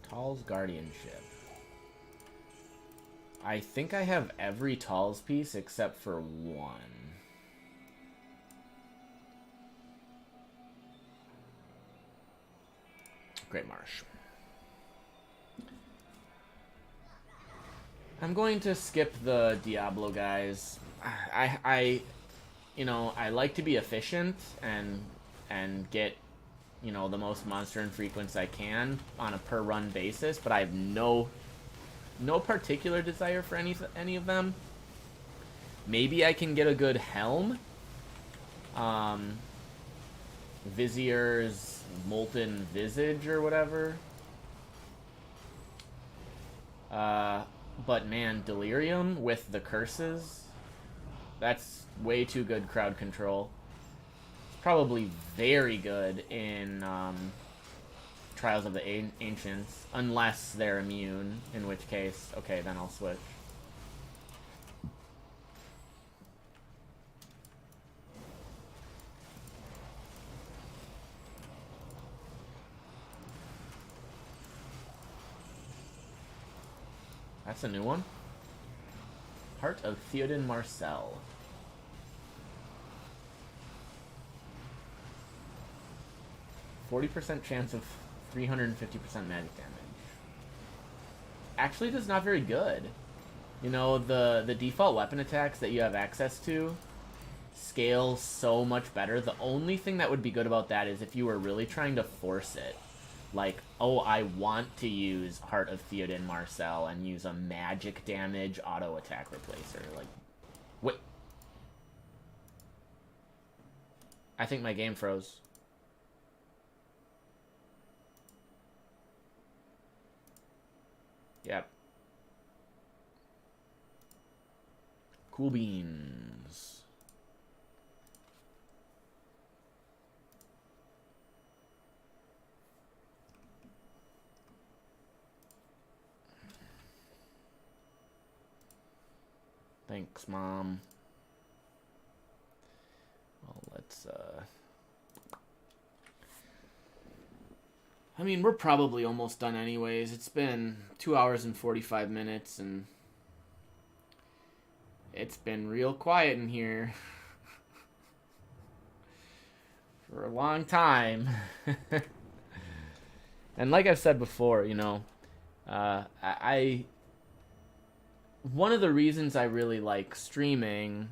Tall's Guardianship. I think I have every Tall's piece except for one. Great Marsh. I'm going to skip the Diablo guys. You know, I like to be efficient and get, you know, the most monster infrequence I can on a per run basis, but I have no particular desire for any of them. Maybe I can get a good helm. Vizier's Molten Visage or whatever. But man, Delirium with the curses, that's way too good crowd control. It's probably very good in Trials of the Ancients, unless they're immune, in which case, okay, then I'll switch. That's a new one. Heart of Theoden Marcel. %40 chance of 350% magic damage. Actually, that's not very good. You know, the default weapon attacks that you have access to scale so much better. The only thing that would be good about that is if you were really trying to force it. Like, oh, I want to use Heart of Theoden Marcel and use a magic damage auto attack replacer. Like, what? I think my game froze. Yep. Cool beans. Thanks, Mom. Well, let's, I mean, we're probably almost done anyways. It's been 2 hours and 45 minutes, and it's been real quiet in here for a long time. And like I've said before, you know, one of the reasons I really like streaming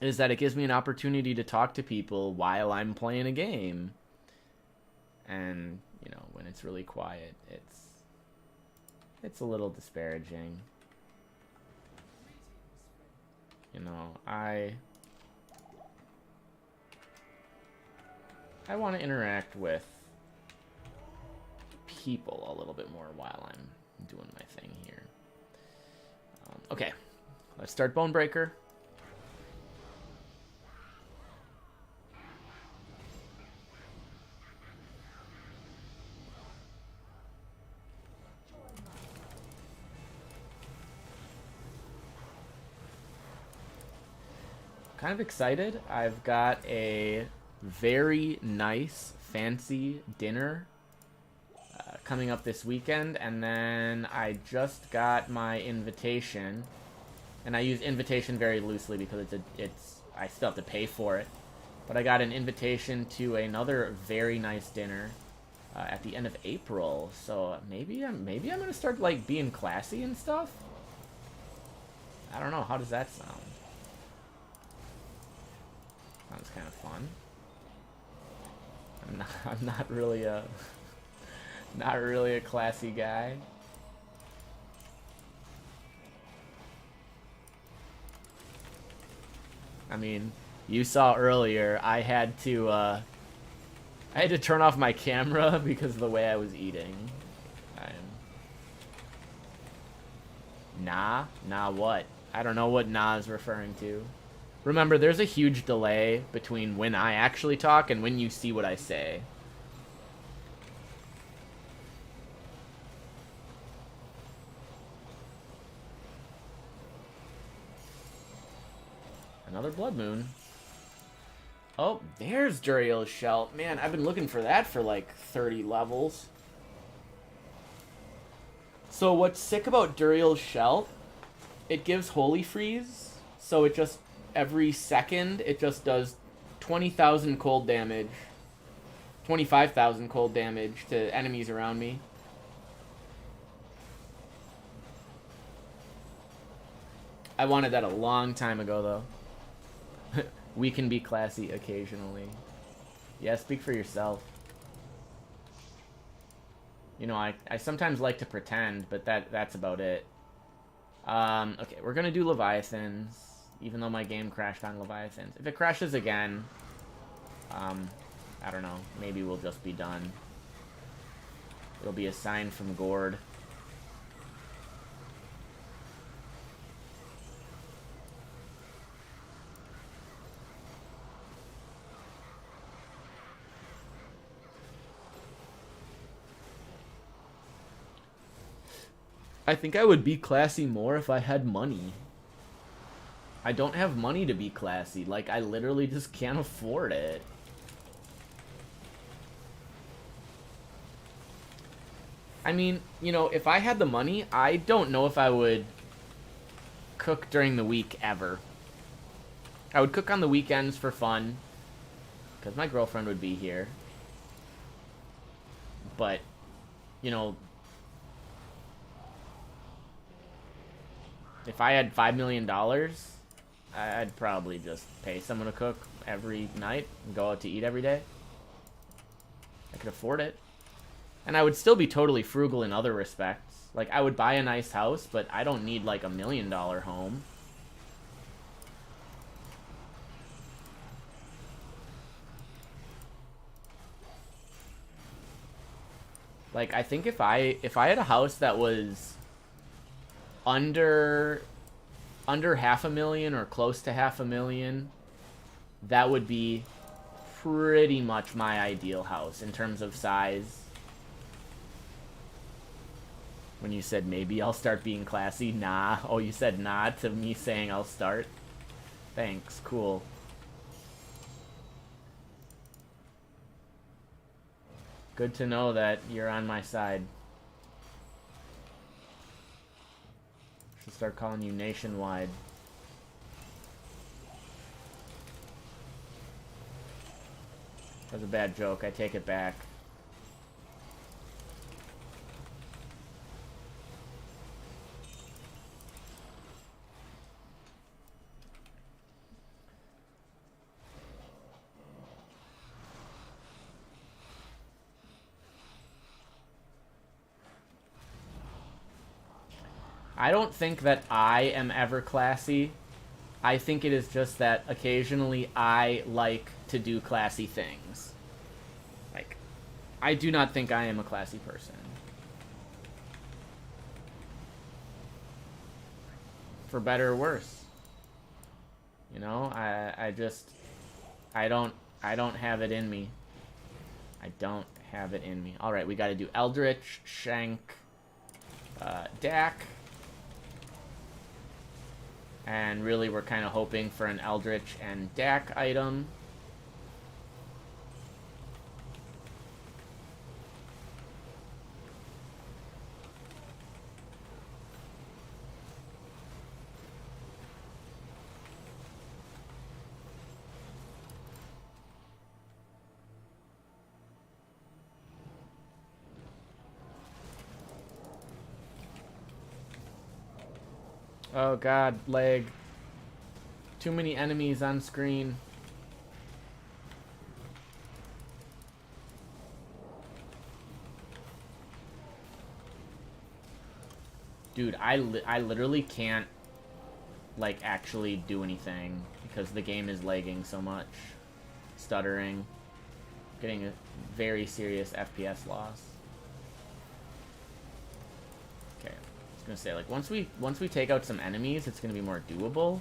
is that it gives me an opportunity to talk to people while I'm playing a game. And, you know, when it's really quiet, it's a little disparaging. You know, I want to interact with people a little bit more while I'm doing my thing here. Okay, let's start Bonebreaker. Kind of excited. I've got a very nice, fancy dinner coming up this weekend, and then I just got my invitation, and I use invitation very loosely because I still have to pay for it, but I got an invitation to another very nice dinner at the end of April, so maybe I'm gonna start like being classy and stuff. I don't know, how does that sound? Sounds kind of fun. I'm not really a not really a classy guy. I mean, you saw earlier I had to turn off my camera because of the way I was eating. Nah what? I don't know what nah is referring to. Remember, there's a huge delay between when I actually talk and when you see what I say. Another blood moon. Oh, there's Duriel's Shell. Man, I've been looking for that for like 30 levels. So what's sick about Duriel's Shell, it gives Holy Freeze, so it just, every second, it just does 20,000 cold damage, 25,000 cold damage to enemies around me. I wanted that a long time ago, though. We can be classy occasionally. Yeah, speak for yourself. You know, I sometimes like to pretend, but that's about it. Okay, we're gonna do Leviathans, even though my game crashed on Leviathans. If it crashes again, I don't know, maybe we'll just be done. It'll be a sign from Gord. I think I would be classy more if I had money. I don't have money to be classy. Like, I literally just can't afford it. I mean, you know, if I had the money, I don't know if I would cook during the week ever. I would cook on the weekends for fun, because my girlfriend would be here. But, you know, if I had $5 million, I'd probably just pay someone to cook every night and go out to eat every day. I could afford it. And I would still be totally frugal in other respects. Like, I would buy a nice house, but I don't need, like, $1 million home. Like, I think if I had a house that was under $500,000 or close to $500,000, that would be pretty much my ideal house in terms of size. When you said maybe I'll start being classy, nah. Oh, you said nah to me saying I'll start? Thanks, cool. Good to know that you're on my side. Should start calling you Nationwide. That was a bad joke. I take it back. I don't think that I am ever classy. I think it is just that occasionally I like to do classy things. Like, I do not think I am a classy person. For better or worse. You know, I don't have it in me. I don't have it in me. Alright, we gotta do Eldritch, Shank, Dak. And really, we're kind of hoping for an Eldritch and Dak item. Oh god, lag. Too many enemies on screen. Dude, I literally can't, like, actually do anything because the game is lagging so much. Stuttering. Getting a very serious FPS loss. Okay, I was gonna say, like, once we take out some enemies, it's gonna be more doable.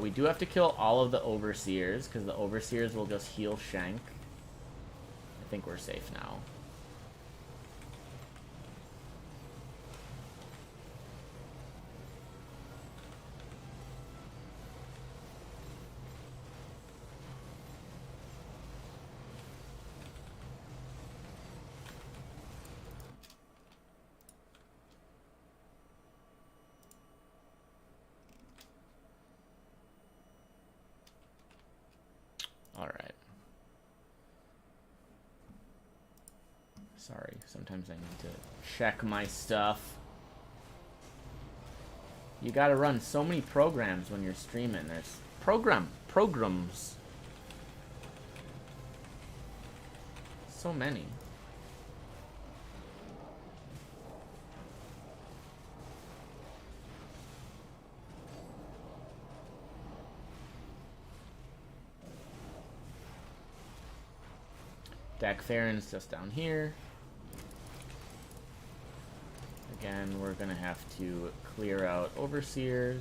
We do have to kill all of the overseers because the overseers will just heal Shank. I think we're safe now. Alright. Sorry, sometimes I need to check my stuff. You gotta run so many programs when you're streaming. There's programs. So many. Dak Farron's just down here. Again, we're gonna have to clear out overseers.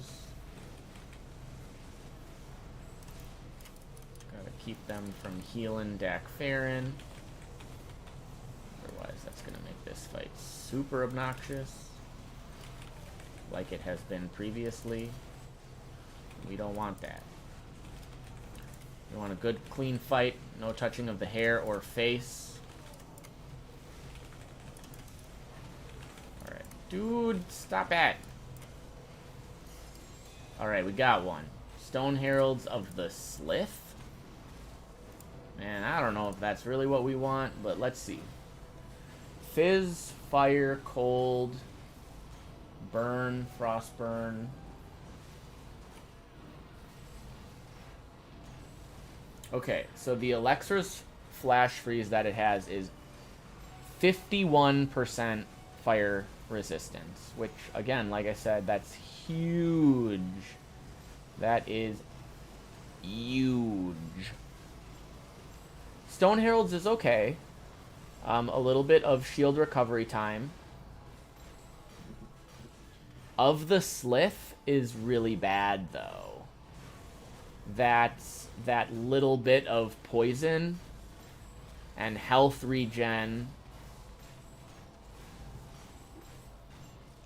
Gotta keep them from healing Dak Farron. Otherwise, that's gonna make this fight super obnoxious. Like it has been previously. We don't want that. We want a good, clean fight. No touching of the hair or face. Alright. Dude, stop it. Alright, we got one. Stone Heralds of the Slith? Man, I don't know if that's really what we want, but let's see. Fizz, Fire, Cold, Burn, Frostburn. Okay, so the Alexa's Flash Freeze that it has is 51% fire resistance, which, again, like I said, that's huge. That is huge. Stone Heralds is okay. A little bit of shield recovery time. Of the Slith is really bad, though. That's that little bit of poison and health regen.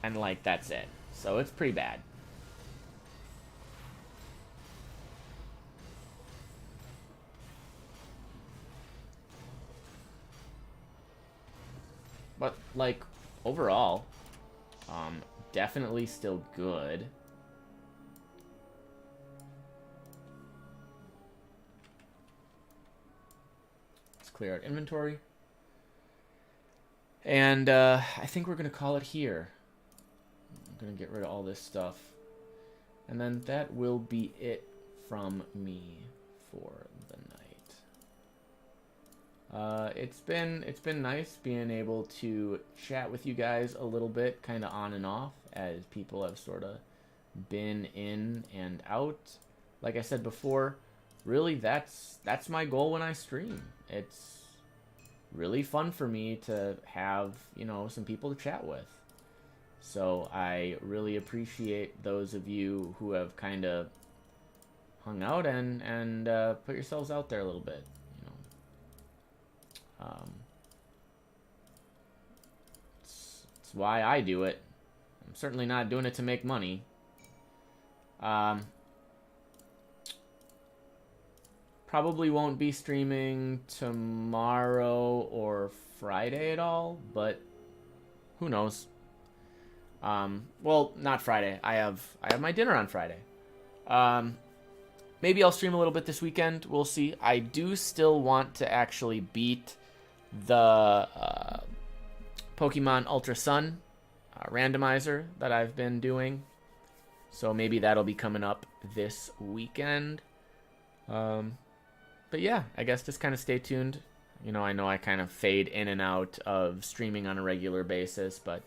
And, like, that's it. So it's pretty bad. But, like, overall, definitely still good. Let's clear out inventory. And, I think we're going to call it here. I'm going to get rid of all this stuff. And then that will be it from me for the night. It's been nice being able to chat with you guys a little bit, kind of on and off, as people have sort of been in and out. Like I said before, really that's my goal when I stream. It's really fun for me to have, you know, some people to chat with. So I really appreciate those of you who have kind of hung out and put yourselves out there a little bit. It's why I do it. I'm certainly not doing it to make money. Probably won't be streaming tomorrow or Friday at all, but who knows? Well, not Friday. I have my dinner on Friday. Maybe I'll stream a little bit this weekend. We'll see. I do still want to actually beat the Pokemon Ultra Sun randomizer that I've been doing. So maybe that'll be coming up this weekend. But yeah, I guess just kind of stay tuned. You know I kind of fade in and out of streaming on a regular basis, but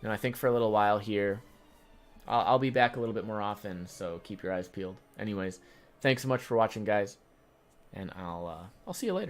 I think for a little while here, I'll be back a little bit more often, so keep your eyes peeled. Anyways, thanks so much for watching, guys, and I'll see you later.